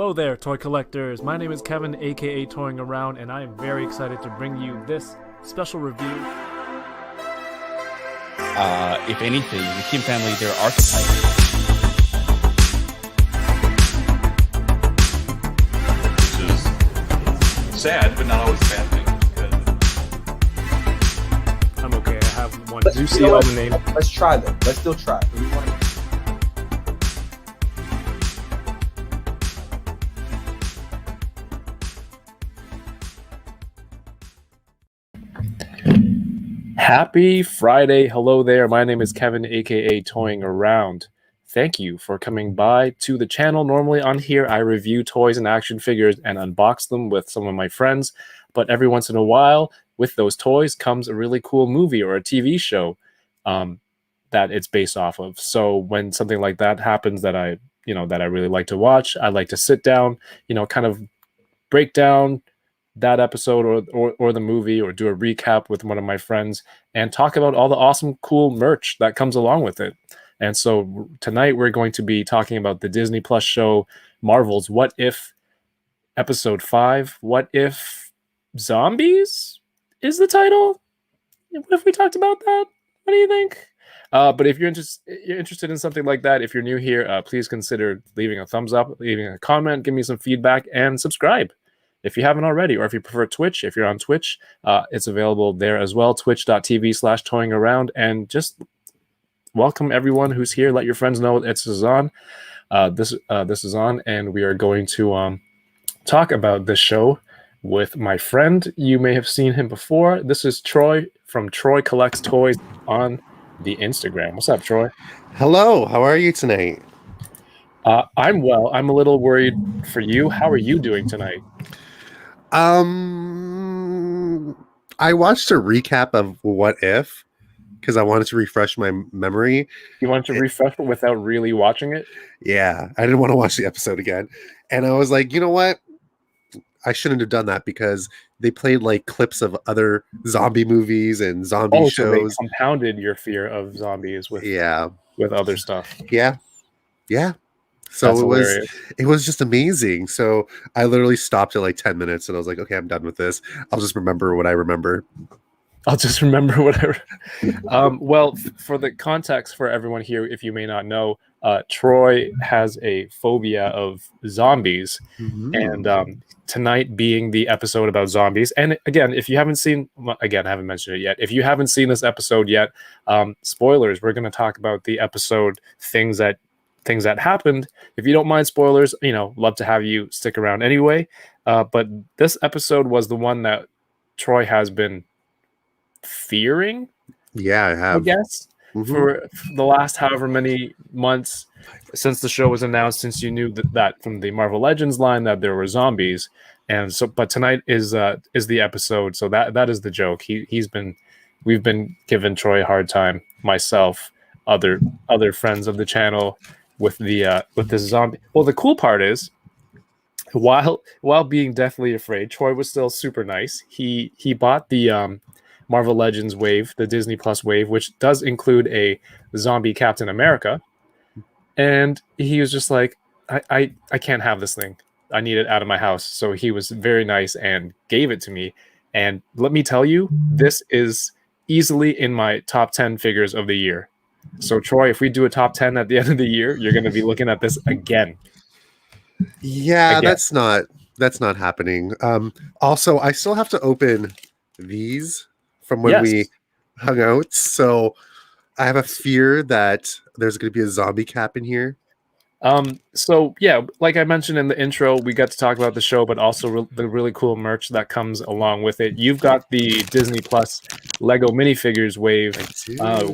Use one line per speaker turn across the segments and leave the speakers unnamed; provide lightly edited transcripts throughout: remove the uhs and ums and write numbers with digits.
Hello there, toy collectors. My name is Kevin, aka Toying Around, and I am very excited to bring you this special review.
If anything, the Kim family, they're archetypes.
Which is sad, but not always a bad thing.
I'm okay, I have one. Did you see all the names?
Let's try them. Let's still try.
Happy Friday. Hello there. My name is Kevin, aka Toying Around. Thank you for coming by to the channel. Normally on here, I review toys and action figures and unbox them with some of my friends. But every once in a while, with those toys comes a really cool movie or a TV show that it's based off of. So when something like that happens that I really like to watch, I like to sit down, kind of break down that episode or the movie, or do a recap with one of my friends and talk about all the awesome, cool merch that comes along with it. And so tonight we're going to be talking about the Disney Plus show Marvel's What If Episode 5. What If Zombies is the title? What if we talked about that? What do you think? But if you're interested in something like that, if you're new here, please consider leaving a thumbs up, leaving a comment, give me some feedback, and subscribe if you haven't already. Or if you prefer Twitch, if you're on Twitch, it's available there as well, twitch.tv/toyingaround. And just welcome everyone who's here. Let your friends know this is on. This is on, and we are going to talk about this show with my friend. You may have seen him before. This is Troy from Troy Collects Toys on the Instagram. What's up, Troy?
Hello, how are you tonight?
I'm well. I'm a little worried for you. How are you doing tonight?
I watched a recap of What If because I wanted to refresh my memory.
You wanted to refresh it without really watching it?
Yeah, I didn't want to watch the episode again. And I was like, you know what? I shouldn't have done that because they played like clips of other zombie movies and zombie shows.
So they compounded your fear of zombies with other stuff.
Yeah. So it was just amazing. So I literally stopped at like 10 minutes and I was like, okay, I'm done with this. I'll just remember what I remember.
Well, for the context for everyone here, if you may not know, Troy has a phobia of zombies. Mm-hmm. And tonight being the episode about zombies. And again, if you haven't seen, I haven't mentioned it yet. If you haven't seen this episode yet, spoilers, we're going to talk about the episode, things that happened. If you don't mind spoilers, love to have you stick around anyway. But this episode was the one that Troy has been fearing.
Yeah, I have.
I guess for the last however many months since the show was announced, since you knew that from the Marvel Legends line that there were zombies, and so. But tonight is the episode, so that is the joke. We've been giving Troy a hard time, myself, other friends of the channel, with this zombie. Well, the cool part is, while being deathly afraid, Troy was still super nice. He bought the Marvel Legends wave, the Disney Plus wave, which does include a zombie Captain America, and he was just like, I can't have this thing. I need it out of my house. So he was very nice and gave it to me. And let me tell you, this is easily in my top 10 figures of the year. So Troy, if we do a top 10 at the end of the year, you're going to be looking at this again.
Yeah, that's not happening. Also, I still have to open these from when we hung out. So I have a fear that there's going to be a zombie cap in here.
So yeah, like I mentioned in the intro, we got to talk about the show, but also the really cool merch that comes along with it. You've got the Disney Plus Lego minifigures wave.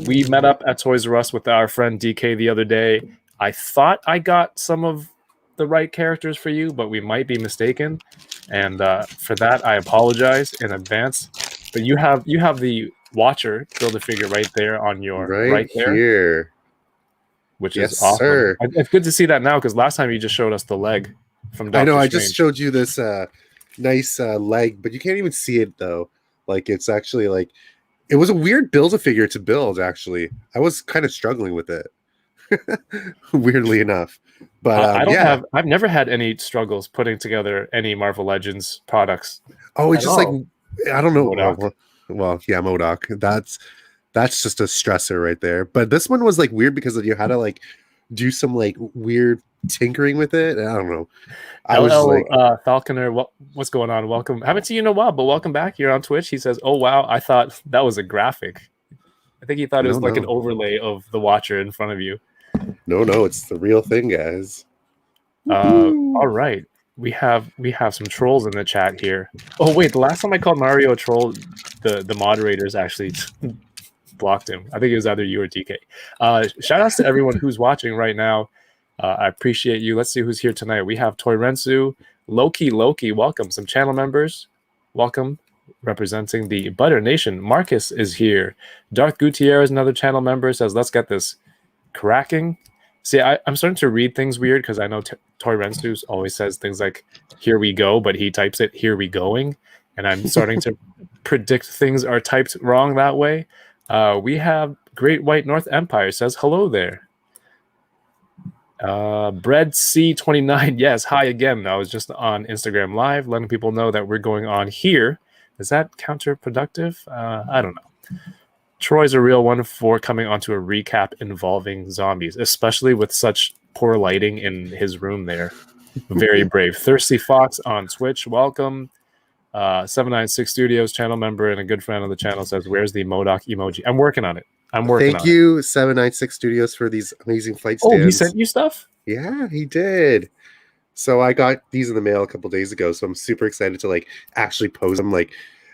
We met up at Toys R Us with our friend DK the other day. I thought I got some of the right characters for you, but we might be mistaken. And for that, I apologize in advance. But you have the Watcher Build-A-Figure right there on your right there.
Here.
Which is awesome. Sir. It's good to see that now, because last time you just showed us the leg from Doctor
Strange.
I
just showed you this nice leg, but you can't even see it though. Like it's actually like it was a weird Build-A-Figure to build. Actually, I was kind of struggling with it. weirdly enough. But
I don't
yeah.
I've never had any struggles putting together any Marvel Legends products.
Oh, it's
at
just like
all.
I don't know.
MODOK.
Well, yeah, Modoc. That's just a stressor right there. But this one was like weird because you had to like do some like weird tinkering with it. I don't know. I was just like,
Falconer, what's going on? Welcome. Haven't seen you in a while, but welcome back. You're on Twitch. He says, "Oh wow, I thought that was a graphic. I think he thought it was like an overlay of the Watcher in front of you."
No, it's the real thing, guys.
All right, we have some trolls in the chat here. Oh wait, the last time I called Mario a troll, the moderators actually blocked him. I think it was either you or DK. Shout outs to everyone who's watching right now. I appreciate you. Let's see who's here tonight. We have Toy Rensu, Loki, welcome. Some channel members, welcome. Representing the Butter Nation, Marcus is here. Darth Gutierrez, another channel member, says, "Let's get this cracking." See, I'm starting to read things weird because I know Toy Rensu always says things like "here we go," but he types it "here we going," and I'm starting to predict things are typed wrong that way. We have Great White North Empire says, "Hello there." Bread C29, yes, hi again. I was just on Instagram Live letting people know that we're going on here. Is that counterproductive? I don't know. Troy's a real one for coming onto a recap involving zombies, especially with such poor lighting in his room there. Very brave. Thirsty Fox on Twitch, welcome. 796 Studios channel member and a good friend of the channel says, "Where's the MODOK emoji?" I'm working on it.
Thank you, 796 Studios, for these amazing flight stands.
Oh, he sent you stuff?
Yeah, he did. So I got these in the mail a couple days ago, so I'm super excited to like actually pose them. Like,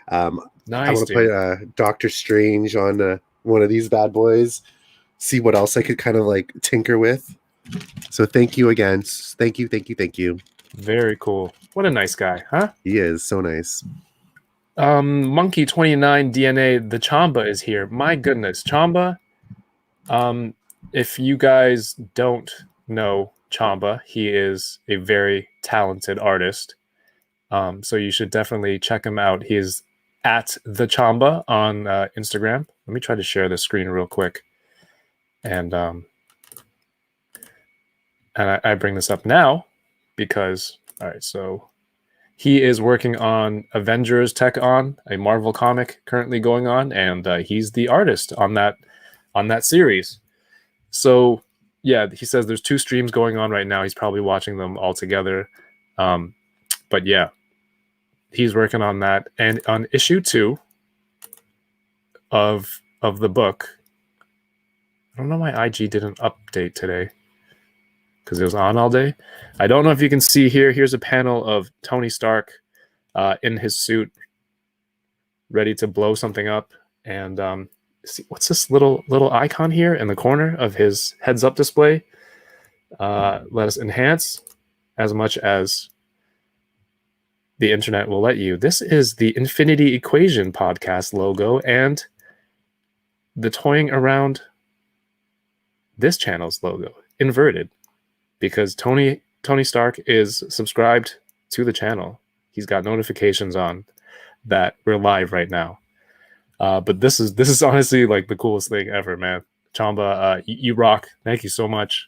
nice,
I want to put Doctor Strange on one of these bad boys. See what else I could kind of like tinker with. So thank you again. Thank you.
Very cool. What a nice guy, huh?
He is so nice.
Monkey 29 DNA, the Chamba is here. My goodness, Chamba. If you guys don't know Chamba, he is a very talented artist. So you should definitely check him out. He is at the Chamba on Instagram. Let me try to share the screen real quick. And I bring this up now because, all right, so he is working on Avengers Tech On, a Marvel comic currently going on, and he's the artist on that series. So yeah, he says there's 2 streams going on right now. He's probably watching them all together. But yeah, he's working on that. And on issue 2 of the book, I don't know why IG didn't update today because it was on all day. I don't know if you can see here. Here's a panel of Tony Stark in his suit, ready to blow something up. And see, what's this little icon here in the corner of his heads-up display? Let us enhance as much as the internet will let you. This is the Infinity Equation podcast logo and the toying around this channel's logo, inverted, because Tony Stark is subscribed to the channel. He's got notifications on that we're live right now. But this is honestly like the coolest thing ever, man. Chamba, you rock. Thank you so much.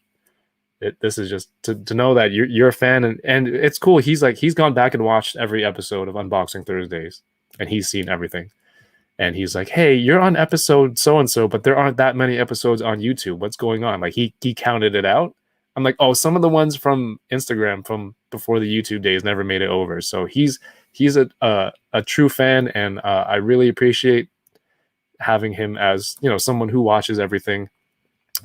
This is just to know that you're a fan, and it's cool. He's gone back and watched every episode of Unboxing Thursdays, and he's seen everything. And he's like, "Hey, you're on episode so and so, but there aren't that many episodes on YouTube. What's going on?" Like he counted it out. I'm like, "Oh, some of the ones from Instagram from before the YouTube days never made it over." So he's a true fan, and I really appreciate having him as, you know, someone who watches everything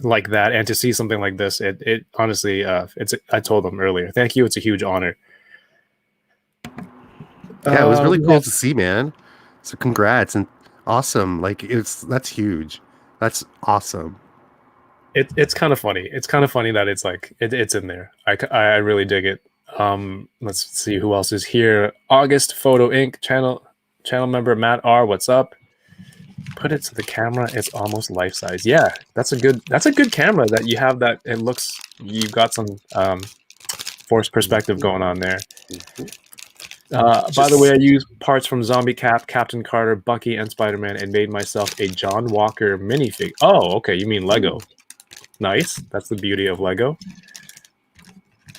like that, and to see something like this, it honestly, I told him earlier, thank you. It's a huge honor.
Yeah, it was really cool to see, man. So congrats and awesome. Like that's huge. That's awesome.
It's kind of funny. It's kind of funny that it's like it's in there. I really dig it. Let's see who else is here. August Photo Inc. channel member Matt R. What's up? Put it to the camera. It's almost life size. Yeah, that's a good camera that you have. That it looks, you've got some forced perspective going on there. By the way, I used parts from Zombie Cap, Captain Carter, Bucky, and Spider-Man, and made myself a John Walker minifig. Oh, okay, you mean Lego? Nice. That's the beauty of Lego.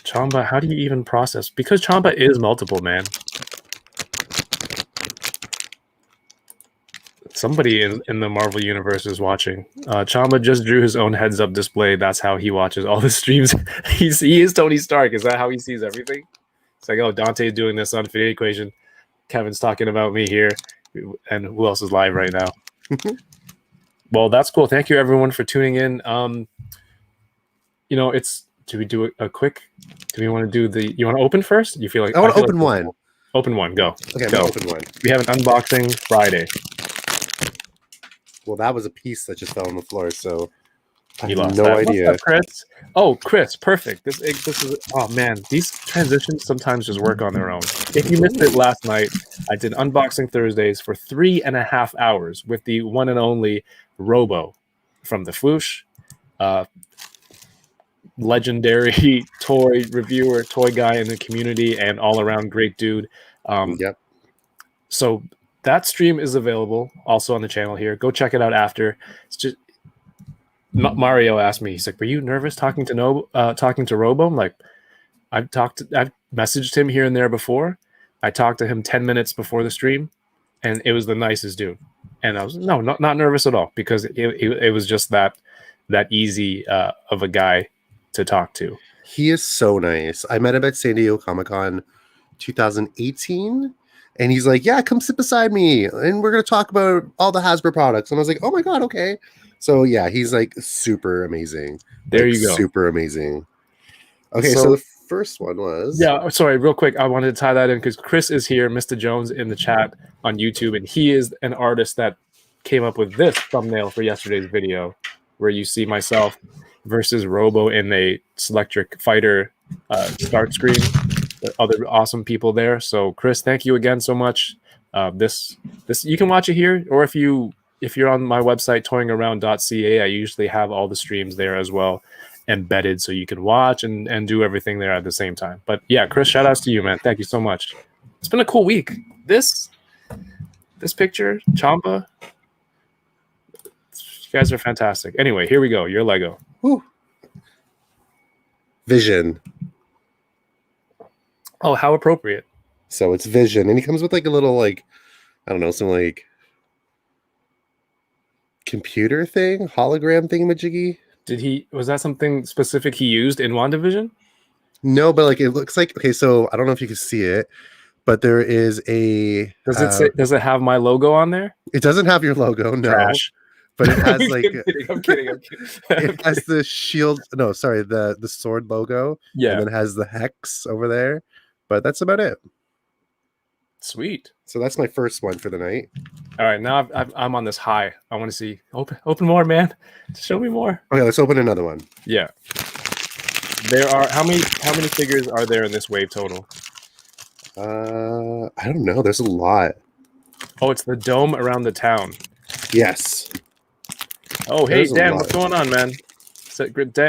Chamba, how do you even process? Because Chamba is multiple, man. Somebody in the Marvel universe is watching. Chamba just drew his own heads-up display. That's how he watches all the streams. He is Tony Stark. Is that how he sees everything? It's like, oh, Dante's doing this unfit equation. Kevin's talking about me here. And who else is live right now? Well, that's cool. Thank you, everyone, for tuning in. Do we do a quick? Do we want to do you want to open first? You feel like
I want to open one.
Open one. Go.
Okay,
go.
Open one.
We have an unboxing Friday.
Well, that was a piece that just fell on the floor, so I
You
have
lost
no
that.
idea.
What's up, Chris? Oh, Chris, perfect. This is. Oh man, these transitions sometimes just work on their own. If you missed it last night, I did unboxing Thursdays for 3.5 hours with the one and only Robo from the Fwoosh. Legendary toy reviewer, toy guy in the community, and all around great dude.
Yep.
So that stream is available also on the channel here. Go check it out after. It's just Mario asked me. He's like, "Were you nervous talking to Robo?" I'm like, I've messaged him here and there before. I talked to him 10 minutes before the stream, and it was the nicest dude. And I was not nervous at all because it was just that easy of a guy to talk to.
He is so nice. I met him at San Diego Comic-Con 2018, and he's like, "Yeah, come sit beside me, and we're gonna talk about all the Hasbro products." And I was like, "Oh my god, okay." So yeah, he's like super amazing.
There you go.
Super amazing. Okay, so the first one was
sorry, real quick. I wanted to tie that in because Chris is here, Mr. Jones, in the chat on YouTube, and he is an artist that came up with this thumbnail for yesterday's video, where you see myself versus Robo in a Selectric Fighter start screen. Other awesome people there. So Chris, thank you again so much. This you can watch it here, or if you're on my website toyingaround.ca, I usually have all the streams there as well embedded, so you can watch and do everything there at the same time. But yeah, Chris, shout outs to you, man. Thank you so much. It's been a cool week. This picture, Chamba, you guys are fantastic. Anyway, here we go. Your Lego.
Woo. Vision.
Oh, how appropriate.
So it's Vision, and he comes with like a little I don't know, some like computer thing, hologram thingamajiggy.
Was that something specific he used in WandaVision?
No, but like it looks like, okay, so I don't know if you can see it, but there is a
does it have my logo on there?
It doesn't have your logo, no.
Trash.
But it has like
I'm kidding.
It has the shield, no, sorry, the sword logo.
Yeah.
And then it has the hex over there. But that's about it.
Sweet.
So that's my first one for the night.
All right, now I'm on this high. I want to see open more, man. Show me more.
Okay, let's open another one.
Yeah. There are how many figures are there in this wave total?
I don't know. There's a lot.
Oh, it's the dome around the town.
Yes.
Oh, hey Dan, what's going on, man?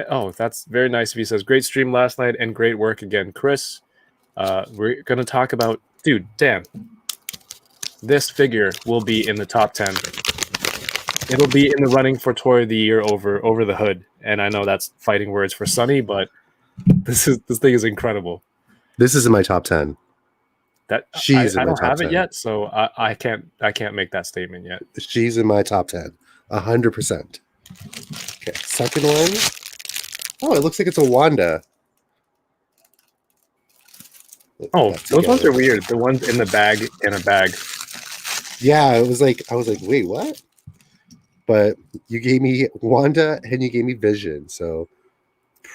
Oh, that's very nice of you. Says great stream last night and great work again, Chris. We're gonna talk about, dude, Dan. This figure will be in the top 10. It'll be in the running for Toy of the Year over the hood. And I know that's fighting words for Sunny, but this thing is incredible.
This is in my top 10.
That
she's
I
in my
don't
top
have
10.
It yet, so I can't make that statement yet.
She's in my top 10. 100%. Okay, second one. Oh, it looks like it's a Wanda.
Oh, those ones are weird. The ones in the bag in a bag.
Yeah, I was like, wait, what? But you gave me Wanda and you gave me Vision, so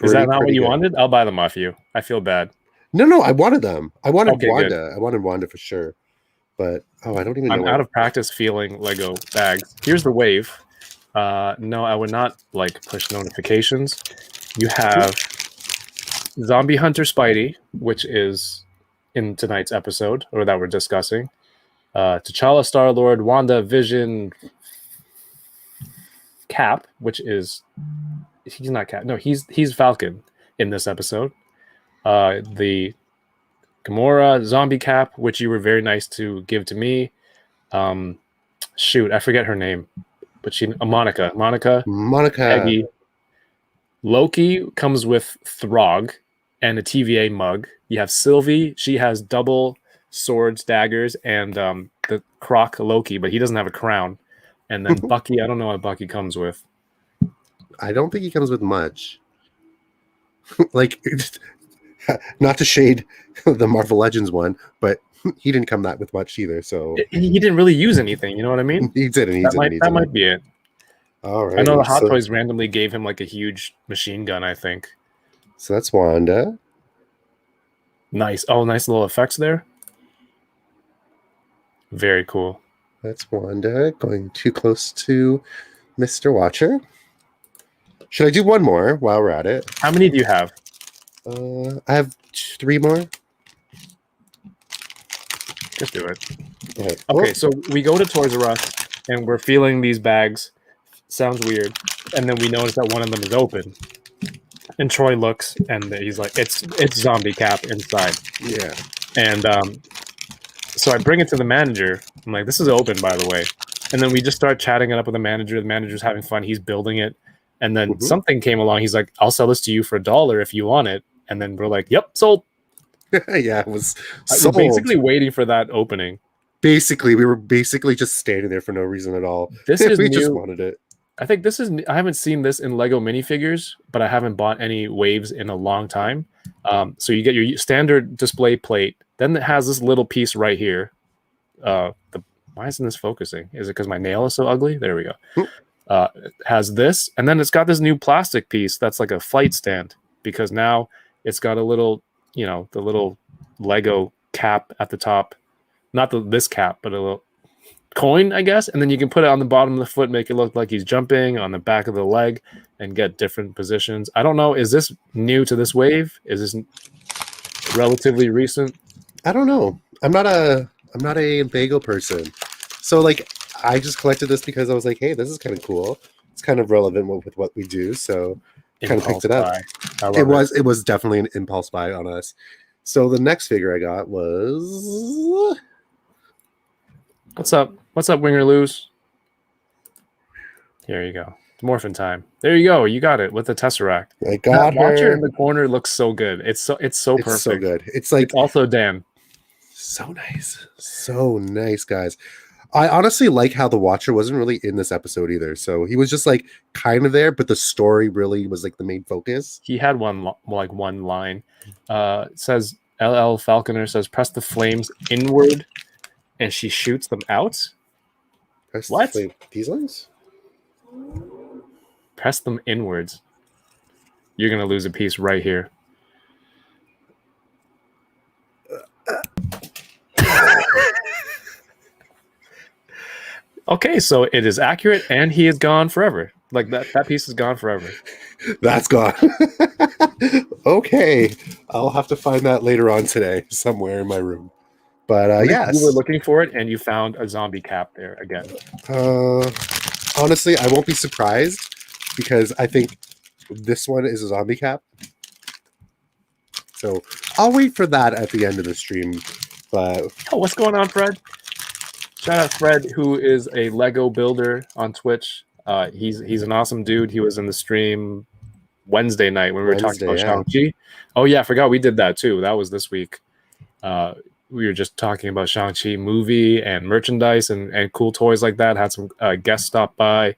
is that not what you wanted? I'll buy them off you. I feel bad.
No, I wanted them. I wanted Wanda.
Good.
I wanted Wanda for sure. But I don't even know.
I'm out of practice feeling Lego bags. Here's the wave. No, I would not push notifications. You have Zombie Hunter Spidey, which is in tonight's episode, or that we're discussing. T'Challa, Star-Lord, Wanda, Vision, Cap, which is he's not Cap. No, he's Falcon in this episode. The Gamora, Zombie Cap, which you were very nice to give to me. Shoot, I forget her name, but Monica,
Peggy.
Loki comes with Throg and a TVA mug. You have Sylvie. She has double swords, daggers, and the croc Loki, but he doesn't have a crown. And then Bucky, I don't know what Bucky comes with.
I don't think he comes with much. Like, not to shade the Marvel Legends one, but he didn't come that with much either. So
He didn't really use anything. You know what I mean?
he didn't.
That might be it.
All right.
I know the Hot Toys randomly gave him like a huge machine gun, I think.
So that's Wanda.
Nice. Oh, nice little effects there. Very cool.
That's Wanda going too close to Mr. Watcher. Should I do one more while we're at it?
How many do you have?
I have 3 more.
Just do it.
Right.
Okay, so we go to Toys R Us and we're feeling these bags. Sounds weird. And then we notice that one of them is open. And Troy looks and he's like, it's Zombie Cap inside.
Yeah.
And so I bring it to the manager. I'm like, this is open, by the way. And then we just start chatting it up with the manager. The manager's having fun. He's building it. And then something came along. He's like, I'll sell this to you for $1 if you want it. And then we're like, yep, sold.
Yeah, it was
sold. Basically waiting for that opening.
Basically, we were basically just standing there for no reason at all.
This is
we
new.
just wanted it.
I think this is. I haven't seen this in Lego minifigures, but I haven't bought any waves in a long time. So you get your standard display plate. Then it has this little piece right here. Why isn't this focusing? Is it because my nail is so ugly? There we go. It has this, and then it's got this new plastic piece that's like a flight stand, because now it's got a little, the little Lego cap at the top. Not this cap, but a little coin, I guess. And then you can put it on the bottom of the foot, make it look like he's jumping on the back of the leg, and get different positions. I don't know. Is this new to this wave? Is this relatively recent?
I don't know. I'm not a Lego person. So like, I just collected this because I was like, hey, this is kind of cool. It's kind of relevant with what we do. So kind of picked it up. It was definitely an impulse buy on us. So the next figure I got was...
What's up? What's up, win or lose? Here you go. It's morphin time. There you go. You got it with the Tesseract.
I got her.
Watcher in the corner looks so good. It's so perfect.
It's so good. It's like...
It's also Dan.
So nice. So nice, guys. I honestly like how the Watcher wasn't really in this episode either. So he was just like kind of there, but the story really was like the main focus.
He had one line. It says LL Falconer says, press the flames inward and she shoots them out. What?
These ones?
Press them inwards. You're going to lose a piece right here. Okay, so it is accurate, and he is gone forever. Like that piece is gone forever.
That's gone. Okay, I'll have to find that later on today, somewhere in my room. But yes,
you were looking for it, and you found a zombie cap there again.
Honestly, I won't be surprised because I think this one is a zombie cap. So I'll wait for that at the end of the stream. But
what's going on, Fred? Shout out Fred, who is a Lego builder on Twitch. He's an awesome dude. He was in the stream Wednesday night when we were talking about Shang-Chi. Oh yeah, I forgot we did that too. That was this week. We were just talking about Shang-Chi movie and merchandise and cool toys like that. Had some guests stop by.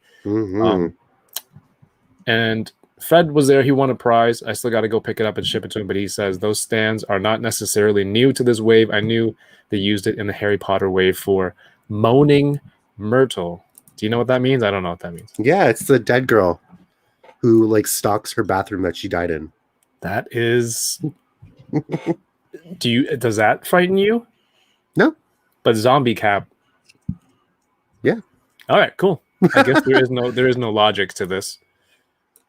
And Fred was there. He won a prize. I still got to go pick it up and ship it to him. But he says those stands are not necessarily new to this wave. I knew they used it in the Harry Potter wave for Moaning Myrtle. Do you know what that means? I don't know what that means.
Yeah, it's the dead girl who like stalks her bathroom that she died in.
That is... Does that frighten you?
No.
But zombie cap.
Yeah.
All right, cool. I guess there is no logic to this.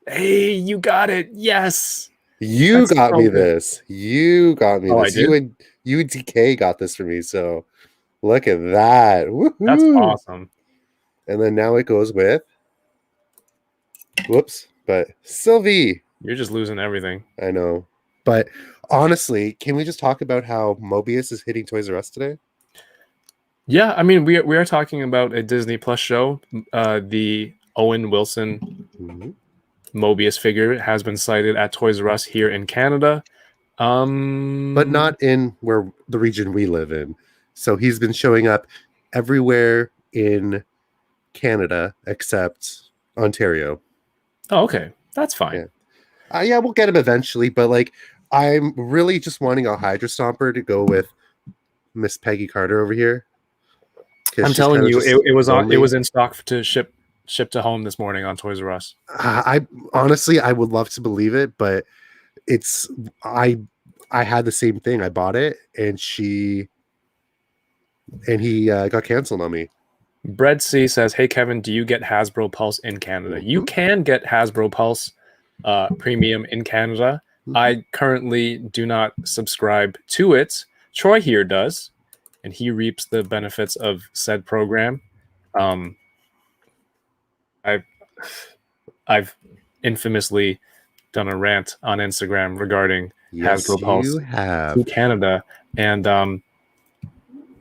Hey, you got it. Yes.
You got me this. You got me this. You and DK got this for me. So look at that. Woo-hoo.
That's awesome.
And then now it goes with but Sylvie.
You're just losing everything.
I know. But honestly, can we just talk about how Mobius is hitting Toys R Us today?
Yeah, I mean, we are talking about a Disney Plus show, the Owen Wilson Mobius figure has been sighted at Toys R Us here in Canada.
But not in where the region we live in. So he's been showing up everywhere in Canada except Ontario.
Oh, okay. That's fine.
Yeah, we'll get him eventually, but like I'm really just wanting a Hydra Stomper to go with Miss Peggy Carter over here.
I'm telling you, it was in stock to ship to home this morning on Toys R Us.
I honestly I would love to believe it, but it's I had the same thing. I bought it and he got canceled on me.
Bread C says, "Hey Kevin, do you get Hasbro Pulse in Canada?" You can get Hasbro Pulse premium in Canada. I currently do not subscribe to it. Troy here does, and he reaps the benefits of said program. I've infamously done a rant on Instagram regarding Hasbro Pulse to Canada, and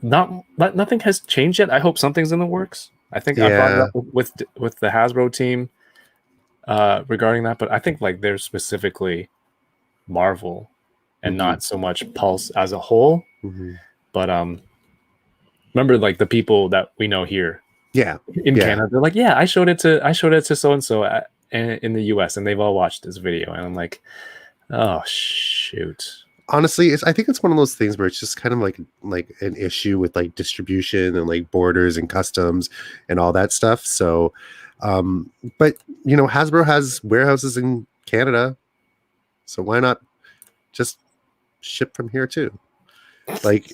nothing has changed yet. I hope something's in the works. I think I brought it up with the Hasbro team regarding that, but I think like they're specifically Marvel and not so much Pulse as a whole. But remember, like the people that we know here, in Canada, they're like, I showed it to so and so in the US, and they've all watched this video, and I'm like, oh shoot.
Honestly, I think it's one of those things where it's just kind of like an issue with like distribution and like borders and customs and all that stuff. So, but you know, Hasbro has warehouses in Canada, so why not just ship from here too? Like,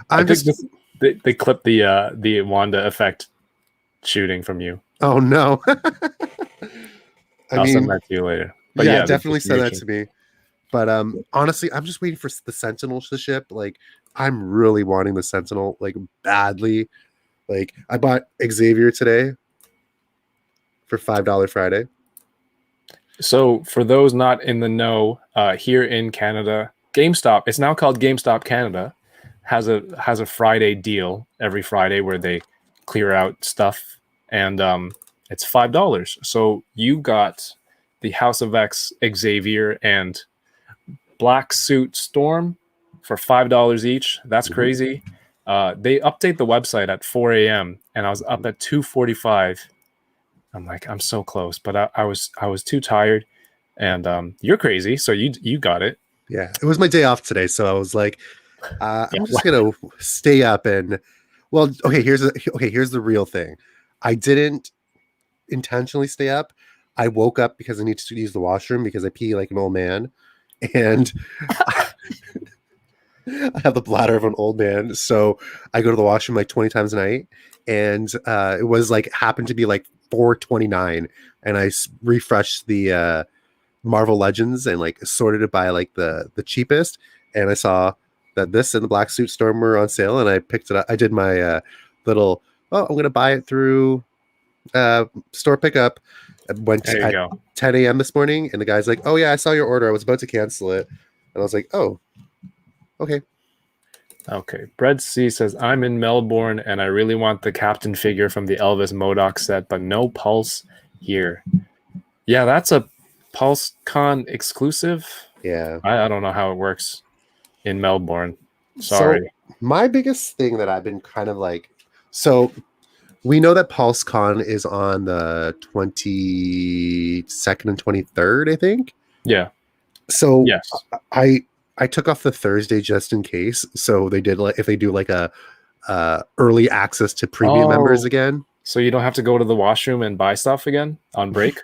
I think they clipped the Wanda effect shooting from you.
Oh no!
I'll send that to you later. But
yeah, definitely send that to me. But honestly, I'm just waiting for the Sentinel to ship. Like, I'm really wanting the Sentinel like badly. Like, I bought Xavier today for $5 Friday.
So for those not in the know, here in Canada, GameStop, it's now called GameStop Canada, has a Friday deal every Friday where they clear out stuff, and it's $5. So you got the House of X Xavier and Black Suit Storm for $5 each. That's crazy. They update the website at 4 a.m. and I was up at 2:45. I'm like, I'm so close, but I was too tired. And you're crazy, so you got it.
Yeah, it was my day off today, so I was like, I'm just gonna stay up and here's the real thing. I didn't intentionally stay up. I woke up because I need to use the washroom because I pee like an old man. And I have the bladder of an old man, so I go to the washroom like 20 times a night. And it was like happened to be like 4:29, and I refreshed the Marvel Legends and like sorted it by like the cheapest. And I saw that this and the Black Suit Storm were on sale, and I picked it up. I did my little I'm gonna buy it through store pickup. Went at 10 a.m. this morning, and the guy's like, "Oh yeah, I saw your order. I was about to cancel it," and I was like, "Oh, okay."
Okay. Bread C says, "I'm in Melbourne, and I really want the Captain figure from the Elvis MODOK set, but no Pulse here." Yeah, that's a PulseCon exclusive.
Yeah,
I don't know how it works in Melbourne. Sorry.
So my biggest thing that I've been kind of like, we know that PulseCon is on the 22nd and 23rd, I think.
Yeah.
So
yes,
I took off the Thursday just in case. So they did if they do like a early access to premium members again.
So you don't have to go to the washroom and buy stuff again on break.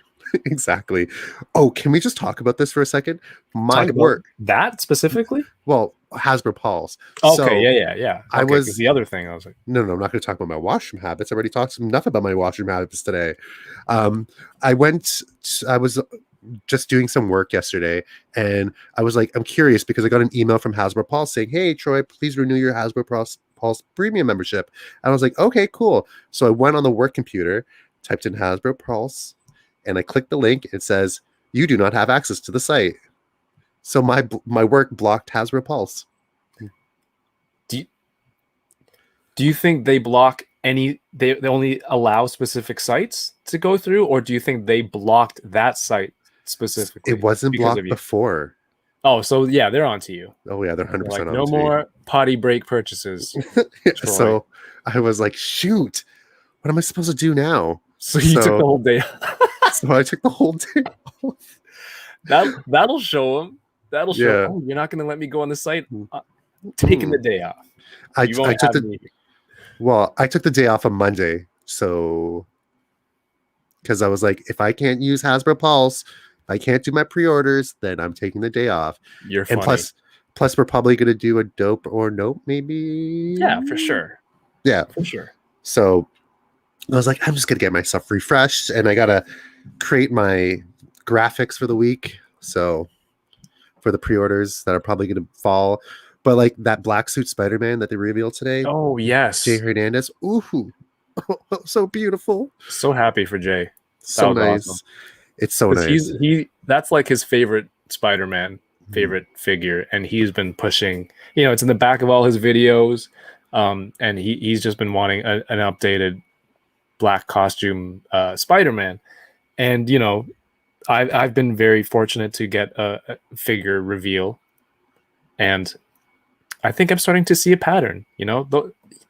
Exactly. Oh, can we just talk about this for a second? My work
that specifically.
Well, Hasbro Pulse.
Okay,
so
yeah. Okay,
I was
the other thing. I was like,
no, I'm not going to talk about my washroom habits. I already talked enough about my washroom habits today. I was just doing some work yesterday, and I was like, I'm curious because I got an email from Hasbro Pulse saying, "Hey, Troy, please renew your Hasbro Pulse premium membership." And I was like, "Okay, cool." So I went on the work computer, typed in Hasbro Pulse, and I clicked the link. It says, "You do not have access to the site." So my work blocked Hasbro Pulse.
Do you think they block they only allow specific sites to go through, or do you think they blocked that site specifically?
It wasn't
because of
blocked
you?
before.
Oh, so yeah, they're on to you.
Oh yeah, they're
They're
100%
like,
on
no
to me.
more potty break purchases. Troy.
So I was like, shoot, what am I supposed to do now?
So you took the whole day.
So I took the whole day off.
That'll show them. That'll show.
Yeah.
Oh, you're not going to let me go on the site. Taking the day off.
I
won't
took
have
the
me.
well, I took the day off on Monday, so because I was like, if I can't use Hasbro Pulse, if I can't do my pre-orders, then I'm taking the day off.
You're funny.
And plus, we're probably gonna do a dope or nope, maybe.
Yeah, for sure.
Yeah,
For sure.
so I was like, I'm just gonna get myself refreshed, and I gotta create my graphics for the week. So for the pre-orders that are probably gonna fall, but like that black suit Spider-Man that they revealed today.
Oh yes,
Jay Hernandez. Ooh, so beautiful.
So happy for Jay.
So nice.
Awesome.
It's so nice.
That's like his favorite Spider-Man favorite figure, and he's been pushing. It's in the back of all his videos, and he's just been wanting an updated black costume Spider-Man, and I've been very fortunate to get a figure reveal, and I think I'm starting to see a pattern.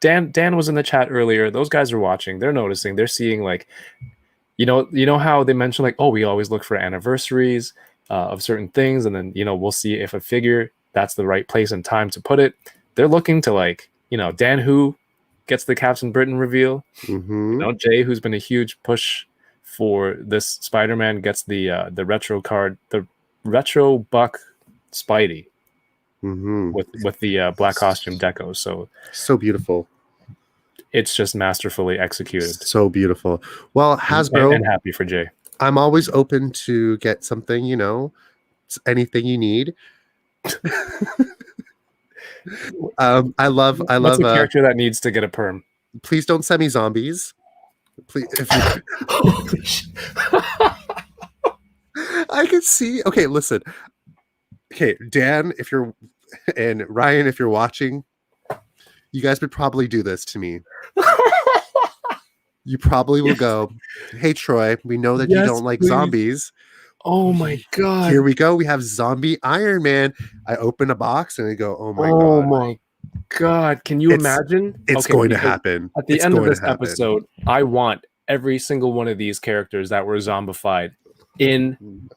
Dan was in the chat earlier. Those guys are watching. They're noticing. They're seeing like, you know how they mentioned like, oh, we always look for anniversaries of certain things, and then we'll see if a figure that's the right place and time to put it. They're looking to like, Dan Who gets the Captain Britain reveal. Jay, who's been a huge push for this Spider-Man, gets the retro card, the retro Buck Spidey. With the black costume deco. So
beautiful.
It's just masterfully executed.
So beautiful. Well, Hasbro,
and happy for Jay.
I'm always open to get something, anything you need. I love
What's a character that needs to get a perm?
Please don't send me zombies. Please, I can see. Okay, listen. Okay, Dan, if you're and Ryan, if you're watching, you guys would probably do this to me. You probably will go, hey Troy, we know that you don't like zombies.
Oh my god.
Here we go. We have zombie Iron Man. I open a box and I go, oh my god.
Oh my god. Can you imagine?
It's going to happen.
At the end of this episode, I want every single one of these characters that were zombified in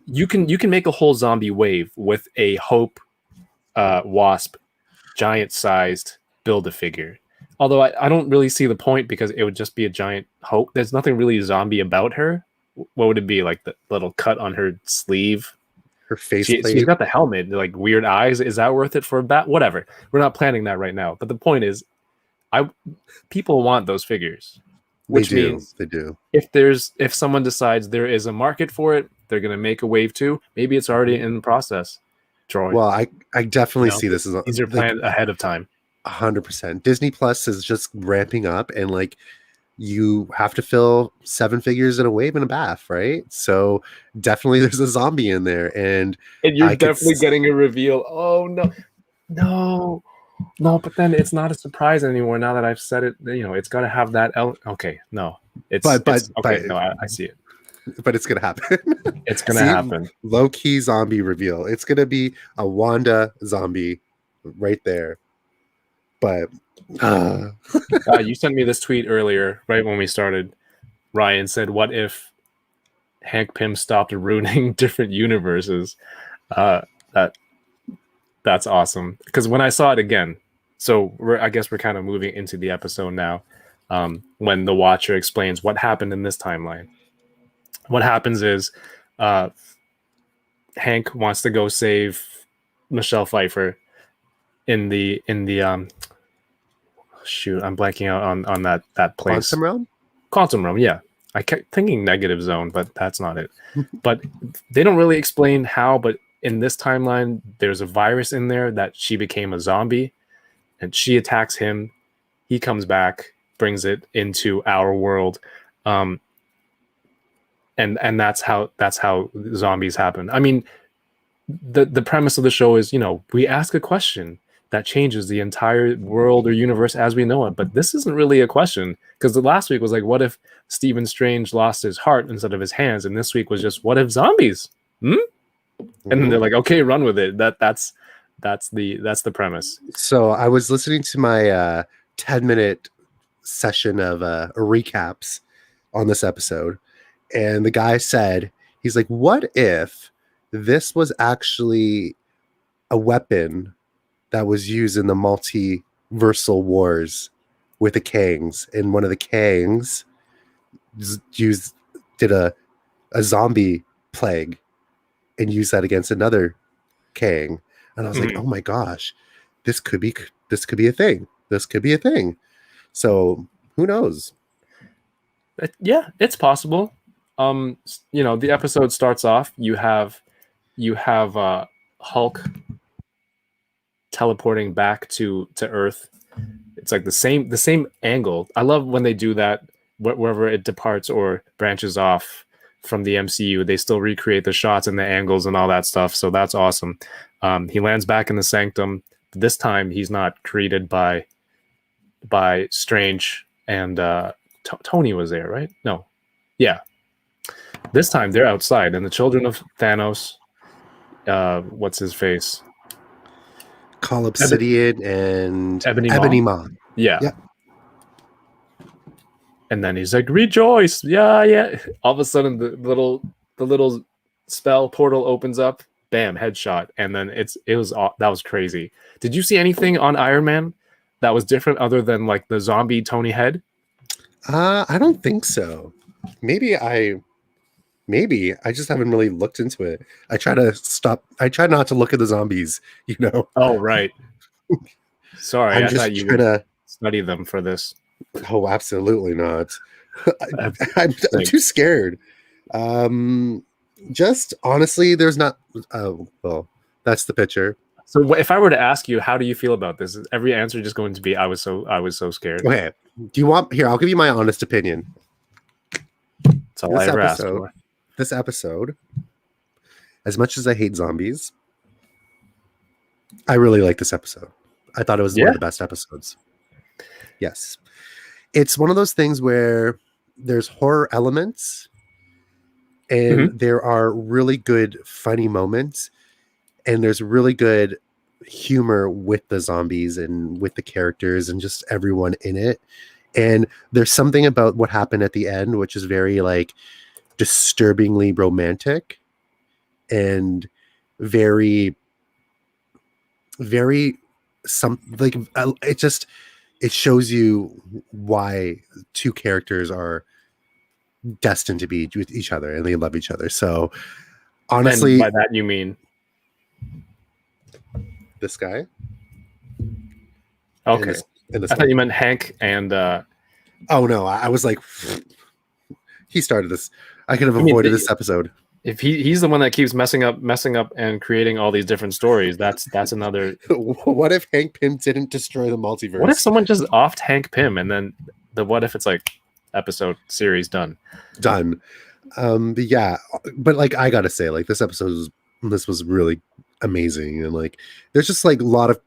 you can make a whole zombie wave with a Hope Wasp giant sized Build-A-Figure. Although I don't really see the point, because it would just be a giant Hope. There's nothing really zombie about her. What would it be? Like the little cut on her sleeve?
Her face.
She's got the helmet, like weird eyes. Is that worth it for a bat? Whatever. We're not planning that right now. But the point is, people want those figures. Which means
they do.
If someone decides there is a market for it, they're going to make a wave too. Maybe it's already in the process. Troy.
Well, I definitely see this as
these are planned ahead of time.
100%. Disney Plus is just ramping up, and like you have to fill 7 figures in a wave in a bath, right? So definitely there's a zombie in there, and
you're definitely getting a reveal. Oh no, but then it's not a surprise anymore. Now that I've said it, it's got to have that. Okay, no, I see it.
But it's gonna happen.
It's gonna happen.
Low key zombie reveal. It's gonna be a Wanda zombie right there. But
you sent me this tweet earlier, right when we started. Ryan said, "What if Hank Pym stopped ruining different universes?" That's awesome, because when I saw it again, so I guess we're kind of moving into the episode now, when the Watcher explains what happened in this timeline. What happens is Hank wants to go save Michelle Pfeiffer in the shoot, I'm blanking out on that place. Quantum Realm, yeah. I kept thinking Negative Zone, but that's not it. But they don't really explain how, but in this timeline, there's a virus in there that she became a zombie, and she attacks him. He comes back, brings it into our world, and that's how zombies happen. I mean, the premise of the show is, we ask a question, that changes the entire world or universe as we know it. But this isn't really a question, because the last week was like, what if Stephen Strange lost his heart instead of his hands? And this week was just, what if zombies? And then they're like, okay, run with it. That's the premise.
So I was listening to my 10-minute session of recaps on this episode, and the guy said, he's like, what if this was actually a weapon that was used in the multiversal wars with the Kangs, and one of the Kangs did a zombie plague and used that against another Kang. And I was like, oh my gosh, this could be a thing. This could be a thing. So who knows?
Yeah, it's possible. The episode starts off, you have Hulk teleporting back to Earth. It's like the same angle. I love when they do that. Wherever it departs or branches off from the MCU, they still recreate the shots and the angles and all that stuff. So that's awesome. He lands back in the Sanctum. This time he's not greeted by Strange and Tony was there, right? No. Yeah. This time they're outside, and the children of Thanos, what's his face?
Call Obsidian and Ebony Maw.
Yeah. And then he's like, rejoice. Yeah. All of a sudden the little spell portal opens up, bam, headshot. And then that was crazy. Did you see anything on Iron Man that was different other than like the zombie Tony head?
I don't think so. Maybe I just haven't really looked into it. I try not to look at the zombies,
Oh, right. Sorry,
I
thought
just
you
try to
study them for this.
Oh, absolutely not. I'm too scared. Just honestly, there's not. Oh, well, that's the picture.
So if I were to ask you, how do you feel about this? Is every answer just going to be, I was so scared?
Okay. Do you want here? I'll give you my honest opinion.
That's all I ever asked for.
This episode, as much as I hate zombies, I really like this episode. I thought it was one of the best episodes. Yes. It's one of those things where there's horror elements and there are really good funny moments, and there's really good humor with the zombies and with the characters and just everyone in it. And there's something about what happened at the end which is very like disturbingly romantic and very it shows you why two characters are destined to be with each other and they love each other. So honestly,
and by that you mean
this guy?
Okay. I thought you meant Hank and
oh no, I was like he started this. I could have avoided this episode.
If he's the one that keeps messing up and creating all these different stories, that's another.
What if Hank Pym didn't destroy the multiverse?
What if someone just offed Hank Pym and then what if it's like episode series done?
But like I gotta say, like this was really amazing, and like there's just like a lot of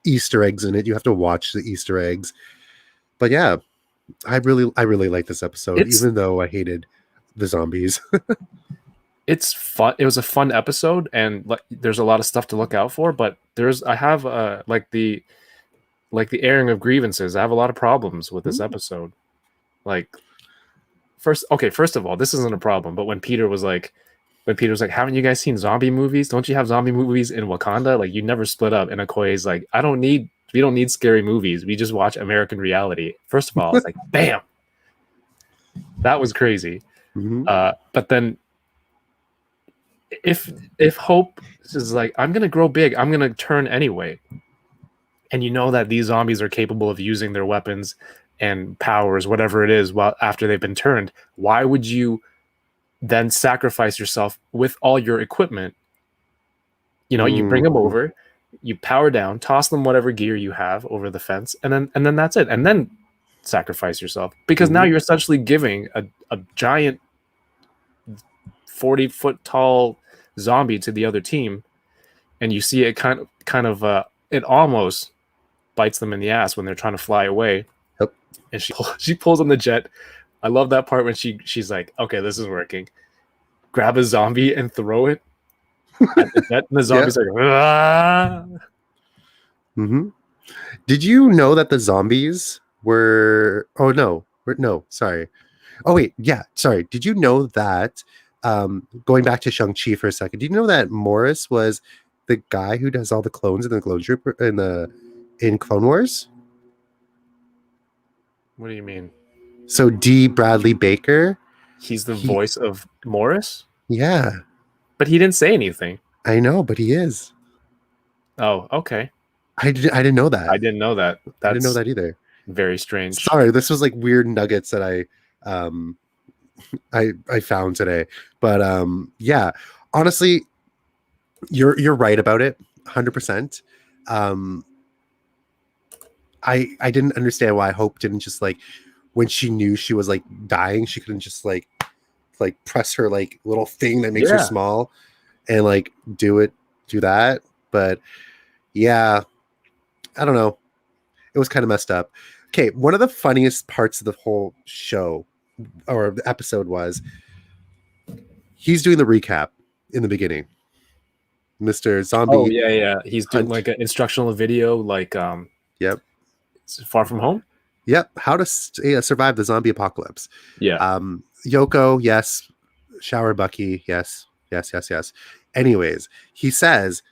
Easter eggs in it. You have to watch the Easter eggs. But yeah, I really like this episode, even though I hated the zombies.
It's fun. It was a fun episode, and like there's a lot of stuff to look out for. But I have like the airing of grievances. I have a lot of problems with this episode. Like first of all, this isn't a problem. But when Peter was like, haven't you guys seen zombie movies? Don't you have zombie movies in Wakanda? Like you never split up. And Okoye's like, we don't need scary movies. We just watch American reality. First of all, it's like, bam, that was crazy. But then if Hope is like, I'm gonna grow big, I'm gonna turn anyway, and you know that these zombies are capable of using their weapons and powers, whatever it is, after they've been turned, why would you then sacrifice yourself with all your equipment? You bring them over, you power down, toss them whatever gear you have over the fence, and then that's it, and then sacrifice yourself, because now you're essentially giving a giant 40-foot tall zombie to the other team, and you see it kind of it almost bites them in the ass when they're trying to fly away.
Yep.
And she pulls on the jet. I love that part when she's like, okay, this is working. Grab a zombie and throw it at the jet, and the zombies are like, ah.
Mm-hmm. Did you know that the zombies were? Oh no, sorry. Oh wait, yeah, sorry. Did you know that? Going back to Shang-Chi for a second, did you know that Morris was the guy who does all the clones in the Clone Trooper in Clone Wars?
What do you mean?
So D. Bradley Baker.
He's the voice of Morris?
Yeah.
But he didn't say anything.
I know, but he is.
Oh, okay.
I didn't know that.
I didn't know that.
I didn't know that either.
Very strange.
Sorry, this was like weird nuggets that I found today. But yeah, honestly, you're right about it, 100%. I didn't understand why Hope didn't just like, when she knew she was like dying, she couldn't just like press her like little thing that makes her small and like do that. But yeah, I don't know. It was kind of messed up. Okay, one of the funniest parts of the whole show or the episode was he's doing the recap in the beginning. Mr. Zombie.
Oh yeah. He's doing like an instructional video, like
Yep.
Far From Home.
Yep. How to survive the zombie apocalypse.
Yeah.
Yoko, yes. Shower Bucky, yes. Anyways, he says,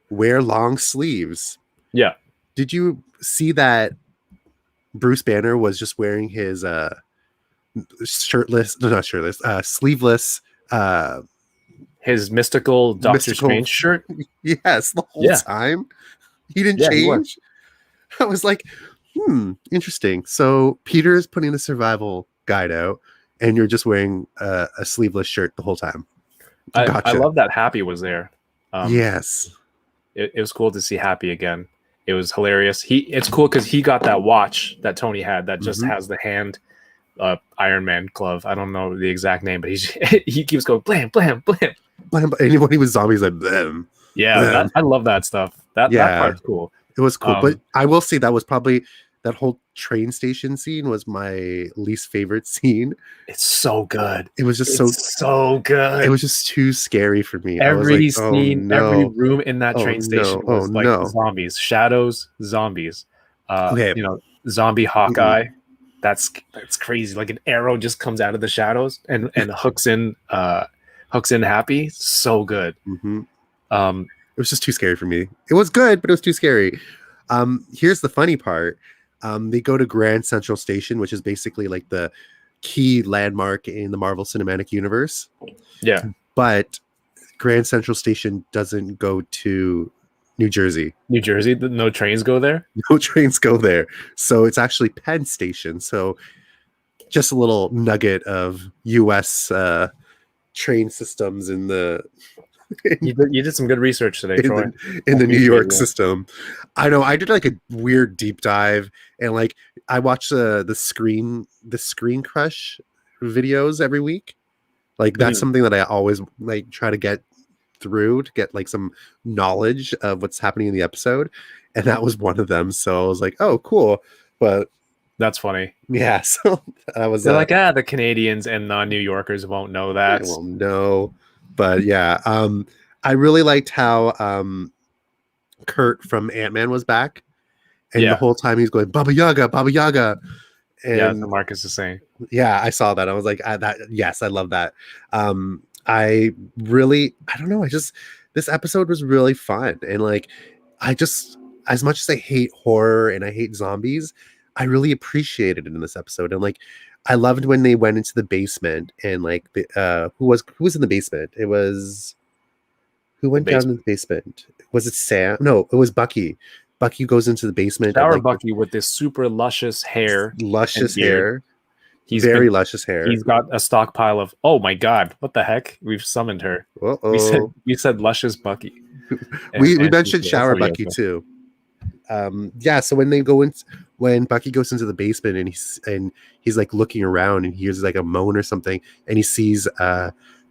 wear long sleeves.
Yeah.
Did you see that Bruce Banner was just wearing his sleeveless,
his mystical Doctor Strange shirt?
Yes, the whole time. He didn't change. I was like, interesting. So Peter is putting the survival guide out, and you're just wearing a sleeveless shirt the whole time. Gotcha.
I love that Happy was there.
Yes.
It was cool to see Happy again. It was hilarious. It's cool because he got that watch that Tony had that just has the hand Iron Man glove. I don't know the exact name, but he keeps going blam, blam, blam.
And when he was zombies, like blam.
Yeah, I love that stuff. That part's cool.
It was cool. But I will say that was probably, that whole train station scene was my least favorite scene.
It's so good.
It was just
so good.
It was just too scary for me.
Every
scene,
every room in that train station was like zombies, shadows, zombies. Zombie Hawkeye. That's crazy. Like an arrow just comes out of the shadows and hooks in Happy. So good.
It was just too scary for me. It was good, but it was too scary. Here's the funny part. They go to Grand Central Station, which is basically like the key landmark in the Marvel Cinematic Universe.
Yeah.
But Grand Central Station doesn't go to New Jersey.
New Jersey? No trains go there?
No trains go there. So it's actually Penn Station. So just a little nugget of U.S. Train systems in the...
You did some good research today, Troy.
In the New York system. I know. I did like a weird deep dive, and like I watch the Screen Crush videos every week. Like that's something that I always like try to get through to get like some knowledge of what's happening in the episode, and that was one of them. So I was like, oh, cool. But
that's funny.
Yeah. So I was
like, the Canadians and non-New Yorkers won't know that.
They won't know. But yeah, I really liked how Kurt from Ant-Man was back, and the whole time he's going Baba Yaga, Baba Yaga. And
that's what Marcus is saying.
Yeah, I saw that. I was like, yes, I love that. I don't know. This episode was really fun, and like, as much as I hate horror and I hate zombies, I really appreciated it in this episode, and like. I loved when they went into the basement and like who was in the basement? It was who went down in the basement? Was it Sam? No, it was Bucky. Bucky goes into the basement.
Bucky with this super luscious hair.
Luscious hair.
He's
luscious hair.
He's got a stockpile of, oh my god, what the heck? We've summoned her. We said luscious Bucky.
We mentioned Shower Bucky too. So when Bucky goes into the basement and he's like looking around and he hears like a moan or something and he sees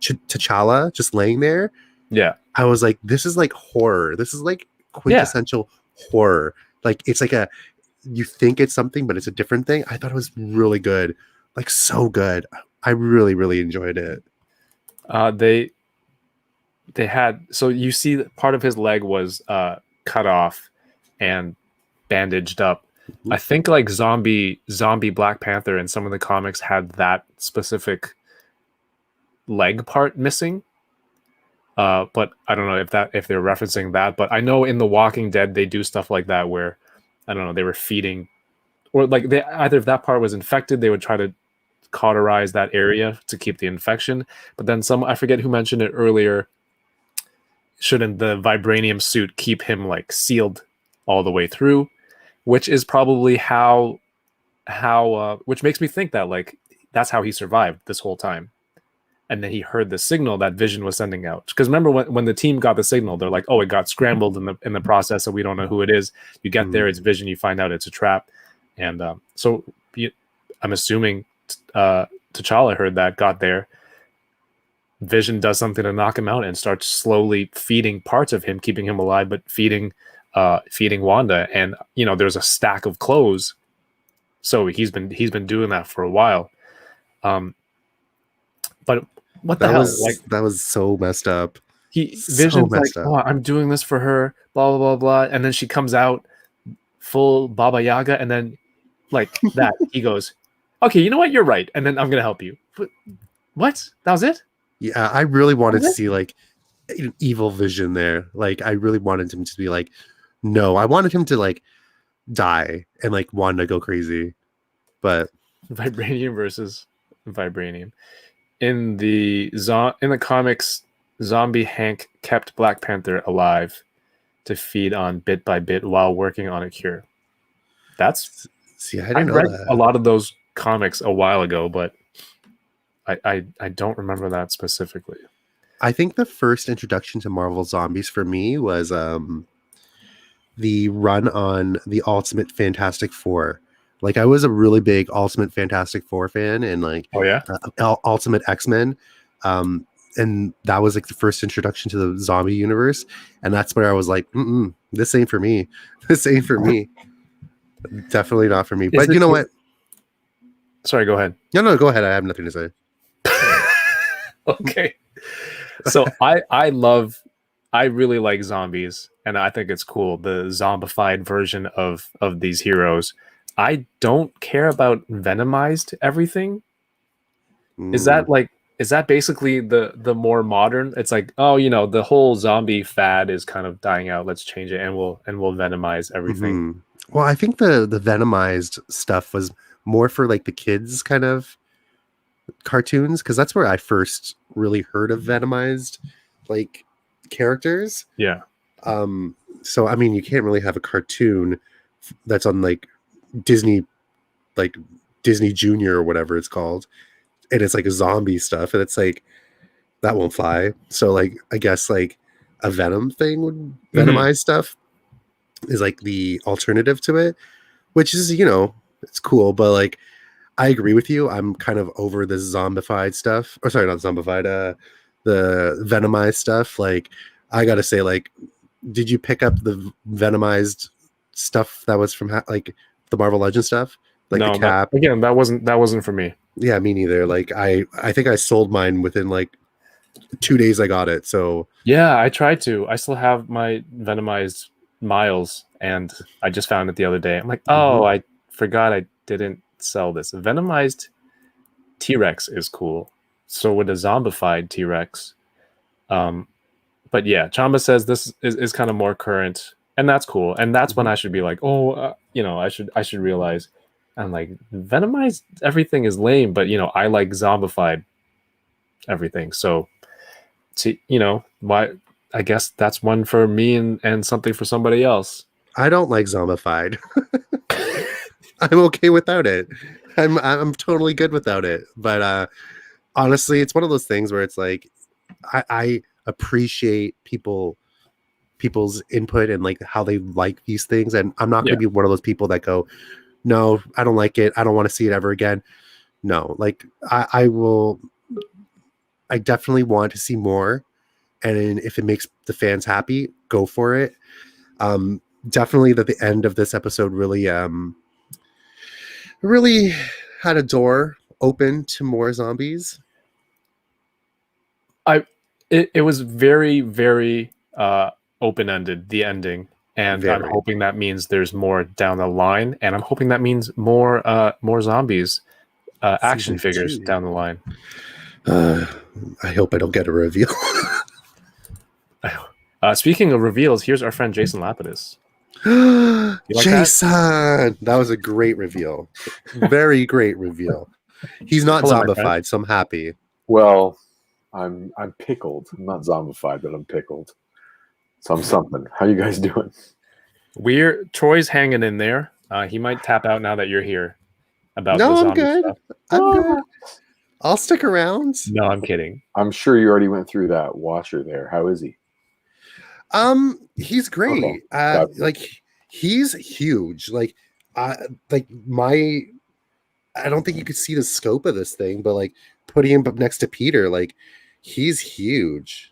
T'Challa just laying there.
Yeah.
I was like, this is like horror. This is like quintessential horror. Like it's you think it's something, but it's a different thing. I thought it was really good, like so good. I really, really enjoyed it.
They had, so you see that part of his leg was cut off and bandaged up. I think like zombie Black Panther in some of the comics had that specific leg part missing. But I don't know if they're referencing that. But I know in The Walking Dead they do stuff like that where, I don't know, they were feeding, or like they either if that part was infected, they would try to cauterize that area to keep the infection. But then I forget who mentioned it earlier. Shouldn't the vibranium suit keep him like sealed all the way through? Which is probably how which makes me think that like that's how he survived this whole time. And then he heard the signal that Vision was sending out. Because remember when the team got the signal, they're like, "Oh, it got scrambled in the process, so we don't know who it is." You get there, it's Vision. You find out it's a trap, and I'm assuming T'Challa heard that, got there. Vision does something to knock him out and starts slowly feeding parts of him, keeping him alive, but feeding Wanda. And there's a stack of clothes, so he's been doing that for a while. But what the hell?
That was so messed up.
Vision's like, "Oh, I'm doing this for her," blah blah blah blah, and then she comes out full Baba Yaga, and then like that, he goes, "Okay, you know what? You're right," and then I'm gonna help you. What? That was it?
Yeah, I really wanted to see like an evil Vision there. Like, I really wanted him to be like, no, I wanted him to like die and like Wanda go crazy. But
Vibranium versus Vibranium. In the comics, Zombie Hank kept Black Panther alive to feed on bit by bit while working on a cure. I read a lot of those comics a while ago, but I don't remember that specifically.
I think the first introduction to Marvel Zombies for me was the run on the Ultimate Fantastic Four. Like, I was a really big Ultimate Fantastic Four fan, and like, Ultimate X-Men. And that was like the first introduction to the zombie universe. And that's where I was like, this ain't for me. This ain't for me. Definitely not for me. But you know what?
Sorry, go ahead.
No, go ahead. I have nothing to say.
Okay. So I really like zombies, and I think it's cool, the zombified version of these heroes. I don't care about venomized everything. Is that basically the more modern? It's like, oh, the whole zombie fad is kind of dying out. Let's change it, and we'll venomize everything.
Well, I think the venomized stuff was more for like the kids kind of cartoons, because that's where I first really heard of venomized like characters.
Yeah.
So I mean, you can't really have a cartoon that's on like Disney Junior or whatever it's called, and it's like a zombie stuff, and it's like that won't fly. So like, I guess like a Venom thing would venomize stuff is like the alternative to it, which is, it's cool, but like, I agree with you. I'm kind of over the zombified stuff. Or sorry, not zombified, the venomized stuff. Like, I gotta say, like, did you pick up the venomized stuff that was from like the Marvel Legends stuff? Like, no, the cap?
Again, that wasn't for me.
Yeah, me neither. Like, I think I sold mine within like 2 days I got it. So
yeah, I tried to. I still have my venomized Miles, and I just found it the other day. I'm like, oh, I forgot I didn't sell this. Venomized T-Rex is cool. So with a zombified T-Rex. But yeah, Chamba says this is kind of more current, and that's cool. And that's when I should be like, I should realize, I'm like, venomized everything is lame, but I like zombified everything. So why, I guess that's one for me and something for somebody else.
I don't like zombified. I'm okay without it. I'm totally good without it. But honestly, it's one of those things where it's like I appreciate people's input and like how they like these things, and I'm not going to be one of those people that go, no, I don't like it, I don't want to see it ever again. No, like I definitely want to see more, and if it makes the fans happy, go for it. definitely that the end of this episode really had a door open to more zombies.
It was very, very open-ended, the ending. And I'm
Very.
hoping that means there's more down the line, and I'm hoping that means more zombies, action
Season
figures
2.
down the line.
I hope I don't get a reveal.
Speaking of reveals, here's our friend Jason Lapidus. Like
Jason! That was a great reveal. Very great reveal. He's not
Hello, my friend.
zombified, so I'm happy.
Well, I'm pickled. I'm not zombified, but I'm pickled. So I'm something. How you guys doing?
Troy's hanging in there. He might tap out now that you're here. About
No,
the
I'm
zombie
good.
stuff.
I'm good. I'll stick around.
No, I'm kidding.
I'm sure you already went through that watcher there. How is he?
He's great.
Okay. Gotcha.
Like he's huge. Like I don't think you could see the scope of this thing, but like putting him up next to Peter, like he's huge.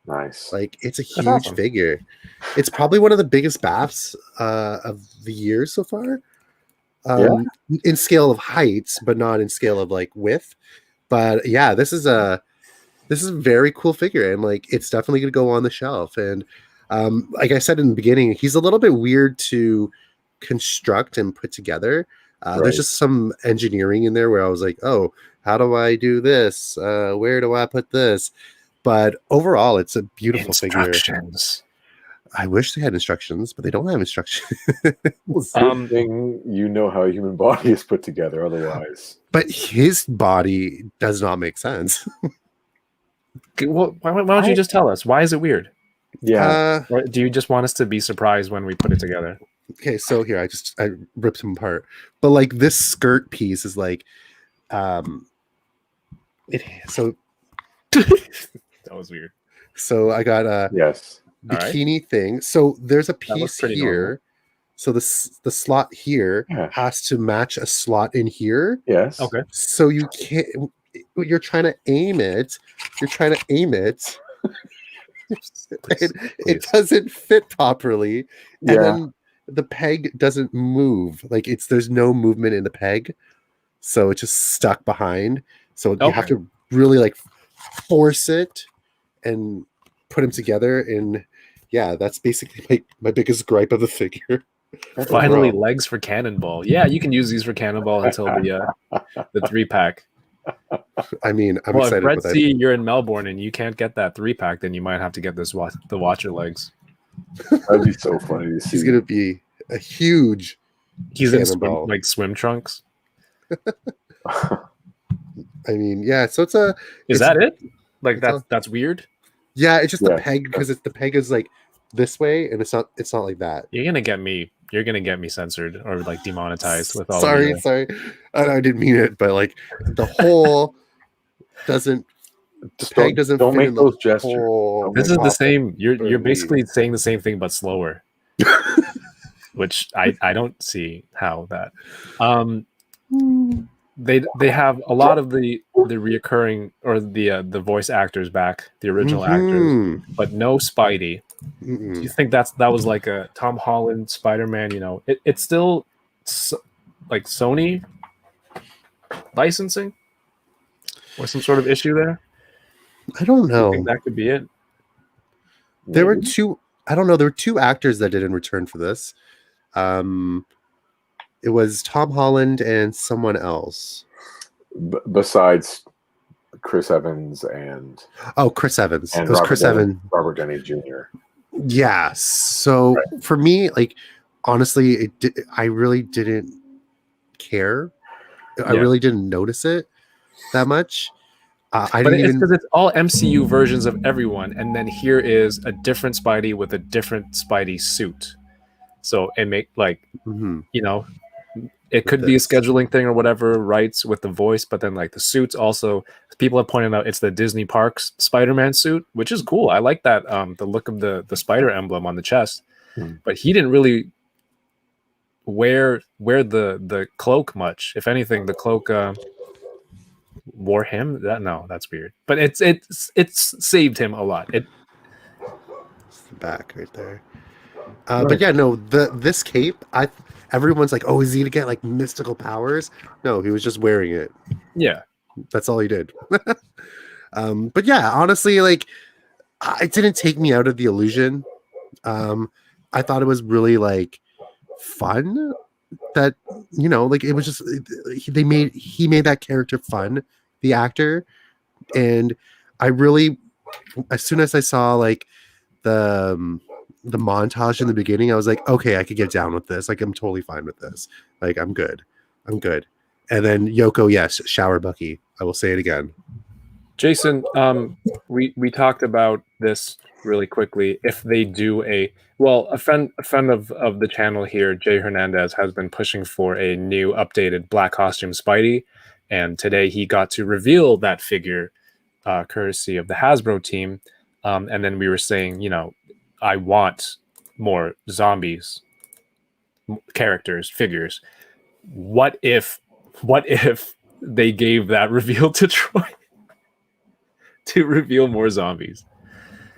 Nice.
Like it's a
That's
huge
awesome.
figure. It's probably one of the biggest baths of the year so far. In scale of heights, but not in scale of like width. But yeah, this is a very cool figure, and like it's definitely gonna go on the shelf. And like I said in the beginning, he's a little bit weird to construct and put together.
Right.
There's just some engineering in there where I was like, oh, how do I do this? Where do I put this? But overall, it's a beautiful figure.
Instructions.
I wish they had instructions, but they don't have instructions.
Good thing you know how a human body is put together. Otherwise,
But his body does not make sense.
Well, why don't you just tell us? Why is it weird?
yeah.
Or do you just want us to be surprised when we put it together?
Okay, so here I ripped him apart. But like this skirt piece is like so
That was weird.
so I got a
Yes.
bikini thing. So there's a
looks
piece
pretty
here.
normal.
So the slot here
Yeah.
has to match a slot in here.
Yes.
Okay.
So you can't. You're trying to aim it. It doesn't fit properly, and
Yeah.
then the peg doesn't move. Like there's no movement in the peg, so it's just stuck behind. So you have to really like force it and put them together. And yeah, that's basically my biggest gripe of the figure.
Finally,
Overall.
legs for Cannonball. Yeah, you can use these for Cannonball until the 3-pack.
I mean, I'm
Well, if
excited
Brett
with that.
C, you're in Melbourne and you can't get that 3-pack, then you might have to get this the Watcher legs.
That'd be so funny to see.
He's gonna be a huge.
He's in
Cannonball.
swim trunks.
I mean, yeah. So
Is that it? Like that's weird.
Yeah, it's just the
Yeah.
peg because the peg is like this way, and it's not like that.
You're gonna get me censored or like demonetized with all.
Sorry.
Of your...
I didn't mean it, but like the hole doesn't.
Just
peg doesn't
don't
fit
make
in the
those gestures.
hole.
This is the
Pop
same. You're
Believe.
basically saying the same thing but slower, which I don't see how that. They have a lot of the reoccurring or the voice actors back, the original actors, but no Spidey. Do you think that was like a Tom Holland Spider-Man? You know, it's still like Sony licensing or some sort of issue there.
I don't
Do you
know.
think that could be it?
There were two. I don't know. There were two actors that didn't return for this. It was Tom Holland and someone else.
Besides Chris Evans and
Chris Evans.
and
It was Chris Evans.
Robert Downey Jr.
Yeah. So for me, like honestly, I really didn't care. I really didn't notice it that much. I
But
didn't
it's
even.
because it's all MCU versions of everyone, and then here is a different Spidey with a different Spidey suit. So it make like
Mhm.
you know, it could be a scheduling thing or whatever, rights with the voice, but then like the suits also. People have pointed out it's the Disney Parks Spider-Man suit, which is cool. I like that the look of the spider emblem on the chest, but he didn't really wear the cloak much. If anything, the cloak wore him. That's weird. But it's saved him a lot.
It's the back right there. But yeah, no, this cape, everyone's like, oh, is he to get like mystical powers? No, he was just wearing it.
Yeah.
That's all he did. But yeah, honestly, like it didn't take me out of the illusion. I thought it was really like fun that, you know, like it was just he made that character fun, the actor. And I really, as soon as I saw like the montage in the beginning, I was like, okay, I could get down with this. Like, I'm totally fine with this. Like, I'm good. And then Yoko, yes, shower Bucky. I will say it again.
Jason, we talked about this really quickly. If they do a friend of the channel here, Jay Hernandez, has been pushing for a new updated black costume Spidey, and today he got to reveal that figure, courtesy of the Hasbro team. And then we were saying, you know, I want more zombies, characters, figures. What if they gave that reveal to Troy to reveal more zombies?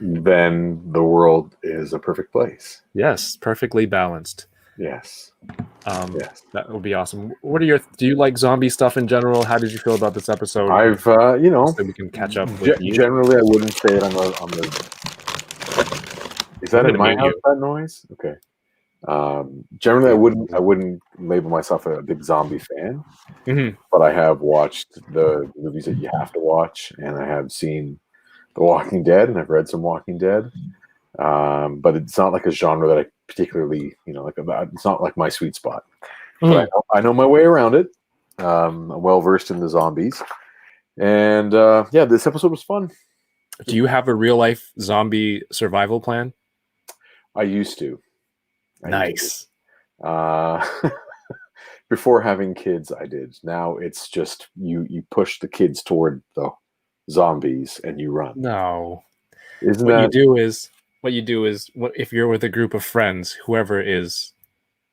Then the world is a perfect place.
Yes, perfectly balanced.
Yes.
Yes, that would be awesome. What are do you like zombie stuff in general? How did you feel about this episode?
I've you know,
so we can catch up with you.
Generally I wouldn't say it on the Is that in my house, that noise? Okay. Generally I wouldn't label myself a big zombie fan, but I have watched the movies that you have to watch, and I have seen The Walking Dead, and I've read some Walking Dead. But it's not like a genre that I particularly, you know, like it's not like my sweet spot. But I know my way around it. I'm well versed in the zombies, and yeah, this episode was fun.
Do you have a real life zombie survival plan?
I used to.
Nice.
Before having kids, I did. Now it's just you push the kids toward the zombies and you run.
No.
Isn't
what
that...
you do is if you're with a group of friends, whoever is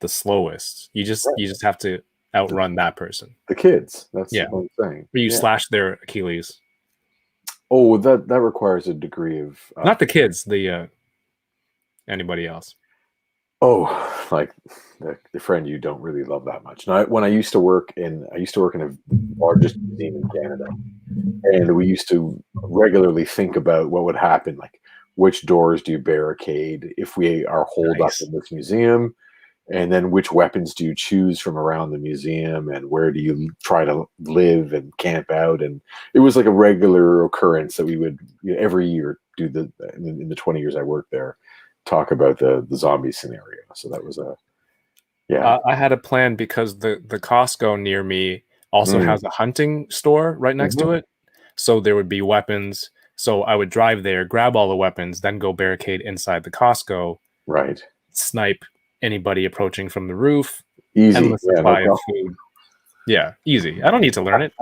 the slowest, you just have to outrun that person.
The kids. That's what I'm saying.
Or you slash their Achilles.
Oh, that requires a degree of
not the kids, the anybody else.
Oh, like the friend you don't really love that much. Now, when I used to work in the largest museum in Canada, and we used to regularly think about what would happen, like which doors do you barricade if we are holed up in this museum, and then which weapons do you choose from around the museum, and where do you try to live and camp out. And it was like a regular occurrence that we would every year do in the 20 years I worked there, talk about the zombie scenario. So that was I had
a plan because the Costco near me also has a hunting store right next to it, so there would be weapons. So I would drive there, grab all the weapons, then go barricade inside the Costco,
right,
snipe anybody approaching from the roof.
Easy.
Endless supply of food. Yeah, easy. I don't need to learn it.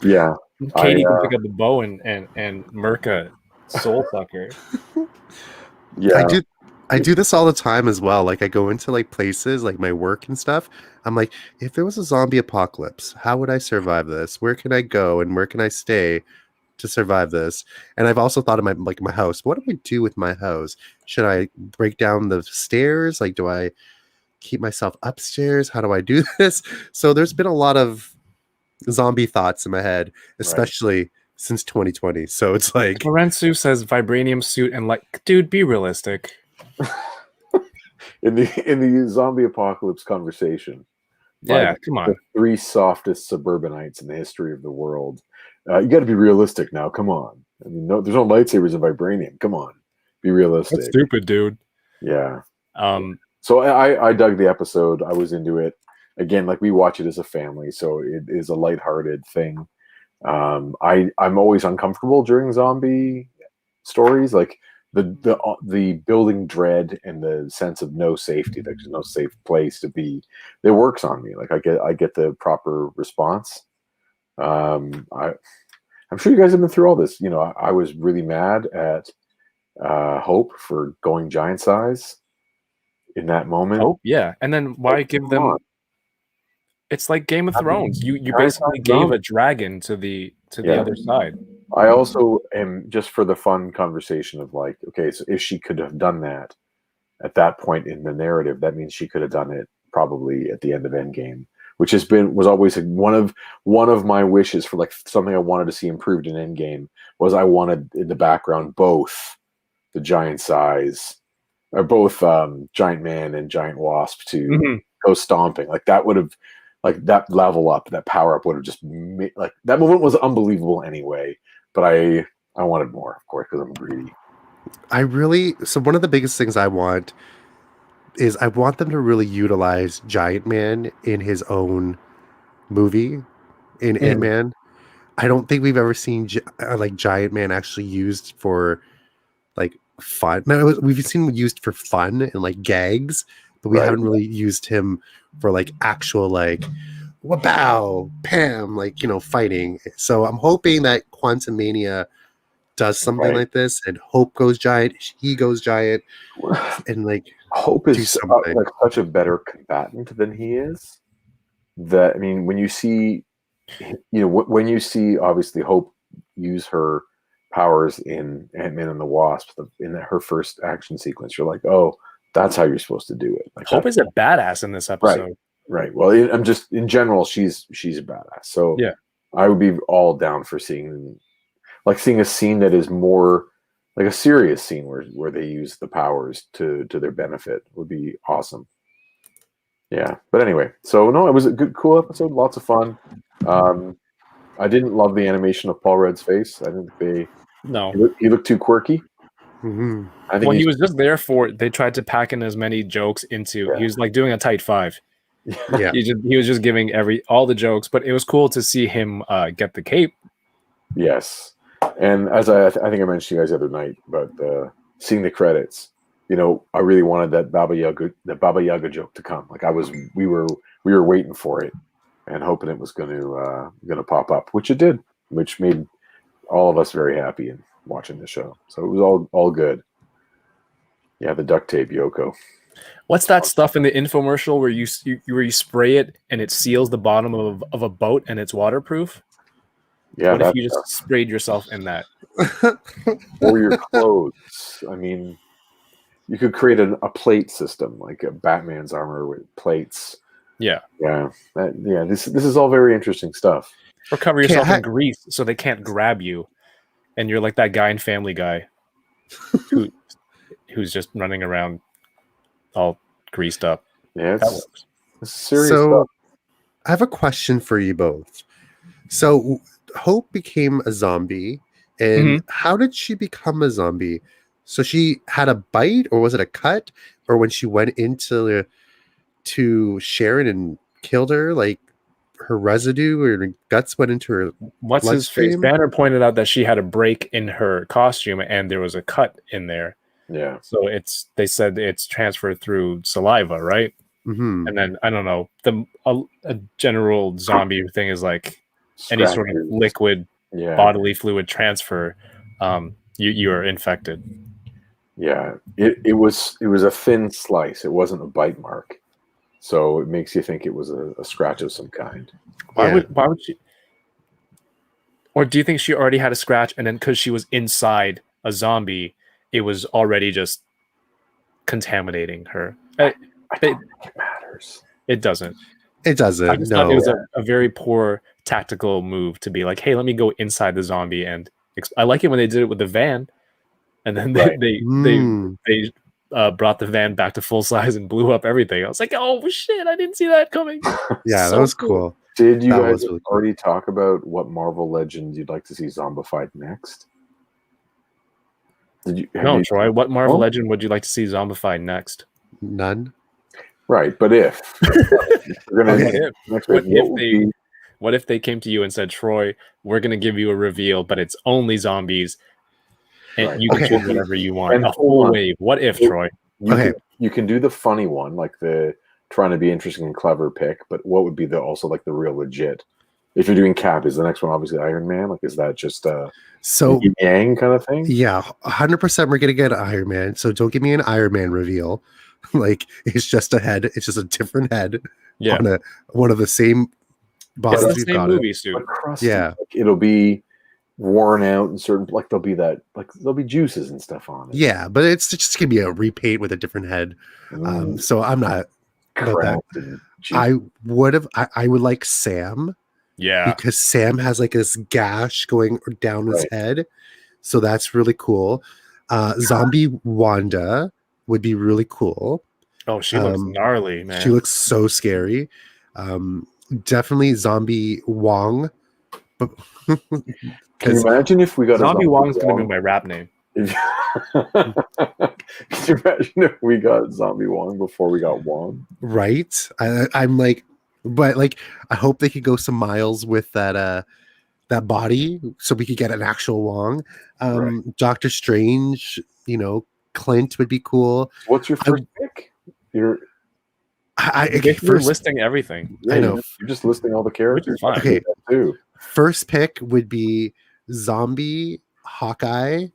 Yeah,
Katie can pick up the bow and Merca soul sucker.
Yeah, I do this all the time as well. Like I go into like places like my work and stuff. I'm like, if there was a zombie apocalypse, how would I survive this? Where can I go and where can I stay to survive this? And I've also thought of my house. What do I do with my house? Should I break down the stairs? Like, do I keep myself upstairs? How do I do this? So there's been a lot of zombie thoughts in my head, especially since 2020. So it's like
Lorenzo says vibranium suit and like, dude, be realistic.
in the zombie apocalypse conversation,
come on,
the 3 softest suburbanites in the history of the world, you got to be realistic now. Come on. I mean, there's no lightsabers in vibranium. Come on, be realistic.
That's stupid, dude.
Yeah. So I dug the episode. I was into it. Again, like we watch it as a family, so it is a lighthearted thing. I'm always uncomfortable during zombie stories, like the building dread and the sense of no safety. There's no safe place to be. It works on me. Like I get the proper response. I'm sure you guys have been through all this. You know, I was really mad at Hope for going giant size in that moment.
Oh yeah, and then why give them? It's like Game of Thrones. You basically gave a dragon to the other side.
I also am, just for the fun conversation of like, okay, so if she could have done that, at that point in the narrative, that means she could have done it probably at the end of Endgame, which was always one of my wishes for like something I wanted to see improved in Endgame. Was I wanted in the background both the giant size, or both Giant Man and Giant Wasp to go stomping. Like that would have, like that level up, that power up would have just like that moment was unbelievable anyway. But I wanted more, of course, because I'm greedy.
So one of the biggest things I want is I want them to really utilize Giant Man in his own movie in Ant-Man. I don't think we've ever seen like Giant Man actually used for like fun. No, we've seen him used for fun and like gags, but we haven't really used him for like actual like wabow, Pam, like, you know, fighting. So I'm hoping that Quantumania does something like this, and Hope goes giant, he goes giant, and like
Hope is like such a better combatant than he is. That, I mean, when you see, you know, when you see obviously Hope use her powers in Ant-Man and the Wasp in her first action sequence, you're like, oh, that's how you're supposed to do it. Like,
Hope is a badass in this episode.
Right. Well, I'm just in general, she's a badass. So
yeah,
I would be all down for seeing a scene that is more like a serious scene where they use the powers to their benefit. Would be awesome. Yeah, but anyway, so no, it was a cool episode, lots of fun. I didn't love the animation of Paul Rudd's face. I think he looked too quirky.
Mm-hmm.
I think
he was just there they tried to pack in as many jokes into. He was like doing a tight five.
Yeah,
he was just giving all the jokes, but it was cool to see him get the cape.
Yes. And as I think I mentioned to you guys the other night, but seeing the credits, you know, I really wanted that Baba Yaga joke to come. Like we were waiting for it and hoping it was going to pop up, which it did, which made all of us very happy in watching the show. So it was all good. Yeah, the duct tape Yoko.
What's that stuff in the infomercial where you spray it and it seals the bottom of a boat and it's waterproof?
Yeah,
what if you just sprayed yourself in that?
Or your clothes. I mean, you could create a plate system, like a Batman's armor with plates.
Yeah.
This is all very interesting stuff.
Or cover yourself in grease so they can't grab you, and you're like that guy in Family Guy, who's just running around all greased up.
Yeah, it's serious stuff.
I have a question for you both. So Hope became a zombie, and how did she become a zombie? So she had a bite, or was it a cut, or when she went into to Sharon and killed her, like her residue or her guts went into her
What's his face? Banner pointed out that she had a break in her costume and there was a cut in there.
Yeah.
So they said it's transferred through saliva, right?
Mm-hmm.
And then I don't know, a general zombie thing is like any sort of liquid bodily fluid transfer. You are infected.
Yeah, it was a thin slice. It wasn't a bite mark, so it makes you think it was a scratch of some kind.
Why would she? Or do you think she already had a scratch, and then because she was inside a zombie, it was already just contaminating her?
I don't think it matters.
It doesn't.
It doesn't.
I just thought it was a very poor tactical move to be like, hey, let me go inside the zombie, and I like it when they did it with the van. And then they brought the van back to full size and blew up everything. I was like, oh shit, I didn't see that coming.
Yeah, that was cool.
Did you guys already talk about what Marvel Legend you'd like to see zombified next?
Troy, what Marvel Legend would you like to see zombified next?
None.
Right, but if
what if they came to you and said, Troy, we're gonna give you a reveal, but it's only zombies. And you can choose whatever you want. And a whole wave. What if, Troy?
You can do the funny one, like the trying to be interesting and clever pick, but what would be also like the real legit? If you're doing Cap, is the next one obviously Iron Man? Like, is that just
so
yang kind of thing?
Yeah, 100% we're gonna get Iron Man. So don't give me an Iron Man reveal. Like, it's just a head. It's just a different head.
Yeah,
on one of the same bodies.
It's the same movie suit.
Yeah,
like, it'll be worn out and certain like there'll be juices and stuff on it.
Yeah, but it's just gonna be a repaint with a different head. So I'm not about that. I would like Sam.
Yeah.
Because Sam has like this gash going down his head. So that's really cool. Zombie Wanda would be really cool.
Oh, she looks gnarly, man.
She looks so scary. Definitely Zombie Wong.
Can you imagine if we got
Zombie Wong's going to be my rap name.
Can you imagine if we got Zombie Wong before we got Wong?
Right. I'm like, but like, I hope they could go some miles with that body so we could get an actual Wong. Doctor Strange, Clint would be cool.
What's your first pick? You're
listing everything.
Yeah,
I know.
You're just listing all the characters.
Okay.
Too.
First pick would be Zombie Hawkeye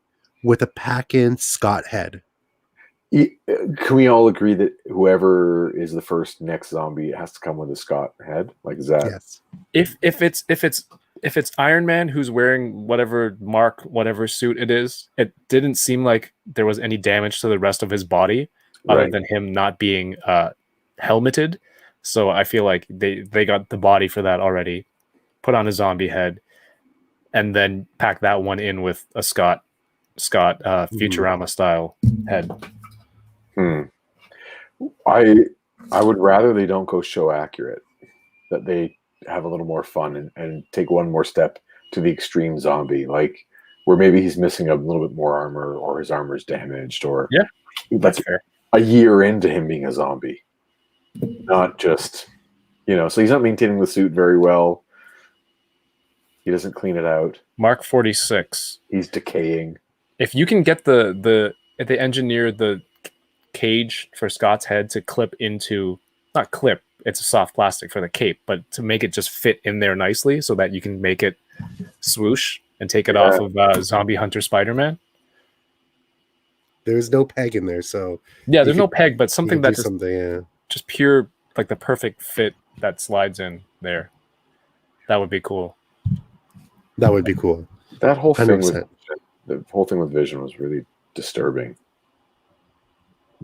with a pack-in Scott head.
Can we all agree that whoever is the first next zombie has to come with a Scott head? Like, is that?
Yes.
If it's Iron Man who's wearing whatever suit it is, it didn't seem like there was any damage to the rest of his body other than him not being helmeted. So I feel like they got the body for that already. Put on a zombie head, and then pack that one in with a Scott Futurama style head.
I would rather they don't go show accurate, that they have a little more fun and take one more step to the extreme zombie, like where maybe he's missing a little bit more armor or his armor's damaged, or
that's fair.
A year into him being a zombie, not just so he's not maintaining the suit very well. He doesn't clean it out.
Mark 46.
He's decaying.
If you can get if they engineer the cage for Scott's head to clip into, not clip, it's a soft plastic for the cape, but to make it just fit in there nicely so that you can make it swoosh and take it off of Zombie Hunter Spider-Man.
There's no peg in there, so
there's no peg, but something that's
just
pure, like the perfect fit that slides in there. That would be cool.
That would be cool.
That whole thing
100%.
The whole thing with Vision was really disturbing.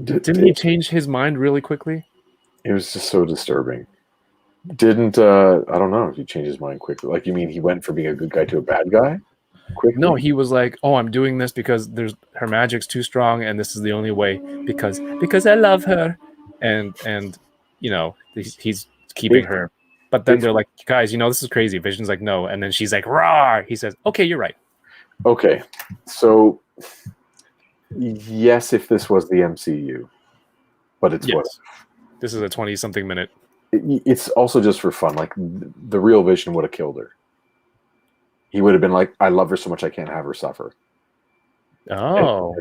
Didn't he change his mind really quickly?
It was just so disturbing. Didn't I don't know if he changed his mind quickly. Like, you mean he went from being a good guy to a bad guy quickly?
No, he was like, "Oh, I'm doing this because her magic's too strong, and this is the only way because I love her," and he's keeping her. But then they're like, "Guys, this is crazy." Vision's like, "No," and then she's like, "Rawr!" He says, "Okay, you're right."
Okay, so yes, if this was the MCU, but it's what
this is a 20-something minute.
It's also just for fun. Like, the real Vision would have killed her. He would have been like, "I love her so much I can't have her suffer."
Oh,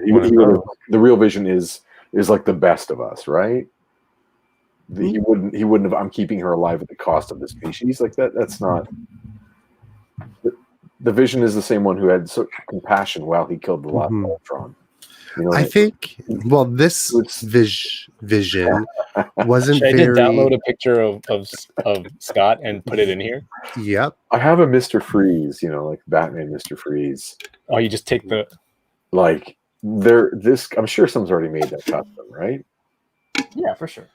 the real Vision is like the best of us, right? He wouldn't have. I'm keeping her alive at the cost of the species. Like that. That's not. The Vision is the same one who had compassion while he killed the last Ultron.
I think. Well, this Vision wasn't
Should I
very.
download a picture of Scott and put it in here?
Yep.
I have a Mr. Freeze. Like Batman Mr. Freeze.
Oh, you just take the.
Like I'm sure someone's already made that custom, right?
Yeah, for sure.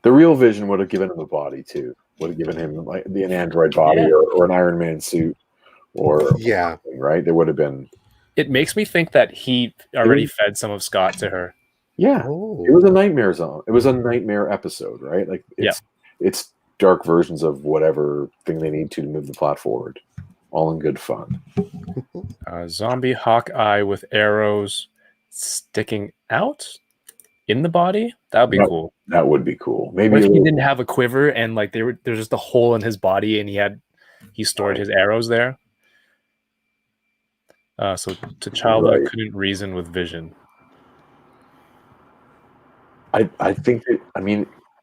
The real Vision would have given him a body too. Would have given him like an android body or an Iron Man suit, or right. There would have been.
It makes me think that he already fed some of Scott to her.
Yeah, It was a nightmare zone. It was a nightmare episode, right? Like it's dark versions of whatever thing they need to move the plot forward. All in good fun.
Zombie Hawkeye with arrows sticking out in the body. That would be cool.
That would be cool. Maybe
if he didn't have a quiver and like there's just a hole in his body and he stored his arrows there. So T'Challa couldn't reason with Vision.
I think that,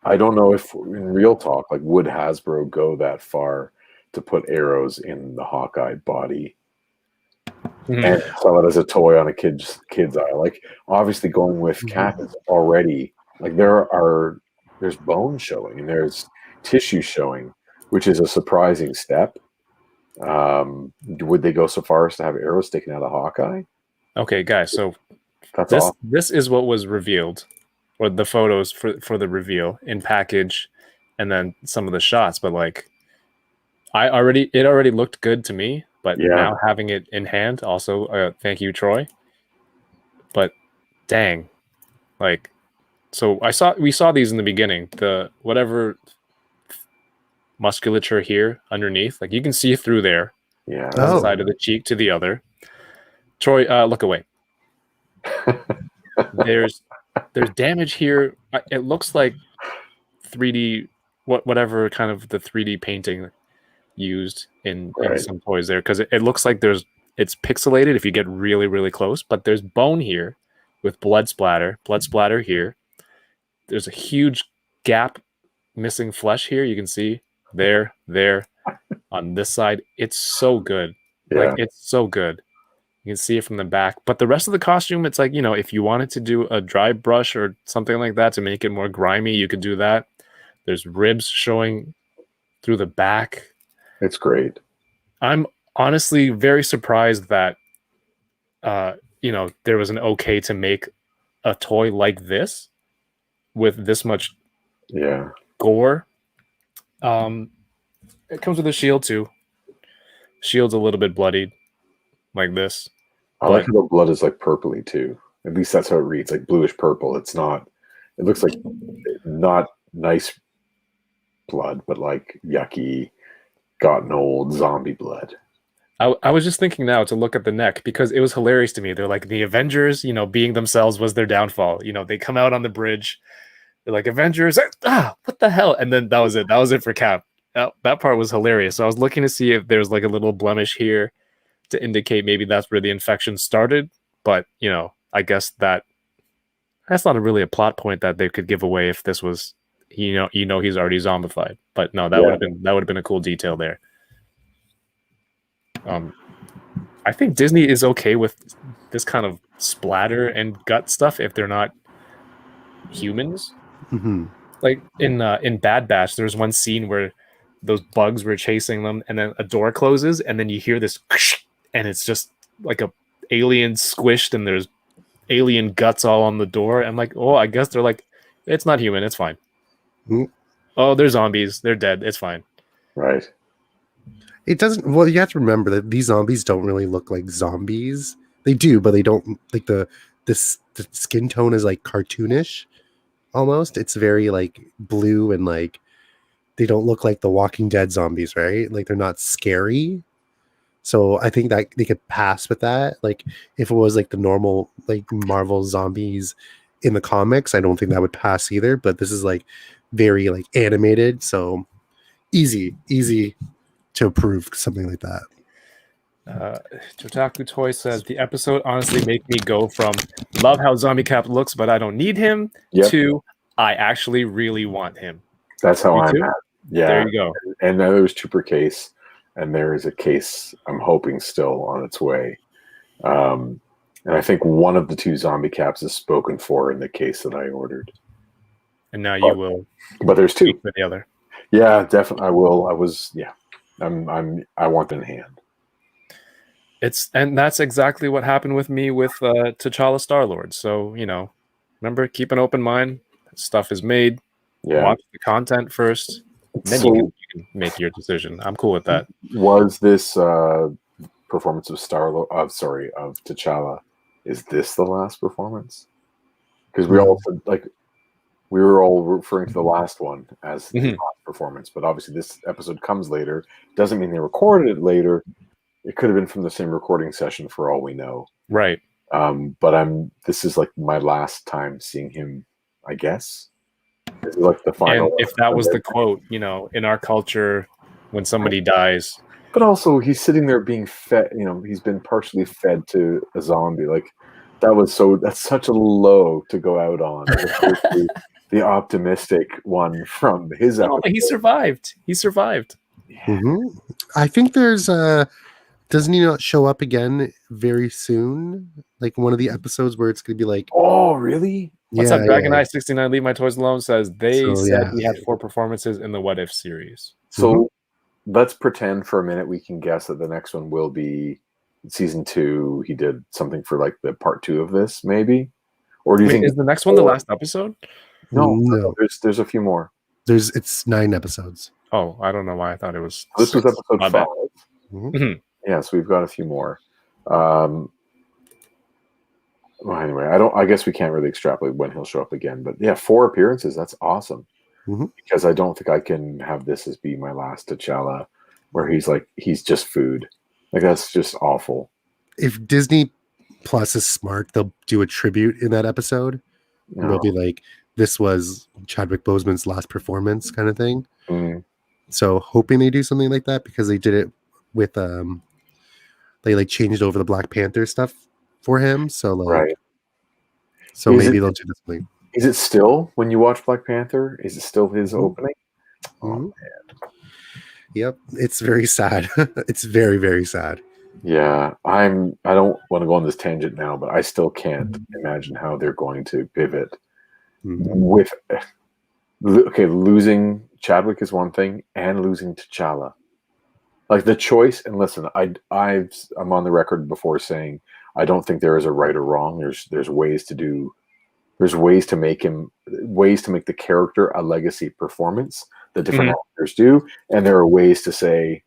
I don't know if in real talk, like, would Hasbro go that far to put arrows in the Hawkeye body and sell it as a toy on a kid's eye? Like, obviously going with Cap is already like there's bone showing and there's tissue showing, which is a surprising step. Would they go so far as to have arrows sticking out of Hawkeye?
Okay, guys. So
That's
this
awesome.
this is what was revealed, or the photos for the reveal in package, and then some of the shots. But like, it already looked good to me. But
Yeah.
now having it in hand, also, thank you, Troy. But dang, like, so we saw these in the beginning. The whatever musculature here underneath, like you can see through there,
Yeah.
one
Oh.
side of the cheek to the other. Troy, look away. There's damage here. It looks like 3D, whatever kind of the 3D painting used in some toys there, because it looks like it's pixelated if you get really, really close, but there's bone here with blood splatter here. There's a huge gap, missing flesh here. You can see there on this side. It's so good.
Yeah.
Like, it's so good. You can see it from the back. But the rest of the costume, it's like, if you wanted to do a dry brush or something like that to make it more grimy, you could do that. There's ribs showing through the back.
It's great.
I'm honestly very surprised that, there was an okay to make a toy like this with this much gore. It comes with a shield too. Shield's a little bit bloodied, like this.
I like how the blood is like purpley too. At least that's how it reads, like bluish purple. It's not. It looks like not nice blood, but like yucky, gotten old zombie blood.
I was just thinking now to look at the neck, because it was hilarious to me. They're like, the Avengers, being themselves was their downfall. They come out on the bridge. They're like, Avengers, what the hell? And then that was it. That was it for Cap. That part was hilarious. So I was looking to see if there's like a little blemish here to indicate maybe that's where the infection started. But, I guess that's not really a plot point that they could give away if this was, he's already zombified. But no, that would have been a cool detail there. I think Disney is okay with this kind of splatter and gut stuff if they're not humans.
Mm-hmm.
Like in Bad Batch, there's one scene where those bugs were chasing them, and then a door closes, and then you hear this, and it's just like a alien squished, and there's alien guts all on the door. I'm like, oh, I guess they're like, it's not human, it's fine.
Mm-hmm.
Oh, they're zombies, they're dead, it's fine.
Right.
It doesn't. Well, you have to remember that these zombies don't really look like zombies. They do, but they don't like the skin tone is like cartoonish almost. It's very like blue, and like they don't look like the Walking Dead zombies, right? Like they're not scary. So I think that they could pass with that. Like if it was like the normal like Marvel zombies in the comics, I don't think that would pass either. But this is like very like animated, so easy to approve something like that.
Jotaku Toy says the episode honestly made me go from love how Zombie Cap looks, but I don't need him, to I actually really want him.
That's how I'm at. Yeah.
There you go.
And now there's two per case, and there is a case I'm hoping still on its way. And I think one of the two Zombie Caps is spoken for in the case that I ordered.
And now you will.
But there's two.
For the other.
Yeah, definitely. I will. I want it in hand.
And that's exactly what happened with me with T'Challa Star-Lord. So, remember, keep an open mind. Stuff is made.
Yeah.
Watch the content first. Then you can make your decision. I'm cool with that.
Was this performance of T'Challa? Is this the last performance? Because we were all referring to the last one as the last performance, but obviously this episode comes later. Doesn't mean they recorded it later. It could have been from the same recording session for all we know.
Right.
But this is like my last time seeing him, I guess. This is like the final.
And if that was the quote, in our culture, when somebody dies.
But also he's sitting there being fed, he's been partially fed to a zombie. Like that's such a low to go out on. The optimistic one from his episode.
He survived.
Mm-hmm. I think there's doesn't he not show up again very soon? Like one of the episodes where it's gonna be like,
oh really?
What's up, Dragon Eye 69? Leave My Toys Alone says they said he had 4 performances in the What If series.
So let's pretend for a minute we can guess that the next one will be season 2. He did something for like the part 2 of this, maybe. Or do you think
is the next one the last episode?
No. There's a few more.
It's 9 episodes.
Oh, I don't know why I thought it was.
This was episode 5.
Mm-hmm.
Yeah, so we've got a few more. Well, anyway, I guess we can't really extrapolate when he'll show up again, but yeah, 4 appearances. That's awesome.
Mm-hmm.
Because I don't think I can have this as be my last T'Challa, where he's just food. Like that's just awful.
If Disney Plus is smart, they'll do a tribute in that episode.
No.
They'll be like, "This was Chadwick Boseman's last performance," kind of thing.
Mm.
So hoping they do something like that because they did it with they like changed over the Black Panther stuff for him. So like,
Right.
So maybe they'll do something.
Is it still when you watch Black Panther? Is it still his opening?
Mm-hmm.
Oh man.
Yep, it's very sad. It's very, very sad.
Yeah, I don't want to go on this tangent now, but I still can't imagine how they're going to pivot with losing Chadwick is one thing and losing T'Challa. Like the choice, and listen, I'm on the record before saying I don't think there is a right or wrong. There's ways to make the character a legacy performance that different actors do, and there are ways to say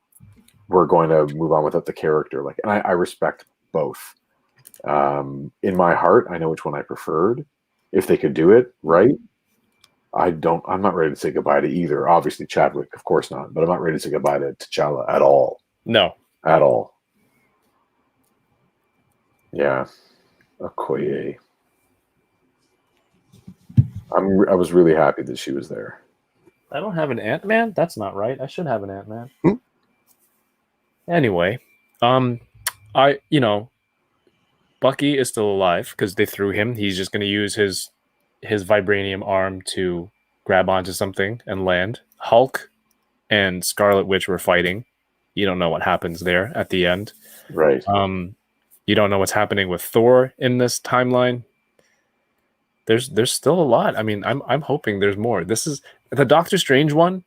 we're going to move on without the character. Like, and I respect both. In my heart, I know which one I preferred. If they could do it right, I'm not ready to say goodbye to either. Obviously, Chadwick, of course not, but I'm not ready to say goodbye to T'Challa at all.
No,
at all. Yeah, Okoye. I was really happy that she was there.
I don't have an Ant-Man. That's not right. I should have an Ant-Man. Anyway, Bucky is still alive because they threw him. He's just going to use his vibranium arm to grab onto something and land. Hulk and Scarlet Witch were fighting. You don't know what happens there at the end.
Right.
You don't know what's happening with Thor in this timeline. There's still a lot. I mean, I'm hoping there's more. This is the Doctor Strange one.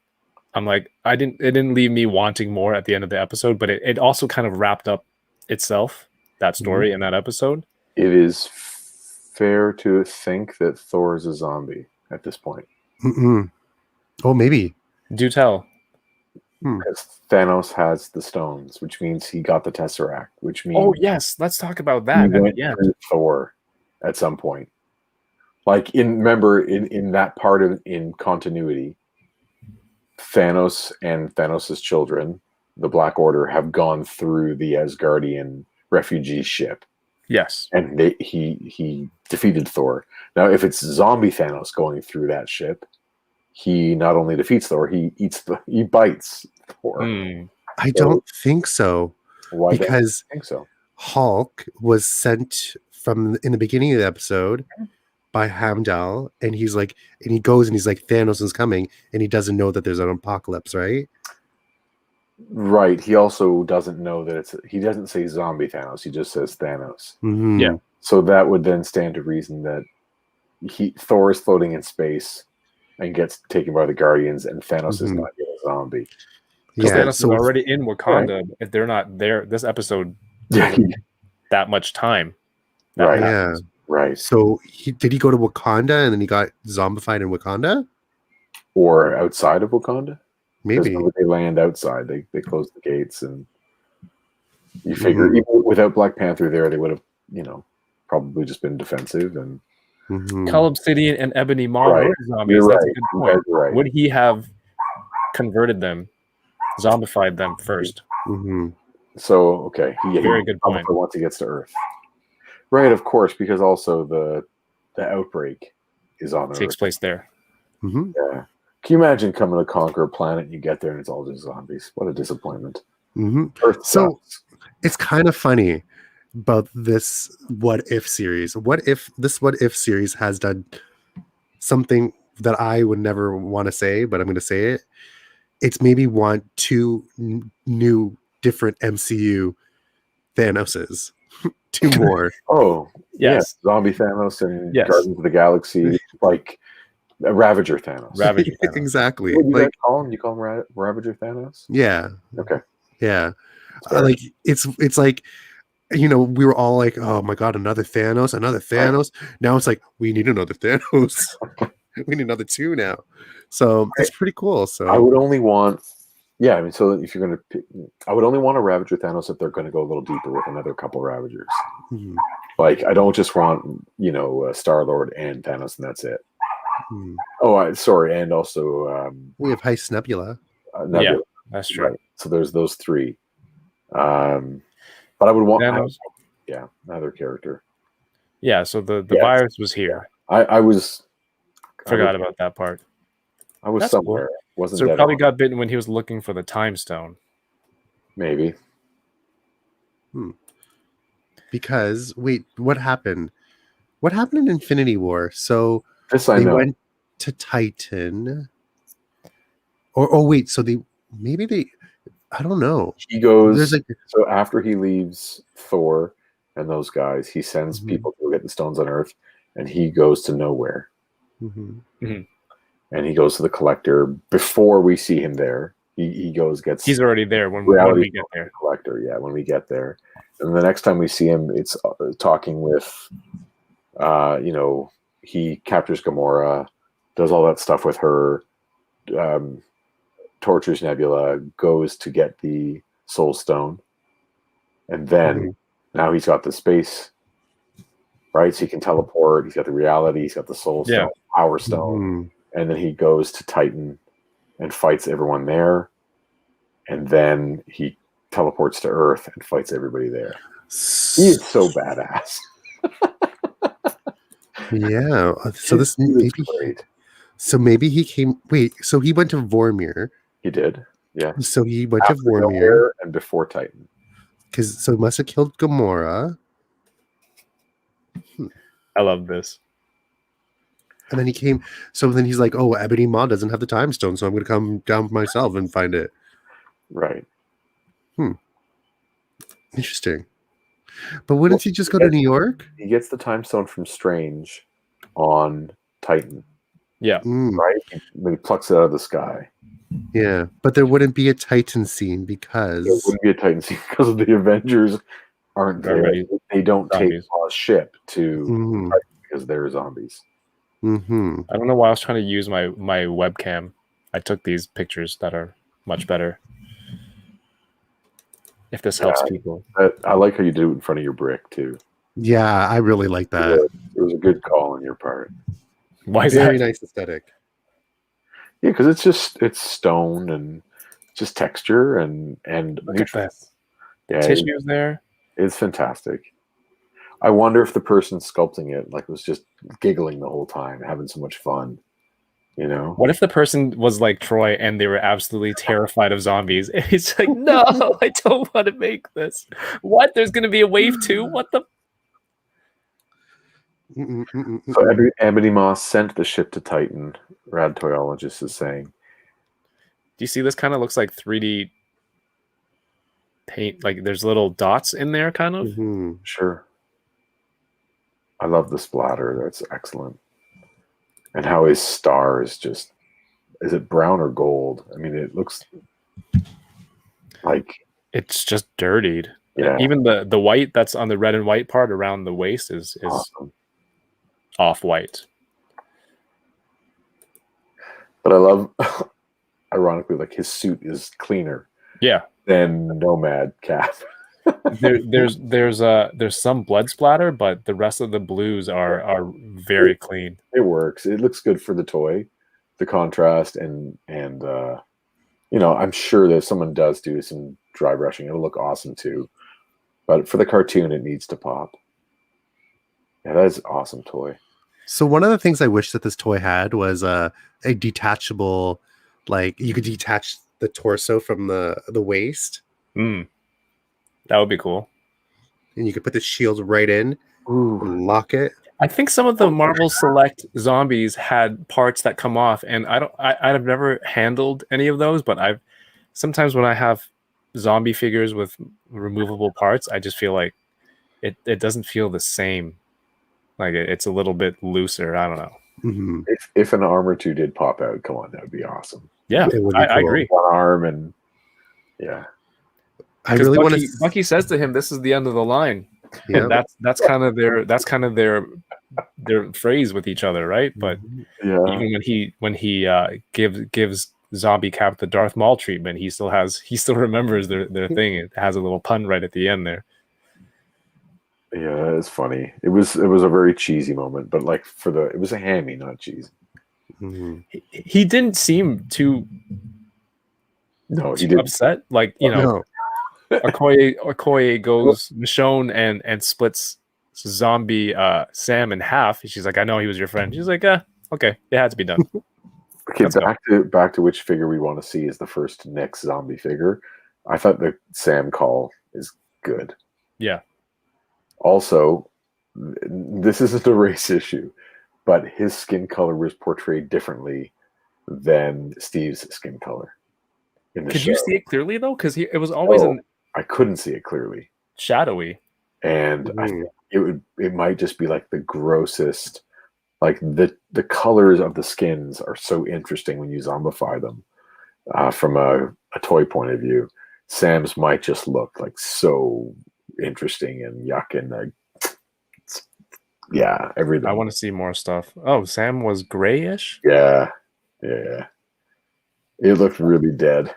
I'm like, it didn't leave me wanting more at the end of the episode, but it also kind of wrapped up itself, that story in that episode.
It is fair to think that Thor is a zombie at this point.
Oh, maybe.
Do tell.
Because Thanos has the stones, which means he got the Tesseract, which means...
Oh, yes. Let's talk about that.
He went through Thor at some point. Like, remember, in that part in continuity, Thanos and Thanos' children, the Black Order, have gone through the Asgardian refugee ship.
Yes.
And he defeated Thor. Now, if it's zombie Thanos going through that ship, he not only defeats Thor, he bites Thor.
I don't think so.
Why
because
don't you think so?
Hulk was sent in the beginning of the episode by Hamdall, and he goes and he's like, Thanos is coming, and he doesn't know that there's an apocalypse, right?
Right. He also doesn't know that he doesn't say zombie Thanos, he just says Thanos.
Mm-hmm.
Yeah.
So that would then stand to reason that Thor is floating in space and gets taken by the Guardians, and Thanos is not yet a zombie.
Because Thanos is already in Wakanda. Right. If they're not there, this episode that much time.
Right.
Yeah.
Right.
So did he go to Wakanda and then he got zombified in Wakanda?
Or outside of Wakanda?
Maybe.
They land outside. They close the gates, and you figure even without Black Panther there, they would have, probably just been defensive. And
Cull Obsidian and Ebony Maw were zombies. That's a good point.
Right.
Would he have converted them, zombified them first?
So, okay.
Very good point.
Once he gets to Earth. Right, of course, because also the outbreak is on Earth.
Takes place there.
Yeah. Can you imagine coming to conquer a planet and you get there and it's all just zombies? What a disappointment. Earth sucks.
It's kind of funny about this What If series. What if series has done something that I would never want to say, but I'm going to say it. It's maybe want 2 new different MCU Thanoses. 2 more.
Oh,
yes.
Zombie Thanos and Guardians of the Galaxy. Like, Ravager Thanos.
Ravager Thanos.
Exactly.
What do you
Like,
guys call him? You call him Ravager Thanos?
yeah,
Okay.
yeah.
Fair.
Like it's like, you know, we were all like, oh my god, another Thanos, another Thanos. Now it's like, we need another Thanos. We need another 2 now. So it's pretty cool. So
I would only want, yeah, I mean, so if you're going to pick, I would only want a Ravager Thanos if they're going to go a little deeper with another couple Ravagers.
Mhm.
Like, I don't just want, you know, Star-Lord and Thanos, and that's it.
Mhm.
Oh, sorry, and also
We have Heist Nebula.
Nebula.
Yeah, that's true.
Right. So there's those 3. But I would want, another character.
Yeah, so the
Yeah.
virus was here.
I was
Forgot about that part.
I was
That's
somewhere.
cool.
Wasn't
So he
dead
probably
on.
got bitten when he was looking for the time stone.
Maybe.
Because wait, what happened? What happened in Infinity War? So
This I
they
know.
went to Titan. Or wait, so they I don't know.
He goes.
There's like
So after he leaves Thor and those guys, he sends
Mhm.
people to go get the stones on Earth, and he goes to nowhere.
Mhm.
And he goes to the Collector before we see him there. He goes gets.
He's already there when
reality
we get there.
Collector, yeah, when we get there, and the next time we see him, it's talking with, you know, he captures Gamora, does all that stuff with her, tortures Nebula, goes to get the Soul Stone, and then now he's got the space, right? So he can teleport. He's got the reality. He's got the Soul Stone, Power Stone,
Mhm.
and then he goes to Titan and fights everyone there, and then he teleports to Earth and fights everybody there. He is so badass.
Yeah. So this
He was
maybe
great.
so maybe he came. Wait. So he went to Vormir.
He did, yeah.
So he went
After
to Vormir
Nowhere and before Titan.
because so he must have killed Gamora,
I love this.
and then he came. So then he's like, "Oh, Ebony Maw doesn't have the time stone, so I'm going to come down myself and find it."
Right.
Interesting. But wouldn't he just go to New York?
He gets the time stone from Strange on Titan,
Yeah.
right? When he plucks it out of the sky.
Yeah, but there wouldn't be a Titan scene
There
because
wouldn't be a Titan scene because the Avengers aren't there.
Already
They don't take
zombies.
a ship to
Mhm.
Titan because they're zombies.
Mhm.
I don't know why I was trying to use my webcam. I took these pictures that are much better. If this helps people.
I like how you do it in front of your brick too.
Yeah, I really like that.
It was a good call on your part.
Why is
Very
that?
nice aesthetic.
Yeah, because it's stone and just texture and
Look at this.
Yeah,
Tissues there.
it's fantastic. I wonder if the person sculpting it was just giggling the whole time, having so much fun. You know,
What if the person was like Troy and they were absolutely terrified of zombies? It's like, no, I don't want to make this. What? There's going to be a wave 2? What the?
so Ebony Moss sent the ship to Titan. Rad Toyologist is saying.
Do you see this? Kind of looks like 3D paint. Like there's little dots in there, kind of.
Mhm.
Sure. I love the splatter. That's excellent. And how his star is just, is it brown or gold? I mean, it looks like,
It's just dirtied.
yeah.
Even the white that's on the red and white part around the waist is
Awesome.
off white.
But I love, ironically, like his suit is cleaner
Yeah.
than Nomad Cap.
There's some blood splatter, but the rest of the blues are very clean.
It works. It looks good for the toy, the contrast, and you know, I'm sure that if someone does do some dry brushing, it'll look awesome too. But for the cartoon, it needs to pop. Yeah, that is an awesome toy.
So one of the things I wish that this toy had was a detachable, like you could detach the torso from the waist,
That would be cool.
and you could put the shield right in and lock it.
I think some of the Marvel Select zombies had parts that come off, and I've never handled any of those, but sometimes when I have zombie figures with removable parts, I just feel like it doesn't feel the same. Like it's a little bit looser. I don't know.
Mhm.
If an arm or two did pop out, come on, that would be awesome.
Yeah,
It would be
I
cool.
agree.
One arm and yeah.
I
Because
really want
Bucky says to him, "This is the end of the line."
Yeah.
And that's kind of their phrase with each other, right? But
Yeah.
even when he gives Zombie Cap the Darth Maul treatment, he still remembers their thing. It has a little pun right at the end there.
Yeah, it's funny. It was a very cheesy moment, but like it was a hammy, not cheesy.
Mhm.
He didn't seem too
No, he didn't.
upset. Like, you know,
No.
Okoye goes Michonne and splits zombie Sam in half. She's like, I know he was your friend. She's like, okay, it had to be done.
Okay,
Let's go.
back to which figure we want to see is the first next zombie figure. I thought the Sam call is good.
Yeah.
Also, this isn't a race issue, but his skin color was portrayed differently than Steve's skin color in the
Could
show.
you see it clearly though? Because it was always
I couldn't see it clearly,
shadowy.
and I think it might just be like the grossest. Like the colors of the skins are so interesting when you zombify them from a toy point of view. Sam's might just look like so interesting and yuck and yeah, everything.
I want to see more stuff. Oh, Sam was grayish?
Yeah. It looked really dead.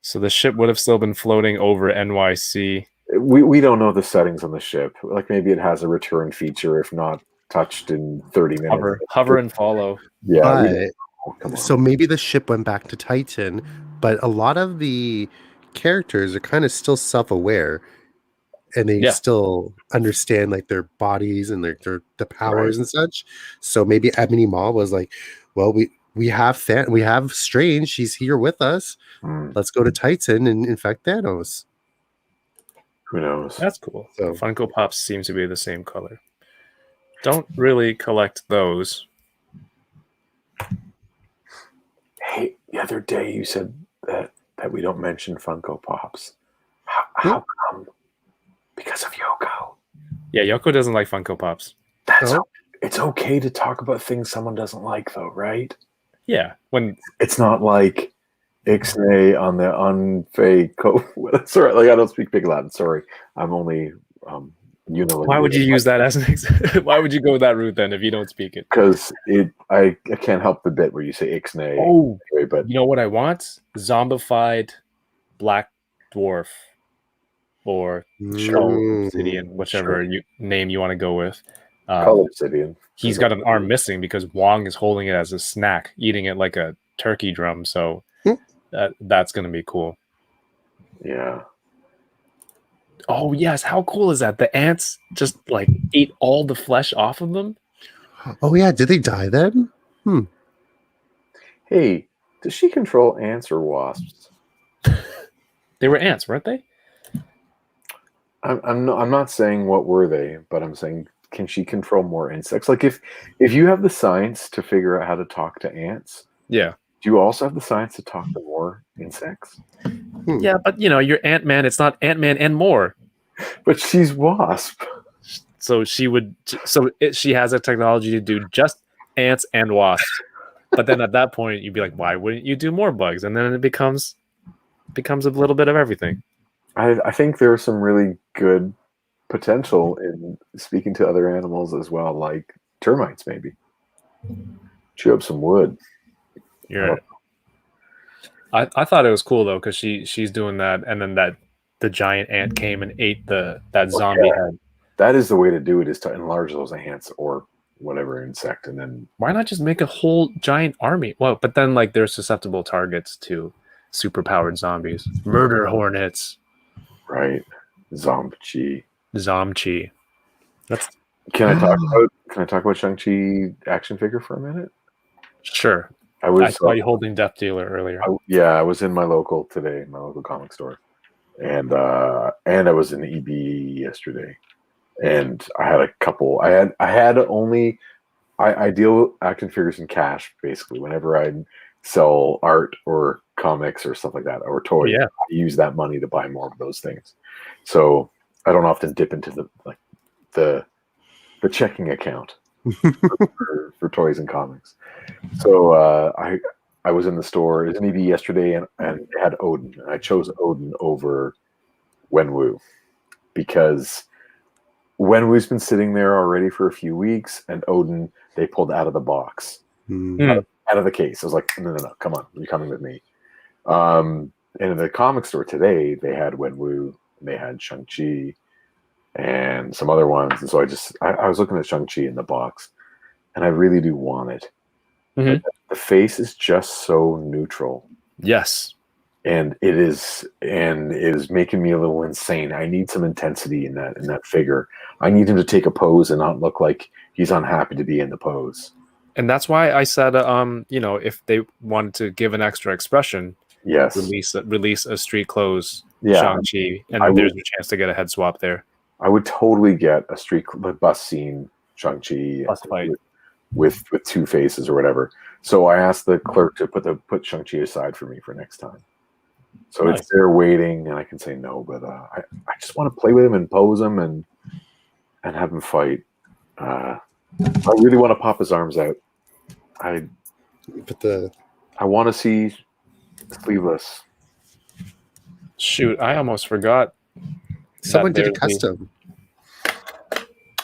So the ship would have still been floating over NYC.
We don't know the settings on the ship. Like maybe it has a return feature if not touched in 30 minutes.
Hover and follow.
Yeah.
But, so maybe the ship went back to Titan, but a lot of the characters are kind of still self-aware, and they still understand like their bodies and the powers and such. So maybe Ebony Maw was like, well, we have Strange. She's here with us. Let's go to Titan and infect Thanos.
Who knows?
That's cool.
So
Funko Pops seem to be the same color. Don't really collect those.
Hey, the other day you said that we don't mention Funko Pops. How come? Because of Yoko.
Yeah, Yoko doesn't like Funko Pops.
It's okay to talk about things someone doesn't like, though, right?
Yeah, when
it's not like Ixnay on the unfake. Sorry, like I don't speak big Latin. Sorry, I'm only
Why would you use that as an example? Why would you go that route then if you don't speak it?
Because I can't help the bit where you say Ixnay.
Oh,
anyway, but
you know what I want? Zombified Black Dwarf or Skull Obsidian, whichever name you want to go with.
Skull Obsidian.
He's got an arm missing because Wong is holding it as a snack, eating it like a turkey drum. So that's going to be cool.
Yeah.
Oh, yes. How cool is that? The ants just like ate all the flesh off of them.
Oh, yeah. Did they die then?
Hey, does she control ants or wasps?
They were ants, weren't they?
I'm not saying what were they, but I'm saying, can she control more insects? Like if you have the science to figure out how to talk to ants,
yeah.
Do you also have the science to talk to more insects?
Yeah, but you're Ant-Man. It's not Ant-Man and more.
But she's Wasp.
So she has a technology to do just ants and wasps. But then at that point, you'd be like, why wouldn't you do more bugs? And then it becomes a little bit of everything.
I think there's some really good potential in speaking to other animals as well, like termites maybe. Chew up some wood.
I thought it was cool though because she's doing that, and then the giant ant came and ate that zombie head.
That is the way to do it, is to enlarge those ants or whatever insect, and then
why not just make a whole giant army? Well, but then like they're susceptible targets to superpowered zombies, murder hornets,
right? Zomchi. Can I talk about Shang-Chi action figure for a minute?
Sure. I saw you holding Death Dealer earlier.
I was in my local comic store, and I was in EB yesterday, and I had a couple. I deal action figures in cash basically. Whenever I sell art or comics or stuff like that or toys, I use that money to buy more of those things. So I don't often dip into the checking account. for toys and comics. So I was in the store. It was maybe yesterday, and they had Odin. And I chose Odin over Wenwu because Wenwu's been sitting there already for a few weeks, and Odin they pulled out of the box, out of the case. I was like, no, come on, you're coming with me. And in the comic store today, they had Wenwu, and they had Shang-Chi, and some other ones. And so I was looking at Shang-Chi in the box, and I really do want it.
Mhm.
The face is just so neutral.
Yes.
And it is making me a little insane. I need some intensity in that figure. I need him to take a pose and not look like he's unhappy to be in the pose.
And that's why I said, if they wanted to give an extra expression,
Yes,
release a street clothes
yeah.
Shang-Chi, and there's a chance to get a head swap there.
I would totally get a street bus scene Shang-Chi
Bus fight
with two faces or whatever. So I asked the clerk to put Shang-Chi aside for me for next time. So
Nice.
It's there waiting, and I can say no, but I just want to play with him and pose him and have him fight. I really want to pop his arms out. I want to see sleeveless.
Shoot, I almost forgot.
Someone did a custom.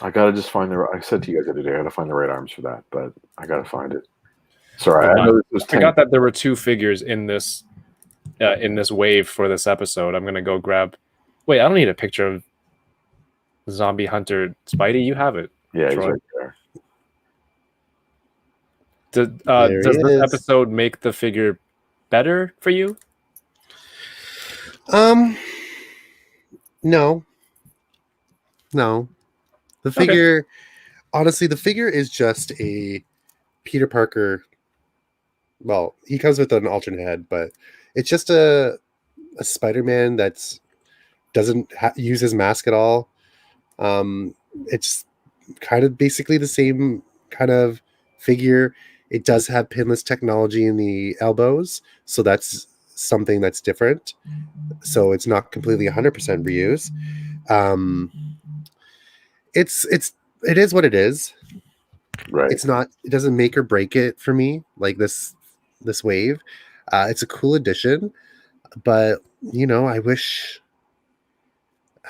I gotta just find I said to you guys the other day, I gotta find the right arms for that, but I gotta find it. Sorry, I know this was.
I forgot that there were two figures in this wave for this episode. I'm gonna go grab. Wait, I don't need a picture of Zombie Hunter Spidey. You have it.
Yeah,
Troy.
he's right there.
Does this episode make the figure better for you?
No. The figure, honestly, the figure is just a Peter Parker. Well, he comes with an alternate head, but it's just a Spider-Man that doesn't use his mask at all. It's kind of basically the same kind of figure. It does have pinless technology in the elbows, so that's something that's different. So it's not completely 100% reuse. It is what it is.
Right.
It doesn't make or break it for me, like this wave. It's a cool addition, but I wish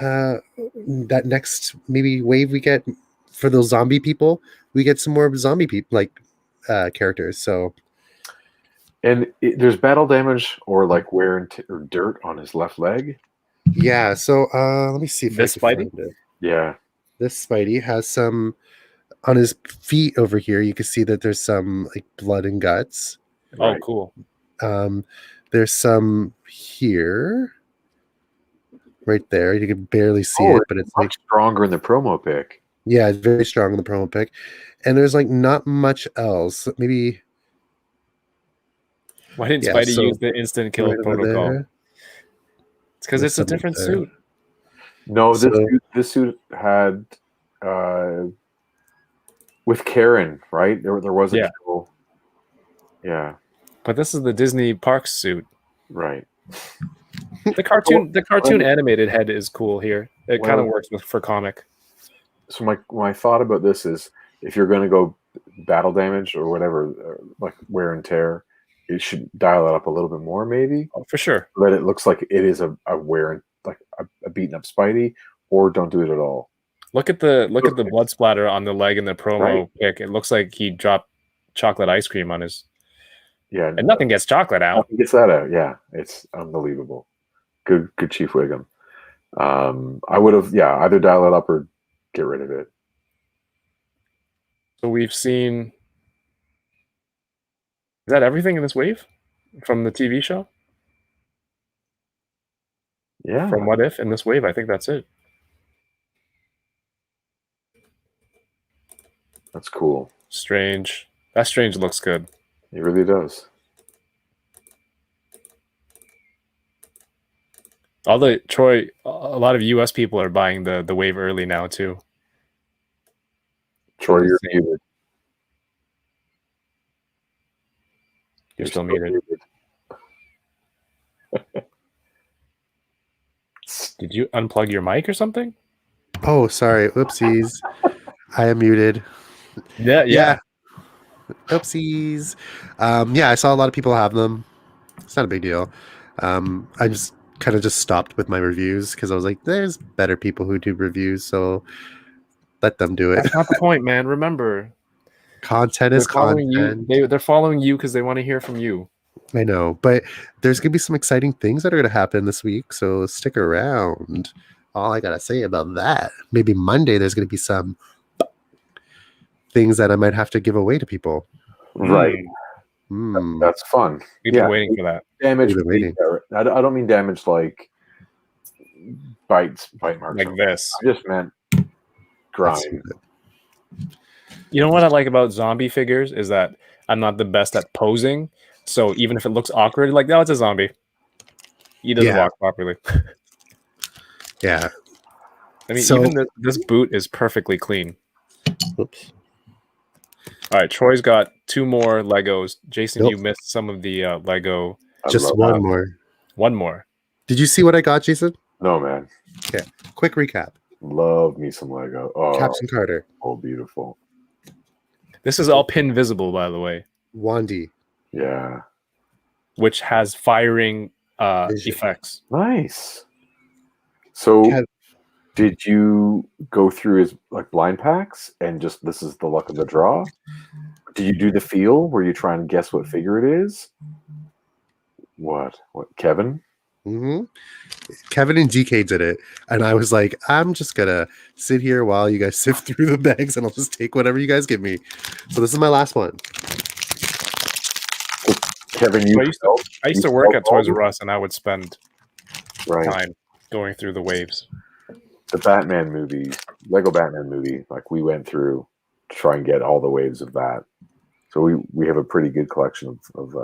that next maybe wave we get for those zombie people, we get some more zombie people like characters. So,
and there's battle damage or like wear and or dirt on his left leg.
Yeah. So let me see if
this
I can
Spidey.
find it.
Yeah.
This Spidey has some on his feet over here. You can see that there's some like blood and guts.
Oh, cool.
There's some here, right there. You can barely see it, but it's
much stronger in the promo pic.
Yeah, it's very strong in the promo pic. And there's like not much else. Maybe.
Why didn't Spidey use the instant kill protocol?
There.
It's because it's a different suit.
No, this suit had with Karen, right? There was a kill. Yeah.
But this is the Disney Parks suit.
Right.
The cartoon animated head is cool here. It kind of works for comic.
So my thought about this is, if you're going to go battle damage or whatever, like wear and tear, you should dial it up a little bit more, maybe.
Oh, for sure.
So that it looks like it is a wear and like a beaten up Spidey, or don't do it at all.
Look at the blood splatter on the leg in the promo pic. It looks like he dropped chocolate ice cream on his.
Yeah,
and nothing gets chocolate out.
Nothing gets that out. Yeah, it's unbelievable. Good Chief Wiggum. I would have either dial it up or get rid of it.
So we've seen. Is that everything in this wave from the TV show?
Yeah.
From What If in this wave, I think that's it.
That's cool.
Strange. That Strange looks good.
It really does.
Troy, a lot of US people are buying the wave early now too.
Troy, you're muted.
You're still muted. Did you unplug your mic or something?
Oh, sorry. Oopsies. I am muted.
Yeah.
Oopsies. Yeah, I saw a lot of people have them. It's not a big deal. I just kind of just stopped with my reviews because I was like, there's better people who do reviews, so let them do it.
That's not the point, man. Remember,
Content
they're
is
following
content.
you. They're following you because they want to hear from you.
I know, but there's gonna be some exciting things that are gonna happen this week, so stick around. All I gotta say about that. Maybe Monday there's gonna be some things that I might have to give away to people.
Right. That's fun.
We've been waiting for that.
Damage.
We've been waiting.
I don't mean damage like bite marks.
Like this.
I just meant grind.
You know what I like about zombie figures is that I'm not the best at posing. So even if it looks awkward, like, no, it's a zombie. He doesn't walk properly.
Yeah.
I mean, even this boot is perfectly clean.
Oops.
All right, Troy's got 2 more Legos. Jason, you missed some of the Lego.
Just one more.
One more.
Did you see what I got, Jason?
No, man.
Okay. Quick recap.
Love me some Lego. Oh,
Captain Carter.
Oh, beautiful.
This is all pin visible, by the way.
Wandy.
Yeah.
Which has firing effects.
Nice. So, did you go through his like blind packs and just this is the luck of the draw? Did you do the feel where you try and guess what figure it is? What, Kevin?
Mm-hmm. Kevin and DK did it, and I was like, I'm just gonna sit here while you guys sift through the bags, and I'll just take whatever you guys give me. So this is my last one.
Kevin,
I used to work at Toys R Us, and I would spend time going through the waves.
The Batman movie, Lego Batman movie, like we went through to try and get all the waves of that. So we have a pretty good collection of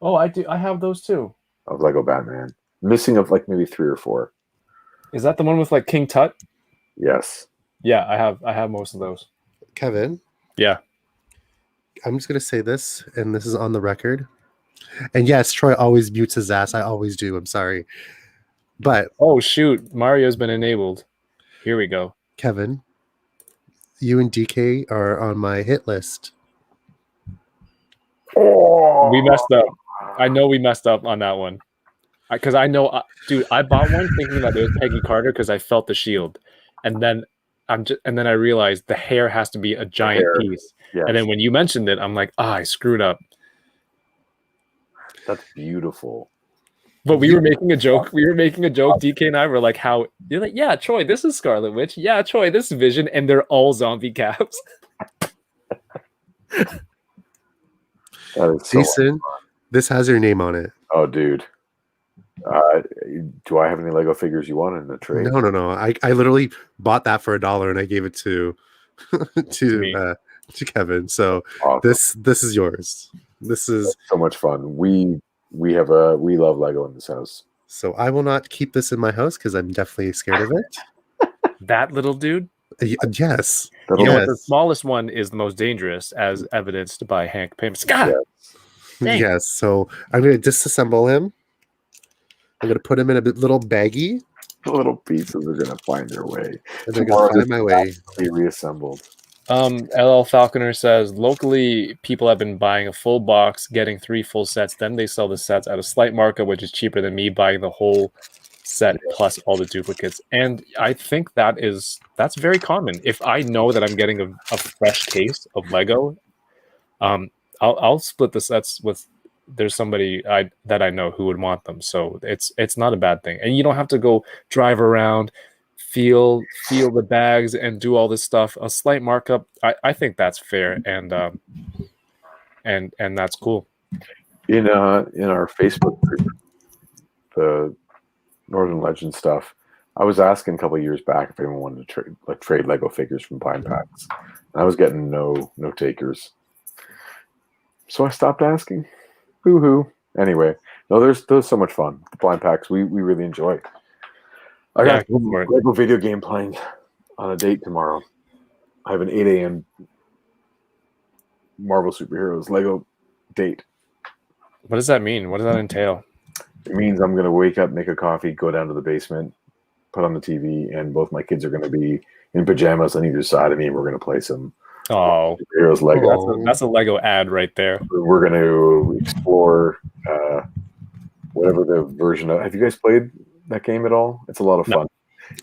oh, I do. I have those too.
Of Lego Batman. Missing of like maybe 3 or 4.
Is that the one with like King Tut?
Yes.
Yeah, I have most of those.
Kevin?
Yeah.
I'm just gonna say this, and this is on the record. And yes, Troy always mutes his ass. I always do. I'm sorry. But
oh shoot, Mario's been enabled. Here we go.
Kevin, you and DK are on my hit list.
Oh,
we messed up. I know we messed up on that one. Because I know, dude, I bought one thinking that it was Peggy Carter because I felt the shield, and then I realized the hair has to be a giant piece. Yes. And then when you mentioned it, I'm like, I screwed up.
That's beautiful.
But we were making a joke. DK and I were like, "How?" You're like, "Yeah, Troy, this is Scarlet Witch. Yeah, Troy, this is Vision, and they're all zombie caps."
Jason, this has your name on it.
Oh, dude. Do I have any Lego figures you want in the trade?
No. I literally bought that for $1 and I gave it to Kevin. So awesome. This is yours. This is
so much fun. We love Lego in this house.
So I will not keep this in my house because I'm definitely scared of it.
That little dude?
Yes.
You know what? The smallest one is the most dangerous, as evidenced by Hank Pym.
Yes. So I'm going to disassemble him. I'm going to put him in a little baggie.
The little pieces are going to find their way.
And they're going to find my way.
Be reassembled.
LL Falconer says, locally, people have been buying a full box, getting 3 full sets. Then they sell the sets at a slight markup, which is cheaper than me buying the whole set plus all the duplicates. And I think that's very common. If I know that I'm getting a fresh case of Lego, I'll split the sets with. There's somebody that I know who would want them, so it's not a bad thing. And you don't have to go drive around, feel the bags, and do all this stuff. A slight markup, I think that's fair, and that's cool.
In our Facebook group, the Northern Legend stuff, I was asking a couple of years back if anyone wanted to trade Lego figures from blind packs, and I was getting no takers. So I stopped asking. Boo-hoo. Anyway, no, there's so much fun. The blind packs we really enjoy. I got a Lego video game playing on a date tomorrow. I have an 8 a.m. Marvel Superheroes Lego date.
What does that mean? What does that entail?
It means I'm going to wake up, make a coffee, go down to the basement, put on the TV, and both my kids are going to be in pajamas on either side of me, and we're going to play some
Oh,
Heroes Lego.
that's a Lego ad right there.
We're going to explore whatever the version of. Have you guys played that game at all? It's a lot of fun.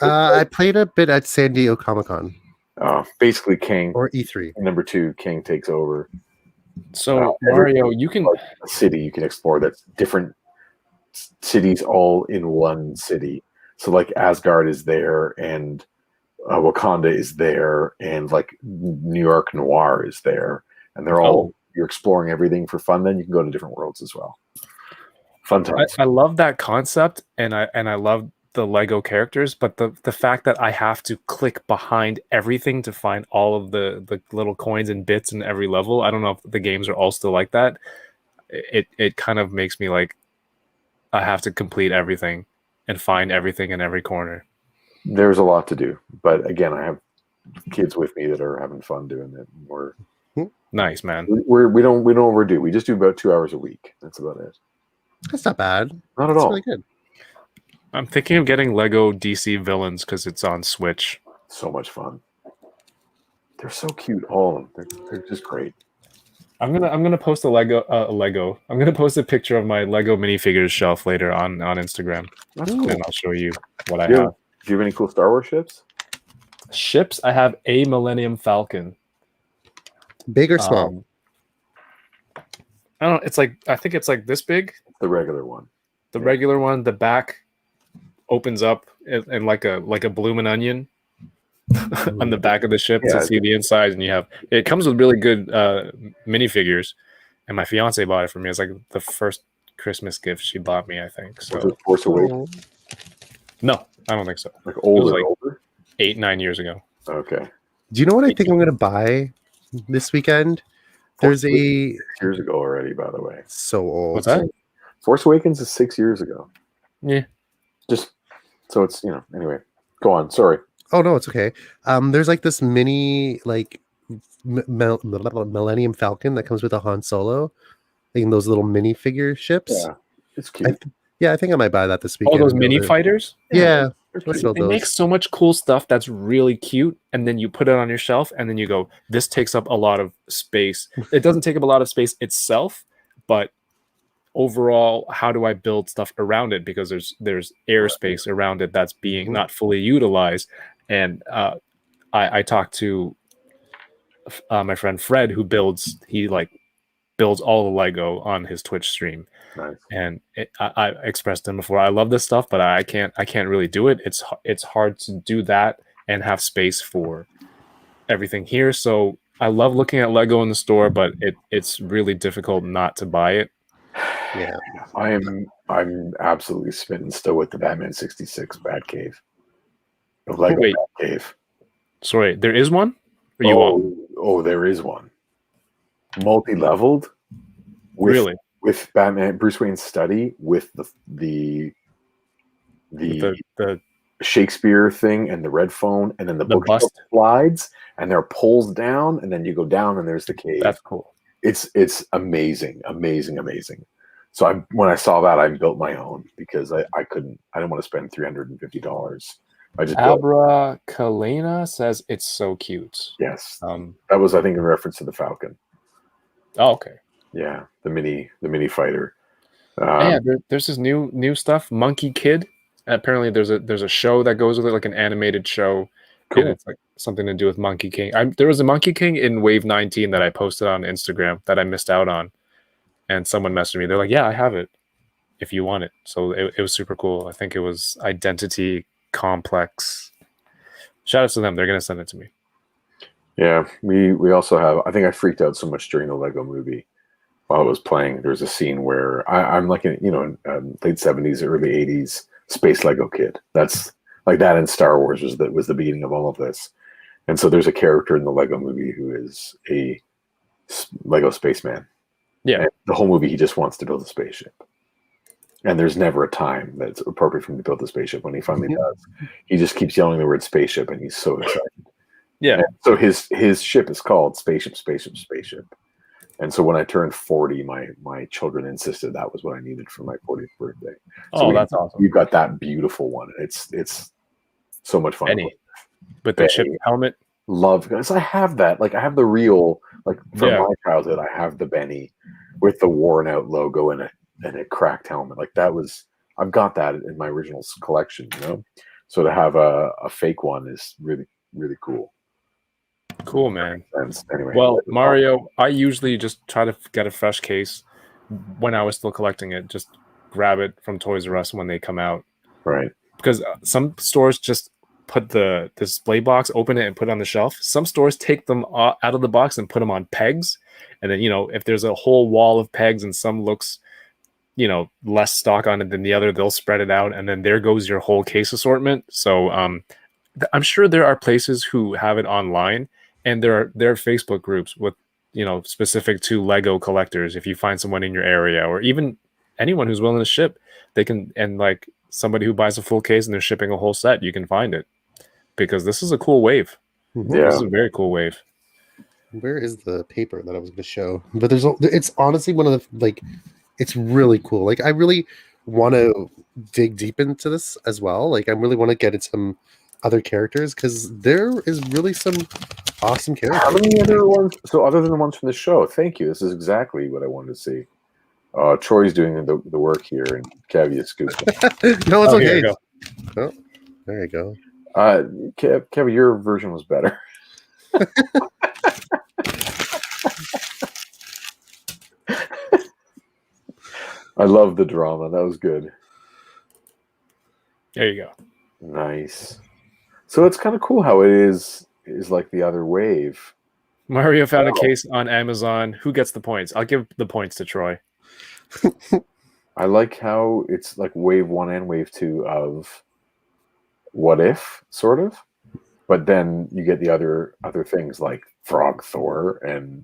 I played a bit at San Diego Comic-Con.
Basically, King
or E3.
Number 2, King takes over.
So Mario, you can
a city you can explore that's different cities all in one city. So like Asgard is there, and Wakanda is there, and like New York Noir is there, and they're all you're exploring everything for fun. Then you can go to different worlds as well. Fun times.
I love that concept, and I love the Lego characters, but the fact that I have to click behind everything to find all of the little coins and bits in every level. I don't know if the games are all still like that. It kind of makes me like I have to complete everything and find everything in every corner.
There's a lot to do, but again, I have kids with me that are having fun doing it. We're
nice, man.
We don't overdo. We just do about 2 hours a week. That's about it.
That's not bad.
Not at
That's
all.
really good.
I'm thinking of getting Lego DC Villains because it's on Switch.
So much fun. They're so cute. All of them. They're just great.
I'm gonna post I'm gonna post a picture of my Lego minifigures shelf later on Instagram.
That's cool.
And I'll show you what I
Do
have.
you have any cool Star Wars ships?
Ships. I have a Millennium Falcon.
Big or small?
I don't know. I think it's like this big.
The regular one.
The regular one. The back opens up and like a bloomin' onion on the back of the ship to see the inside, and it comes with really good minifigures. And my fiance bought it for me. It's like the first Christmas gift she bought me, I think. So
Was it Force Awakens?
No, I don't think so.
Like older,
like
older?
8-9 years ago.
Okay.
Do you know what I think I'm going to buy this weekend? There's a
6 years ago already, by the way.
So old.
What's that?
Force Awakens is 6 years ago.
Yeah.
Just so it's anyway. Go on. Sorry.
Oh no, it's okay. There's like this mini like Millennium Falcon that comes with a Han Solo, like in those little minifigure ships.
Yeah, it's cute.
I think I might buy that this weekend.
All those mini fighters.
Yeah,
they make so much cool stuff that's really cute, and then you put it on your shelf, and then you go, "This takes up a lot of space." It doesn't take up a lot of space itself, but overall, how do I build stuff around it? Because there's airspace around it that's being not fully utilized. And I talked to my friend Fred, who builds all the Lego on his Twitch stream.
Nice.
And I expressed to him before, I love this stuff, but I can't really do it. It's hard to do that and have space for everything here. So I love looking at Lego in the store, but it's really difficult not to buy it.
Yeah,
I'm absolutely smitten still with the Batman 66 Batcave. The Lego Batcave.
Sorry, there is one? Or you want?
There is one. Multi-leveled.
Really?
With Batman, Bruce Wayne's study, with the Shakespeare thing and the red phone, and then the bookshelf slides, and there are pulls down, and then you go down, and there's the cave.
That's cool.
It's amazing. So when I saw that, I built my own because I didn't want to spend $350. I just
Abra Kalena says it's so cute.
Yes. That was, I think, in reference to the Falcon.
Oh, okay.
Yeah, the mini fighter.
There's this new stuff, Monkey Kid. Apparently, there's a show that goes with it, like an animated show. Cool. And it's like something to do with Monkey King. There was a Monkey King in Wave 19 that I posted on Instagram that I missed out on, and someone messaged me. They're like, "Yeah, I have it. If you want it." So it was super cool. I think it was Identity Complex. Shout out to them. They're gonna send it to me.
Yeah, we also have. I think I freaked out so much during the Lego Movie while I was playing. There's a scene where I'm like in late 70s, early 80s space Lego kid. That's like that in Star Wars was the beginning of all of this. And so there's a character in the Lego Movie who is a Lego spaceman.
Yeah,
and the whole movie he just wants to build a spaceship. And there's never a time that's appropriate for him to build the spaceship. When he finally does, he just keeps yelling the word spaceship, and he's so excited.
Yeah.
And so his ship is called Spaceship, Spaceship, Spaceship. And so when I turned 40, my children insisted that was what I needed for my 40th birthday. So
that's awesome.
You've got that beautiful one. It's so much fun.
With the chip helmet.
love because I have that. Like I have the real, like from
Yeah.
my childhood, I have the Benny with the worn out logo and a cracked helmet. Like that was I've got that in my original collection, you know. So to have a fake one is really really cool.
Cool, man.
Anyway,
Well, Mario, I usually just try to get a fresh case when I was still collecting it. Just grab it from Toys R Us when they come out.
right.
Because some stores just put the display box, open it, and put it on the shelf. Some stores take them out of the box and put them on pegs. And then, if there's a whole wall of pegs and some looks, less stock on it than the other, they'll spread it out. And then there goes your whole case assortment. So I'm sure there are places who have it online. And there are Facebook groups with, specific to Lego collectors. If you find someone in your area or even anyone who's willing to ship, they can, and like somebody who buys a full case and they're shipping a whole set, you can find it because this is a cool wave.
Yeah.
This is a very cool wave.
Where is the paper that I was going to show? But it's honestly one of the, like, it's really cool. Like, I really want to dig deep into this as well. Like, I really want to get into some other characters because there is really some awesome characters.
How many other ones? So other than the ones from the show, thank you. This is exactly what I wanted to see. Troy's doing the work here, and Kev, you scooped it.
No, it's okay.
Here
Oh, there you go.
Kev, your version was better. I love the drama. That was good.
There you go.
Nice. So it's kind of cool how it is like the other wave.
Mario found a case on Amazon. Who gets the points? I'll give the points to Troy.
I like how it's like wave 1 and wave 2 of What If, sort of. But then you get the other things like Frog Thor and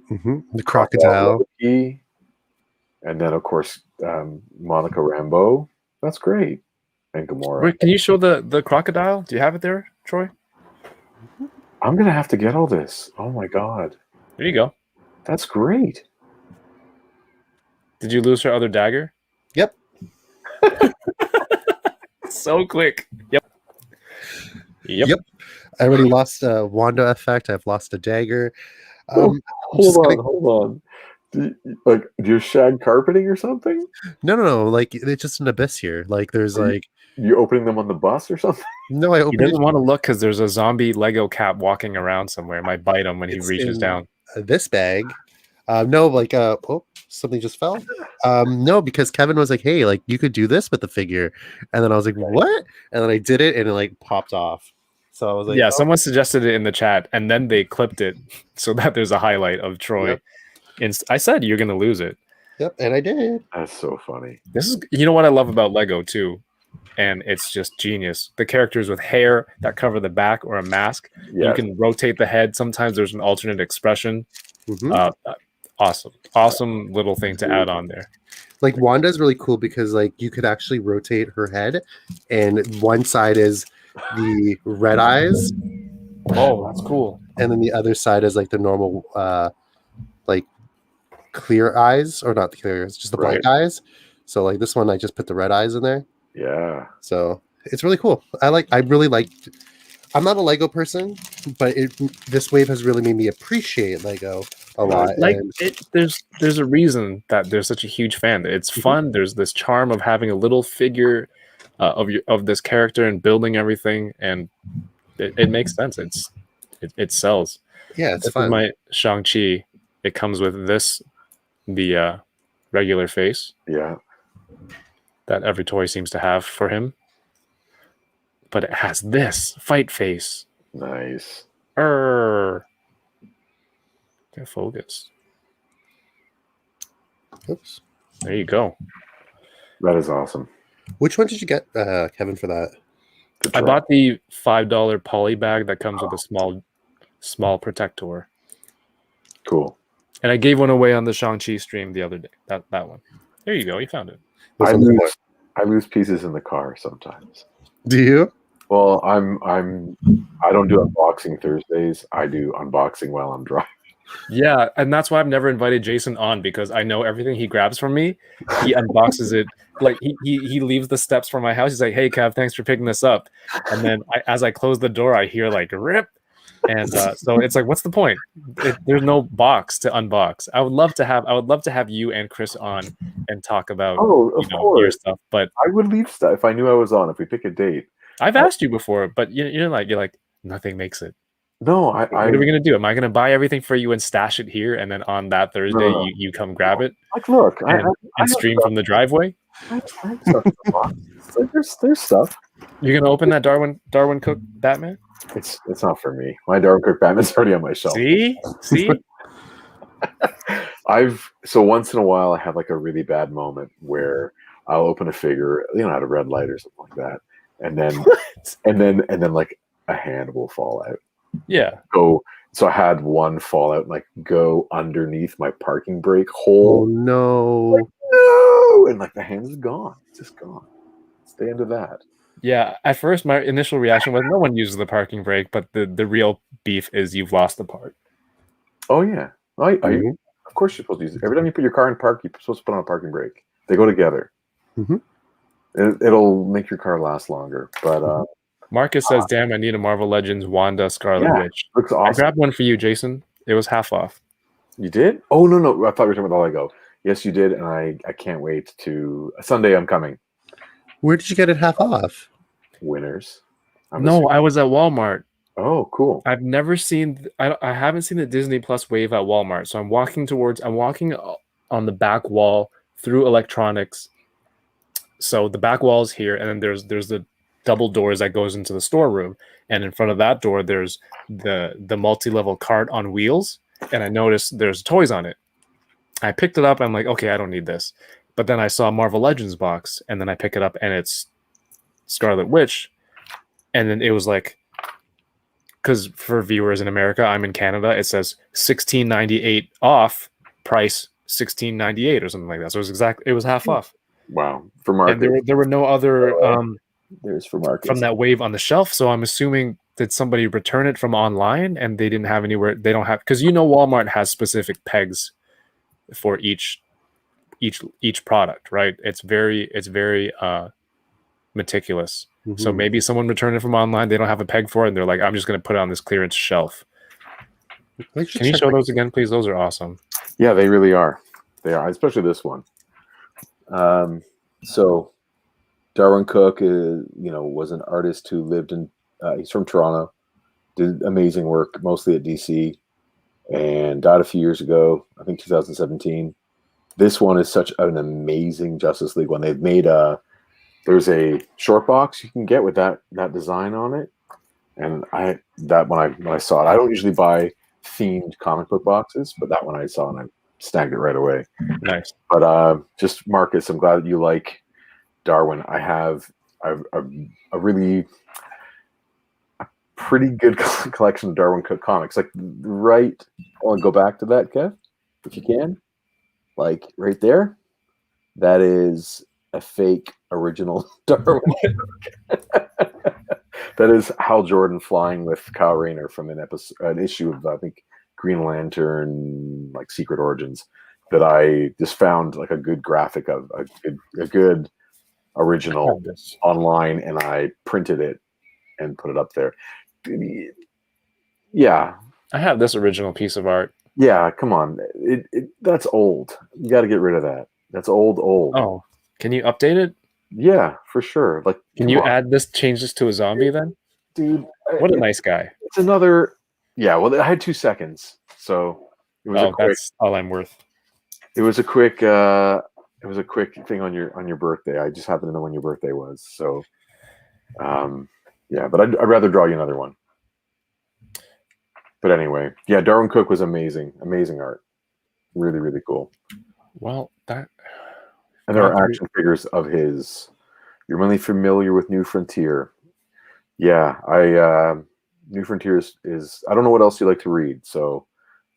the crocodile.
Loki, and then of course Monica Rambeau. That's great. And Gamora.
Wait, can you show the crocodile? Do you have it there, Troy?
I'm gonna have to get all this. Oh my god.
There you go.
That's great.
Did you lose her other dagger?
Yep.
So quick. Yep.
I already lost a Wanda effect. I've lost a dagger.
Hold on. Do you shag carpeting or something?
No. Like, it's just an abyss here. Like, there's
you opening them on the bus or something?
No, I
He
opened it.
doesn't want to look because there's a zombie Lego cap walking around somewhere. It might bite him when he
It's
reaches
in
down.
This bag. Something just fell. No, because Kevin was like, hey, like, you could do this with the figure. And then I was like, what? And then I did it and it like popped off. So I was like,
Yeah, someone suggested it in the chat and then they clipped it so that there's a highlight of Troy.
Yep.
And I said you're gonna lose it.
Yep, and I did.
That's so funny.
This is, what I love about Lego too, and it's just genius. The characters with hair that cover the back or a mask.
Yeah.
You can rotate the head. Sometimes there's an alternate expression.
Mhm.
Awesome little thing to add on there.
Like, Wanda's really cool because like you could actually rotate her head, and one side is the red eyes,
Oh, that's cool.
and then the other side is like the normal like clear eyes, or not the clear, it's just the black eyes. So like this one I just put the red eyes in there.
Yeah.
So it's really cool. I really liked. I'm not a Lego person, but this wave has really made me appreciate Lego a lot.
Like
and
there's a reason that there's such a huge fan. It's fun. There's this charm of having a little figure of this character and building everything, and it makes sense. It sells.
yeah, it's
This is
fun.
my Shang-Chi. It comes with the regular face
Yeah.
that every toy seems to have for him. But it has this fight face.
Nice.
Get focus.
Oops.
There you go.
That is awesome.
Which one did you get, Kevin, for that?
I bought the $5 poly bag that comes with a small protector.
Cool.
And I gave one away on the Shang-Chi stream the other day. That one. There you go. You found it.
I lose pieces in the car sometimes.
Do you?
Well, I don't do unboxing Thursdays. I do unboxing while I'm driving.
Yeah, and that's why I've never invited Jason on, because I know everything he grabs from me, he unboxes it. Like he leaves the steps from my house. He's like, "Hey, Kev, thanks for picking this up." And then as I close the door, I hear like rip, and so it's like, what's the point? There's no box to unbox. I would love to have you and Chris on and talk about
Oh, of
your
course.
stuff. But
I would leave stuff if I knew I was on. If we pick a date,
I've asked you before, but you're like nothing makes it.
no,
What are we gonna do? Am I gonna buy everything for you and stash it here, and then on that Thursday
No.
you come grab it
like look, I
and
have
stream
stuff.
from the driveway?
I have stuff in the box. It's like, there's stuff.
You're gonna open that Darwin Cook Batman?
It's not for me. My Darwin Cook Batman's already on my shelf.
See.
So once in a while I have like a really bad moment where I'll open a figure, at a red light or something like that, and then like a hand will fall out.
Yeah.
So I had one fall out and like go underneath my parking brake
Oh
hole.
no.
No, and like the hand is gone. It's just gone. It's the end of that.
Yeah. At first, my initial reaction was no one uses the parking brake, but the real beef is you've lost the part.
Oh yeah. Of course you're supposed to use it. Every time you put your car in park, you're supposed to put on a parking brake. They go together.
Mhm.
It'll make your car last longer. But
Marcus says, "Damn, I need a Marvel Legends Wanda Scarlet Witch."
looks
I
awesome.
grabbed one for you, Jason. It was half off.
You did? Oh no! I thought you were talking about the Lego. Yes, you did, and I can't wait to Sunday. I'm coming.
Where did you get it half off?
Winners.
I was at Walmart.
Oh, cool.
I've never seen. I haven't seen the Disney Plus wave at Walmart, so I'm walking on the back wall through electronics. So the back wall is here, and then there's the double doors that goes into the storeroom, and in front of that door there's the multi-level cart on wheels, and I noticed there's toys on it. I picked it up. I'm like, okay, I don't need this, but then I saw a Marvel Legends box, and then I pick it up, and it's Scarlet Witch, and then it was like, because for viewers in America, I'm in Canada, it says $16.98 off, price $16.98 or something like that. So it was half off.
Wow. For Marcus.
And there were no other
there's for Marcus.
from that wave on the shelf. So I'm assuming that somebody returned it from online and they didn't have anywhere. They don't have, because Walmart has specific pegs for each product, right? It's very meticulous.
Mm-hmm.
So maybe someone returned it from online. They don't have a peg for it, and they're like, "I'm just going to put it on this clearance shelf." Can you show those again, please? Those are awesome.
Yeah, they really are. They are, especially this one. So Darwin Cook was an artist who lived in. He's from Toronto. Did amazing work, mostly at DC, and died a few years ago. I think 2017. This one is such an amazing Justice League one. They've made there's a short box you can get with that design on it, and when I saw it, I don't usually buy themed comic book boxes, but that one I saw and I snagged it right away.
Nice.
But just Marcus, I'm glad that you like Darwin. I have a pretty good collection of Darwin Cook comics. Like I want to go back to that, Kev, if you can. Like right there, that is a fake original Darwin. That is Hal Jordan flying with Kyle Rayner from an issue of, I think, Green Lantern, like Secret Origins, that I just found like a good graphic of a good original online, and I printed it and put it up there. Yeah,
I have this original piece of art.
Yeah, come on, that's old. You got to get rid of that. That's old.
Oh. Can you update it?
Yeah, for sure. Like,
can you change this to a zombie then?
Dude,
what a nice guy.
It's another. Yeah, well, I had 2 seconds, so it was
that's all I'm worth.
It was a quick. It was a quick thing on your birthday. I just happened to know when your birthday was, so. Yeah, but I'd rather draw you another one. But anyway, yeah, Darwin Cook was amazing art, really, really cool.
Well,
and there are action figures of his. You're really familiar with New Frontier. Yeah, New Frontier is. I don't know what else you like to read. So,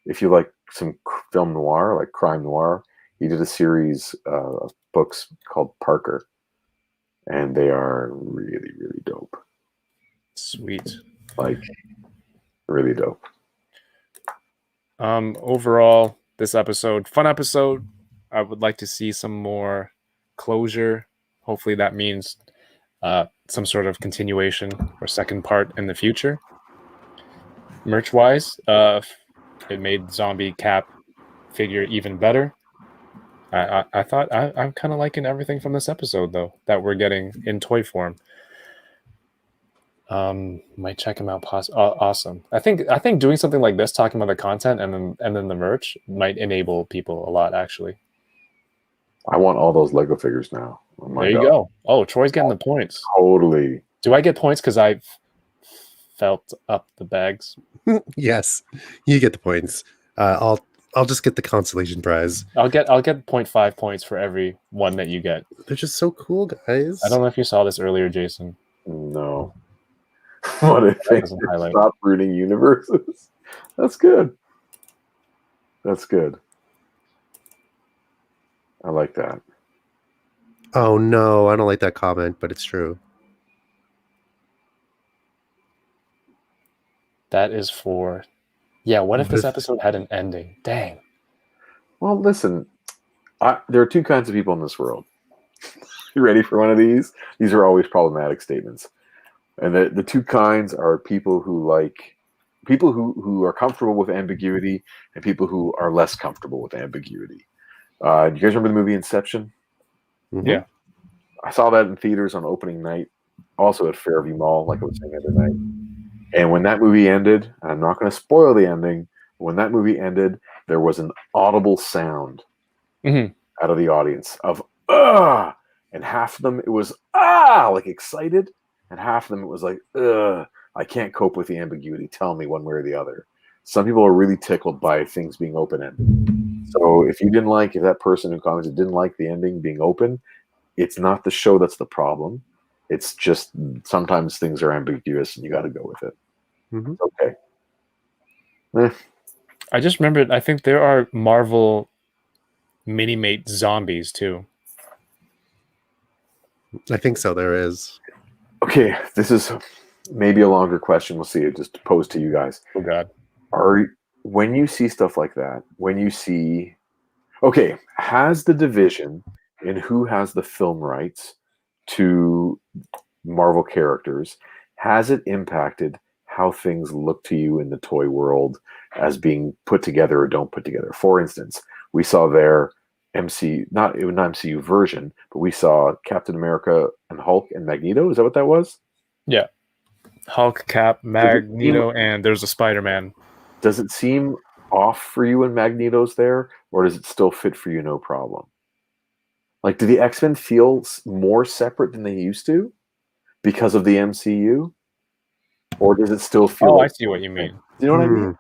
if you like some film noir, like crime noir, he did a series of books called Parker, and they are really, really dope.
Sweet,
like really dope.
Overall, this episode, fun episode. I would like to see some more closure. Hopefully that means some sort of continuation or second part in the future. Merch wise, it made Zombie Cap figure even better. I thought I'm kind of liking everything from this episode though that we're getting in toy form. Might check them out. Awesome. I think doing something like this, talking about the content and then the merch, might enable people a lot. Actually,
I want all those Lego figures now. Oh my
there you
God.
go. Oh, Troy's getting the points.
Totally.
Do I get points because I've felt up the bags?
Yes, you get the points. I'll just get the consolation prize.
I'll get 0.5 points for every one that you get.
They're just so cool, guys.
I don't know if you saw this earlier, Jason.
No. What if they
doesn't highlight.
stop rooting universes? That's good. That's good. I like that.
Oh no, I don't like that comment, but it's true.
That is for... Yeah, what if this episode had an ending? Dang.
Well, listen, there are two kinds of people in this world. You ready for one of these? These are always problematic statements. And the two kinds are people who are comfortable with ambiguity and people who are less comfortable with ambiguity. Do you guys remember the movie Inception?
Mhm.
Yeah.
I saw that in theaters on opening night, also at Fairview Mall, like I was saying the other night. And when that movie ended, and I'm not going to spoil the ending, when that movie ended, there was an audible sound out of the audience of "ah," and half of them it was "ah," like excited, and half of them it was like "ugh, I can't cope with the ambiguity. Tell me one way or the other." Some people are really tickled by things being open-ended. So if that person who commented didn't like the ending being open, it's not the show that's the problem. It's just sometimes things are ambiguous and you got to go with it.
Mhm.
Okay.
I just remembered, I think there are Marvel Minimate zombies too.
I think so. There is.
Okay, this is maybe a longer question. We'll see. It just posed to you guys.
Oh God.
When you see stuff like that, has the division in who has the film rights to Marvel characters, has it impacted how things look to you in the toy world as being put together or don't put together? For instance, we saw their not MCU version, but we saw Captain America and Hulk and Magneto. Is that what that was?
Yeah. Hulk, Cap, Magneto, and there's a Spider-Man.
Does it seem off for you when Magneto's there, or does it still fit for you no problem? Like, do the X-Men feel more separate than they used to because of the MCU? Or does it still feel...
Oh, I see what you mean.
You know what I mean?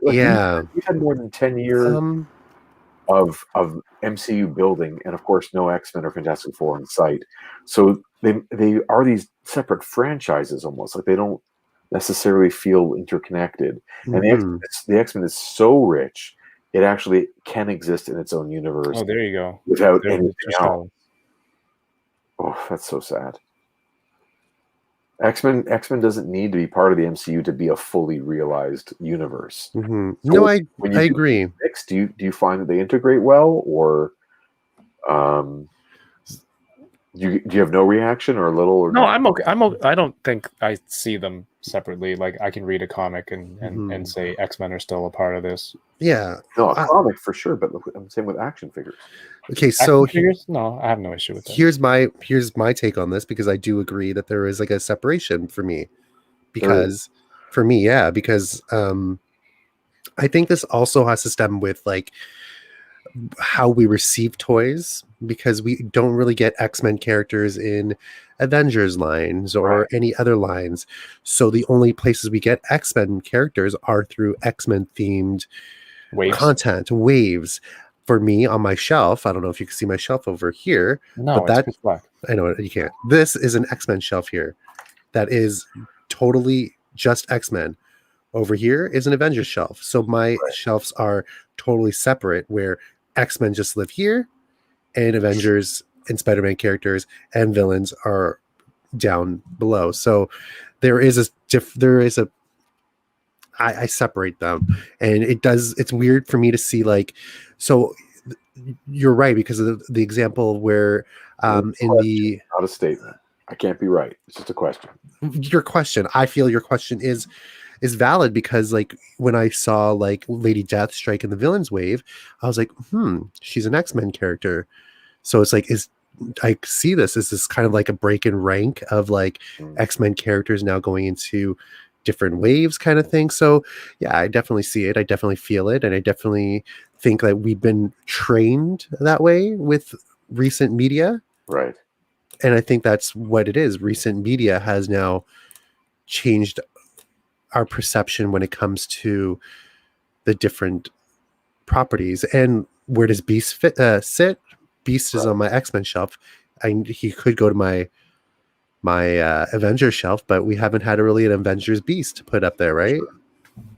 Yeah.
We've had more than 10 years of MCU building, and of course no X-Men or Fantastic Four in sight. So they are these separate franchises almost. Like, they don't necessarily feel interconnected. And the X-Men is so rich, it actually can exist in its own universe.
Oh, there you go.
Without anything else. Oh, that's so sad. X-Men doesn't need to be part of the MCU to be a fully realized universe.
Mm-hmm.
So
No, I agree.
Do you find that they integrate well, or do you have no reaction or a little? Or
no, I'm okay. I don't think I see them separately. Like, I can read a comic and say X-Men are still a part of this.
Yeah.
No, a comic for sure, but I'm saying with action figures.
Okay, so
figures? No, I have no issue with that.
Here's my take on this, because I do agree that there is like a separation for me. Because I think this also has to stem with like how we receive toys, because we don't really get X-Men characters in Avengers lines or any other lines. So the only places we get X-Men characters are through X-Men themed content, waves. For me, on my shelf, I don't know if you can see my shelf over here.
No,
but
it's black.
I know you can't. This is an X-Men shelf here that is totally just X-Men. Over here is an Avengers shelf. So my shelves are totally separate, where X-Men just live here, and Avengers and Spider-Man characters and villains are down below. So there is a I separate them, and it's weird for me to see like, so you're right, because of the example where in the
not a statement. I can't be right. It's just a question.
Your question, I feel your question is valid, because like when I saw like Lady Deathstrike in the Villains Wave, I was like, she's an X-Men character. So it's like, I see this as this kind of like a break in rank of like X-Men characters now going into different waves kind of thing. So yeah, I definitely see it. I definitely feel it. And I definitely think that we've been trained that way with recent media.
Right.
And I think that's what it is. Recent media has now changed our perception when it comes to the different properties. And where does Beast sit? Beast is on my X-Men shelf. He could go to my Avengers shelf, but we haven't had really an Avengers Beast to put up there, right?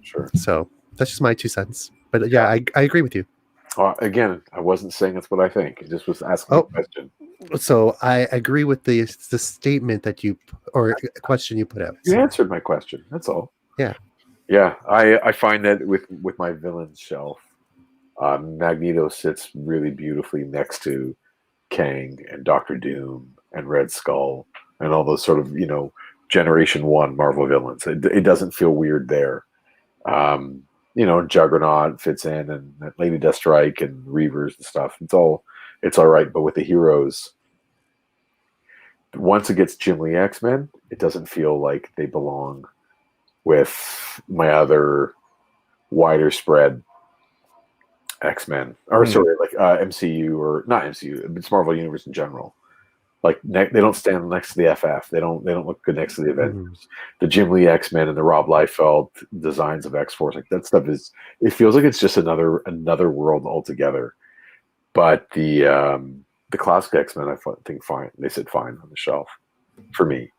Sure.
So that's just my 2 cents. But yeah, I agree with you.
Again, I wasn't saying that's what I think. I just was asking a question.
So I agree with the statement that or question you put out.
You answered my question. That's all.
Yeah.
Yeah. I find that with my villains shelf, Magneto sits really beautifully next to Kang and Doctor Doom and Red Skull and all those sort of, Generation 1 Marvel villains. It doesn't feel weird there. Juggernaut fits in, and Lady Deathstrike and Reavers and stuff. It's all right. But with the heroes, once it gets Jim Lee X-Men, it doesn't feel like they belong with my other wider spread X-Men, or sorry, like MCU, or not MCU. It's Marvel Universe in general. Like they don't stand next to the FF. They don't look good next to the Avengers. The Jim Lee X-Men and the Rob Liefeld designs of X-Force, like that stuff it feels like it's just another world altogether. But the classic X-Men, I think fine. They sit fine on the shelf for me.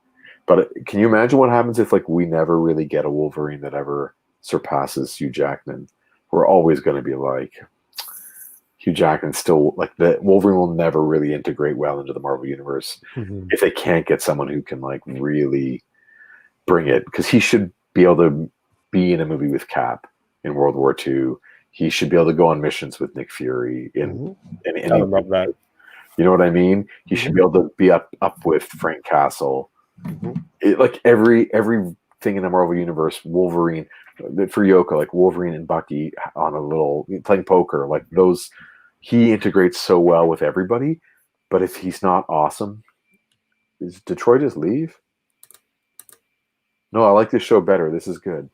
But can you imagine what happens if like we never really get a Wolverine that ever surpasses Hugh Jackman? We're always going to be like, Hugh Jackman still, like, the Wolverine will never really integrate well into the Marvel Universe if they can't get someone who can like really bring it, because he should be able to be in a movie with Cap in World War II. He should be able to go on missions with Nick Fury
I love that.
You know what I mean? He should be able to be up with Frank Castle. Like everything in the Marvel Universe, Wolverine for Yoko, like Wolverine and Bucky on a little playing poker, like those. He integrates so well with everybody, but if he's not awesome, is Detroit just leave? No, I like this show better. This is good.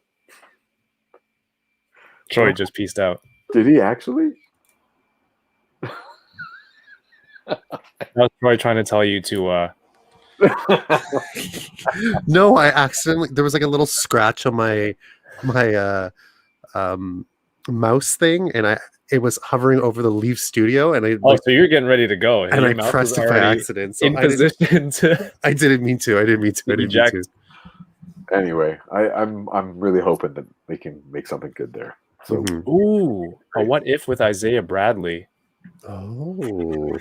Troy just pieced out.
Did he actually?
That was Troy trying to tell you to.
No, I accidentally. There was like a little scratch on my mouse thing, and it was hovering over the Leaf Studio, and
so you're getting ready to go,
and I pressed it by accident. So
in position to.
I didn't mean to.
Anyway, I'm really hoping that they can make something good there. So,
ooh, a what if with Isaiah Bradley?
Oh,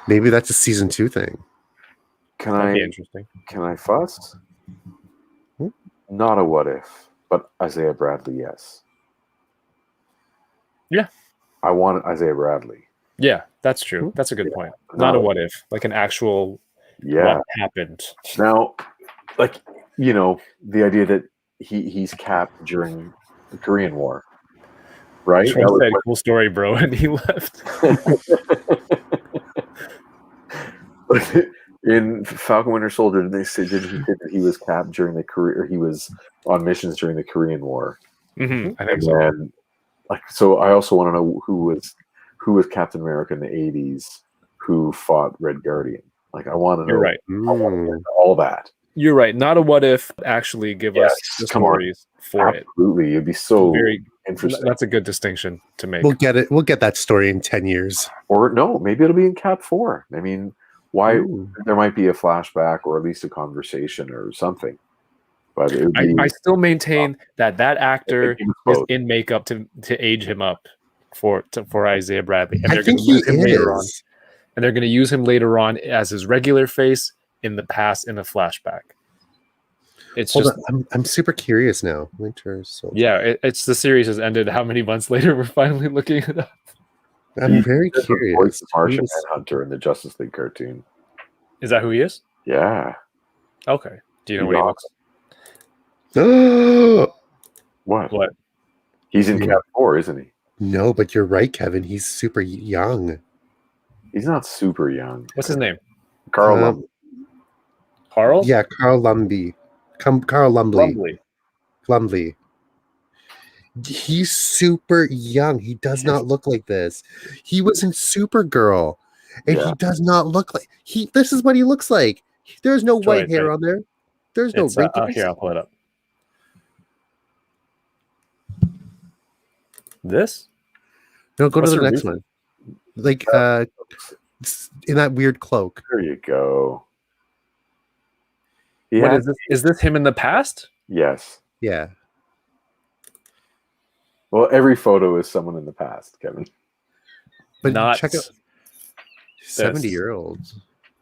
maybe that's a season 2 thing.
That'd be interesting.
Can I fuss? Not a what if, but Isaiah Bradley, yes.
Yeah.
I want Isaiah Bradley.
Yeah, that's true. That's a good point. Not a what if, like an actual what happened.
Now, like, the idea that he's Cap during the Korean War, right?
Troy said, cool story, bro, and he left.
In Falcon Winter Soldier, they said that he was Cap during he was on missions during the Korean War.
I think so.
And so I also want to know who was Captain America in the 80s who fought Red Guardian. Like, I want to know.
You're right.
I want to know all that.
You're right. Not a what if. Actually, give us the stories for it.
Absolutely, it'd be so
very
interesting.
That's a good distinction to make.
We'll get it. We'll get that story in 10 years.
Or no, maybe it'll be in Cap 4. I mean, why? There might be a flashback or at least a conversation or something. But
I still maintain that actor is in makeup to age him up for Isaiah Bradley, and they're going to use him later on. And they're going to use him later on as his regular face in the past in a flashback. It's
Hold
just
on, I'm super curious now. Winter Soldier.
yeah, it's the series has ended. How many months later we're finally looking it up?
I'm very
He's the voice
curious.
of Martian
Who's-
Manhunter in the Justice League cartoon.
Is that who he is?
Yeah.
Okay. Do you know
He's
what he looks?
What?
What?
He's in
Yeah.
Cap 4, isn't he?
No, but you're right, Kevin. He's super young.
He's not super young.
What's his name?
Carl
Um,
Lumley.
Carl?
Yeah, Carl Lumbly. Carl Lumbly.
Lumbly.
Lumbly. He's super young. He does not look like this. He was in Supergirl, and
Yeah.
he does not look like he. This is what he looks like. There's no
Troy,
white hair
right.
on there. There's no
It's
wrinkles.
here. I'll pull it up. This?
No, go
What's
to the
your
next
reason?
one. Like in that weird cloak.
There you go. He
What
had-
is this? Is this him in the past?
Yes.
Yeah.
Well, every photo is someone in the past, Kevin.
But
Not
check out 70-year-olds.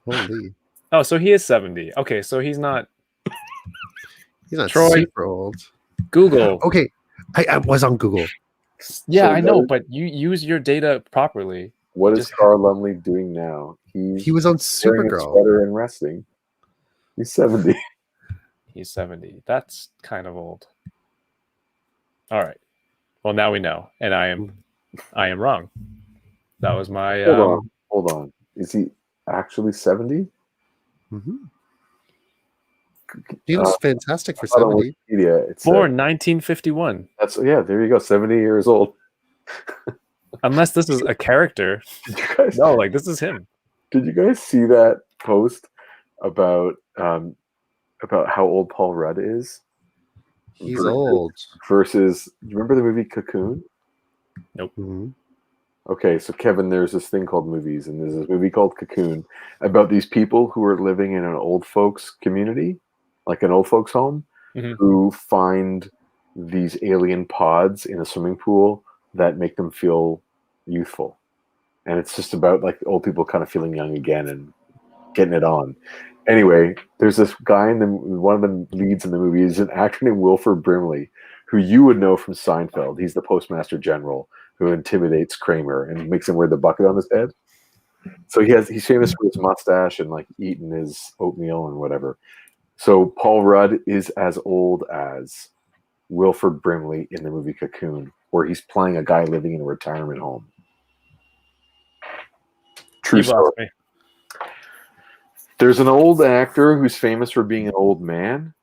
Holy.
Oh, so he is 70. Okay, so he's not
He's not
Troy.
super old.
Google.
Okay. I was on Google.
Yeah,
So
I know,
that-
but you use your data properly.
What is
Just-
Carl Lumley doing now? He's
He was on
wearing a
Supergirl.
sweater and resting. He's 70.
He's 70. That's kind of old. All right. Well, now we know, and I am wrong. That was my
Hold on. Is he actually 70?
Mm-hmm. He looks fantastic for
On
70.
Wikipedia, it said-
born 1951.
That's there you go. 70 years old.
Unless this is a character.
Did you guys,
No, like this is him.
did you guys see that post about how old Paul Rudd is?
He's old.
Versus, you remember the movie Cocoon?
Mhm.
Okay, so Kevin, there's this thing called movies, and there's this movie called Cocoon about these people who are living in an old folks community, like an old folks home,
Mhm.
who find these alien pods in a swimming pool that make them feel youthful. And it's just about like old people kind of feeling young again and getting it on. Anyway, there's this guy one of the leads in the movie is an actor named Wilford Brimley, who you would know from Seinfeld. He's the postmaster general who intimidates Kramer and makes him wear the bucket on his head. So he's famous for his mustache and like eating his oatmeal and whatever. So Paul Rudd is as old as Wilford Brimley in the movie Cocoon, where he's playing a guy living in a retirement home. True
You've lost
story.
me.
There's an old actor who's famous for being an old man.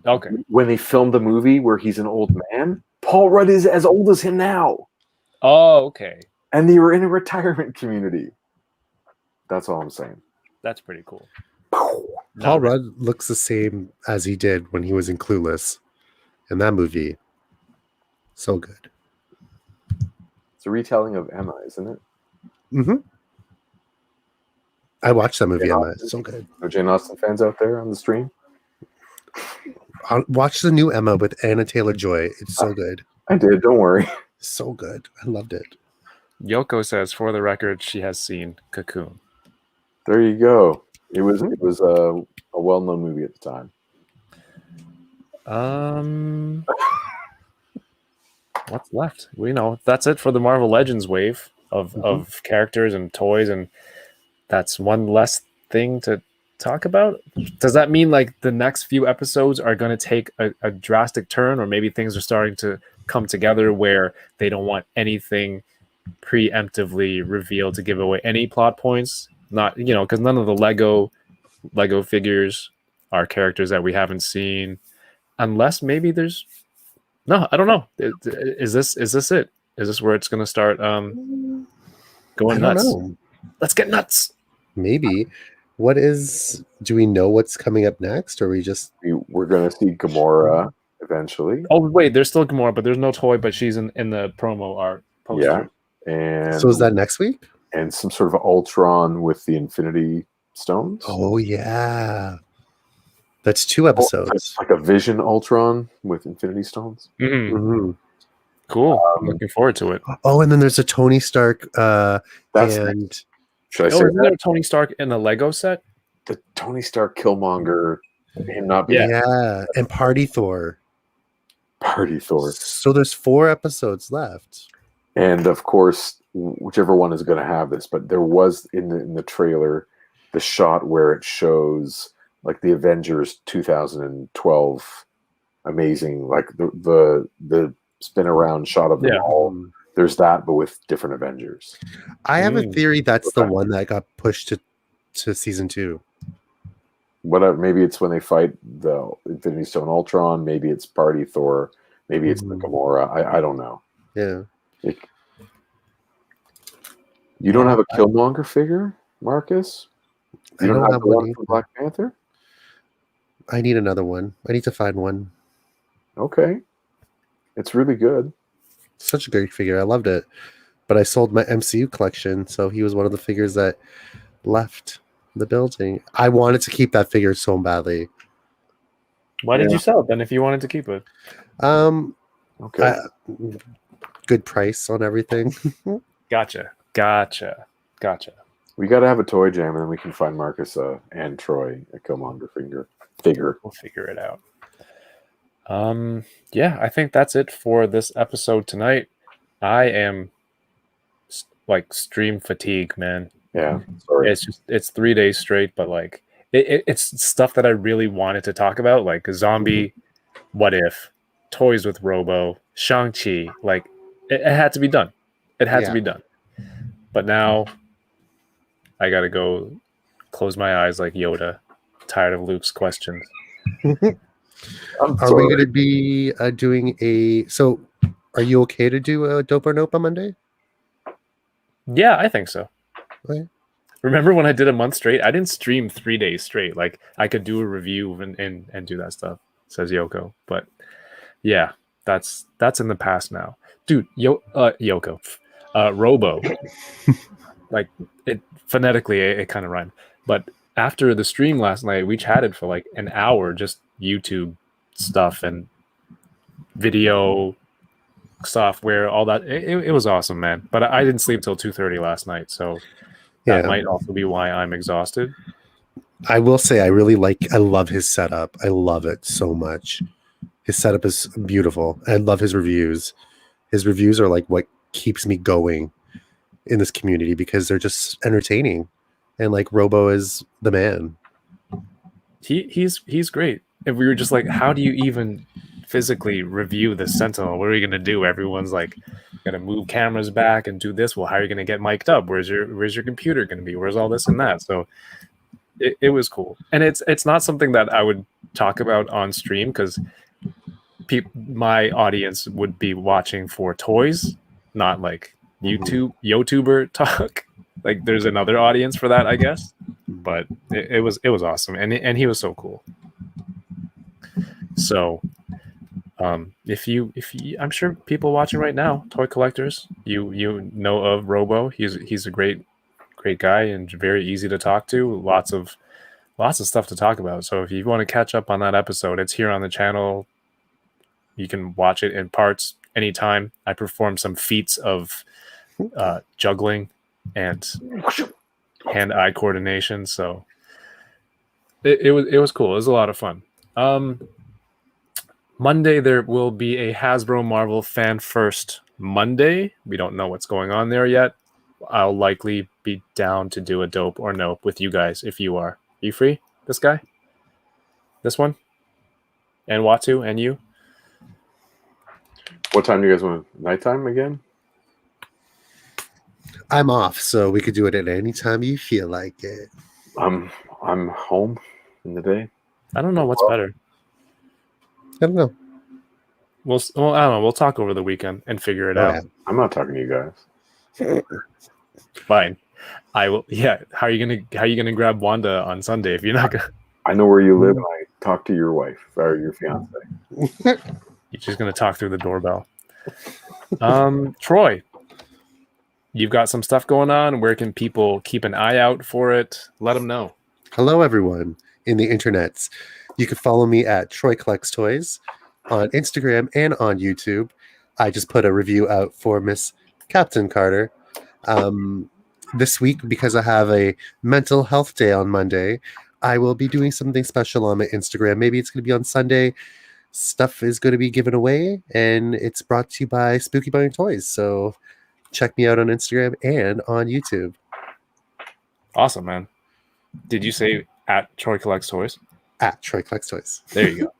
Okay.
When they filmed the movie where he's an old man, Paul Rudd is as old as him now.
Oh, okay.
And they were in a retirement community. That's all I'm saying.
That's pretty cool.
Paul Rudd looks the same as he did when he was in Clueless in that movie. So good.
It's a retelling of Emma, isn't it?
Mm-hmm. I watched that movie,
Yeah.
Emma. It's so good.
No Jane Austen fans out there on the stream?
Watch the new Emma with Anna Taylor-Joy. It's so good.
I did, don't worry.
So good. I loved it.
Yoko says, for the record, she has seen Cocoon.
There you go. It was a well-known movie at the time.
What's left? We know that's it for the Marvel Legends wave of characters and toys, and that's one less thing to talk about. Does that mean like the next few episodes are going to take a drastic turn, or maybe things are starting to come together where they don't want anything preemptively revealed to give away any plot points? Not, because none of the Lego figures are characters that we haven't seen, unless maybe there's I don't know. Is this it? Is this where it's going to start going
I don't
nuts?
know.
Let's get nuts.
Maybe. Do we know what's coming up next, or we just
We're going to see Gamora eventually.
Oh wait, there's still Gamora, but there's no toy, but she's in the promo art poster.
Yeah. And
so is that next week?
And some sort of Ultron with the Infinity Stones.
Oh yeah. That's 2 episodes.
It's like a Vision Ultron with Infinity Stones.
Mhm.
Mhm.
Cool. I'm looking forward to it.
Oh, and then there's a Tony Stark
That's
and
Should I say
Isn't
that?
there Tony Stark in a Lego set?
The Tony Stark Killmonger Him not being
Yeah, and Party Thor.
Party Thor.
So there's 4 episodes left.
And of course, whichever one is going to have this, but there was in the trailer the shot where it shows like the Avengers 2012 amazing, like the spin around shot of them all. There's that, but with different Avengers.
I have a theory that's the one that got pushed to season 2.
Whatever, maybe it's when they fight the Infinity Stone Ultron. Maybe it's Party Thor. Maybe it's the Gamora. I don't know.
Yeah.
You don't have a Killmonger figure, Marcus? You don't have the one from Black Panther?
I need another one. I need to find one.
Okay. It's really good.
Such a great figure. I loved it. But I sold my MCU collection, so he was one of the figures that left the building. I wanted to keep that figure so badly.
Why did you sell it then if you wanted to keep it?
Okay.
Good price on everything.
Gotcha.
We got to have a toy jam, and then we can find Marcus and Troy a Killmonger figure.
We'll figure it out. Yeah, I think that's it for this episode tonight. I am like stream fatigue, man.
Yeah, sorry.
It's 3 days straight, but like it's stuff that I really wanted to talk about, like a zombie, what if, toys with Robo, Shang-Chi. Like it had to be done. It had to be done. But now I gotta go close my eyes like Yoda. Tired of Luke's questions.
Are we going to be doing a... So, are you okay to do a Dope or Nope on Monday?
Yeah, I think so.
Okay.
Remember when I did a month straight? I didn't stream 3 days straight. Like, I could do a review and do that stuff, says Yoko. But, yeah, that's in the past now. Dude, Yoko. Robo. Like, it phonetically, it kind of rhymed. But after the stream last night, we chatted for like an hour, just YouTube stuff and video software, all that. It was awesome, man. But I didn't sleep till 2:30 last night, so that might also be why I'm exhausted.
I will say I love his setup. I love it so much. His setup is beautiful. I love his reviews. His reviews are like what keeps me going in this community because they're just entertaining. And like Robo is the man.
He's great. If we were just like, how do you even physically review the Sentinel? What are you gonna do? Everyone's like gonna move cameras back and do this. Well, how are you gonna get mic'd up? Where's your computer gonna be? Where's all this and that? So it was cool. And it's not something that I would talk about on stream because my audience would be watching for toys, not like YouTuber talk. Like there's another audience for that, I guess. But it was awesome, and he was so cool. So, if you, I'm sure people watching right now, toy collectors, you know of Robo. He's a great guy and very easy to talk to. Lots of stuff to talk about. So if you want to catch up on that episode, it's here on the channel. You can watch it in parts anytime. I perform some feats of juggling and hand-eye coordination. So it was cool. It was a lot of fun. Monday there will be a Hasbro Marvel Fan First Monday. We don't know what's going on there yet. I'll likely be down to do a Dope or Nope with you guys if you are. Are you free? This guy? This one? And Watu and you?
What time do you guys want? Nighttime again?
I'm off, so we could do it at any time you feel like it.
I'm home in the day.
I don't know what's better.
I don't know.
Well, I don't know. We'll talk over the weekend and figure it out.
Yeah. I'm not talking to you guys.
Fine. I will. Yeah. How are you gonna grab Wanda on Sunday if you're not gonna?
I know where you live, and I talk to your wife or your fiance.
You're just gonna talk through the doorbell. Troy, you've got some stuff going on. Where can people keep an eye out for it? Let them know.
Hello, everyone in the internets. You can follow me at Troy Collects Toys on Instagram and on YouTube. I just put a review out for Miss Captain Carter. This week, because I have a mental health day on Monday, I will be doing something special on my Instagram. Maybe it's going to be on Sunday. Stuff is going to be given away, and it's brought to you by Spooky Bunny Toys. So check me out on Instagram and on YouTube.
Awesome, man. Did you say at Troy Collects Toys?
At Troy Collects Toys.
There you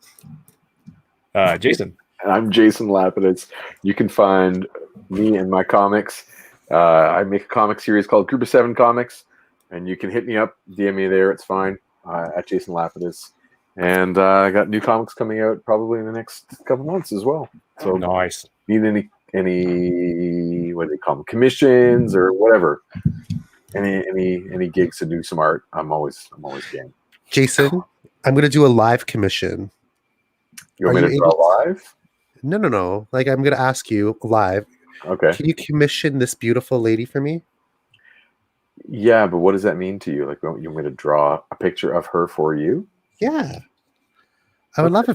go. Jason.
And I'm Jason Lapidus. You can find me and my comics. I make a comic series called Group of Seven Comics, and you can hit me up, DM me there. It's fine. At Jason Lapidus. And I got new comics coming out probably in the next couple months as well. So
Nice.
need any what do they call them, commissions or whatever, any gigs to do some art, I'm always game.
Jason, I'm going to do a live commission.
You want me to draw live?
No. Like, I'm going to ask you live.
Okay.
Can you commission this beautiful lady for me?
Yeah, but what does that mean to you? Like, you want me to draw a picture of her for you?
Yeah. I would love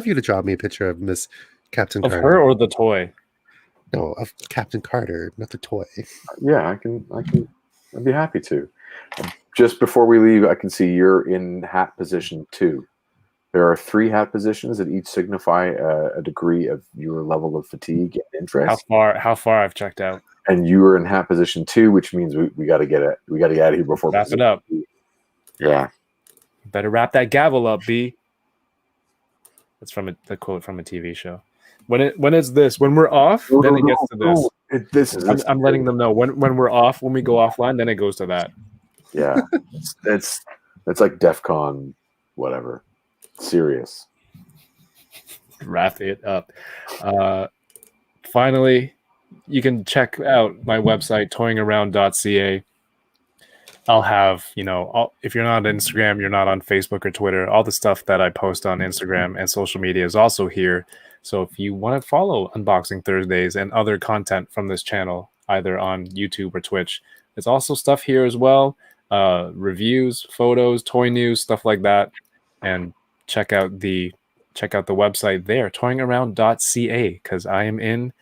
you to draw me a picture of Miss Captain
Of
Carter.
her or the toy?
No, of Captain Carter, not the toy.
Yeah, I'd be happy to. Just before we leave, I can see you're in hat position 2. There are 3 hat positions that each signify a degree of your level of fatigue and interest.
How far I've checked out.
And you are in hat position 2, which means we got to get out of here before
Wrap it up.
Yeah.
Better wrap that gavel up, B. That's from the quote from a TV show. When we're off, then it gets to this. I'm letting them know when we're off, when we go offline, then it goes to that.
Yeah, it's like DEFCON, whatever. Serious.
Wrap it up. Finally, you can check out my website, toyingaround.ca. I'll have, if you're not on Instagram, you're not on Facebook or Twitter, all the stuff that I post on Instagram and social media is also here. So if you want to follow Unboxing Thursdays and other content from this channel, either on YouTube or Twitch, there's also stuff here as well. Reviews, photos, toy news, stuff like that. And check out the website there, toyingaround.ca, because I am in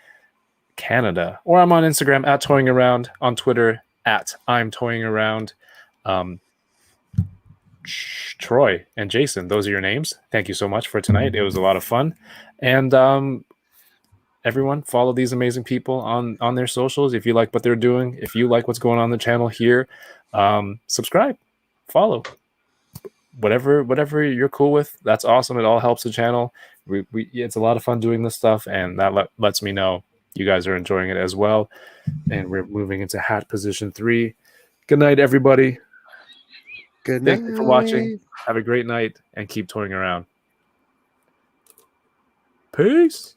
Canada. Or I'm on Instagram at toyingaround, on Twitter at I'm Toying Around. Troy and Jason, those are your names. Thank you so much for tonight. It was a lot of fun. And everyone, follow these amazing people on their socials. If you like what they're doing, if you like what's going on the channel here, subscribe, follow. Whatever you're cool with, that's awesome. It all helps the channel. It's a lot of fun doing this stuff, and that lets me know you guys are enjoying it as well. And we're moving into hat position 3. Good night, everybody.
Good night.
Thank you for watching. Have a great night and keep toying around. Peace.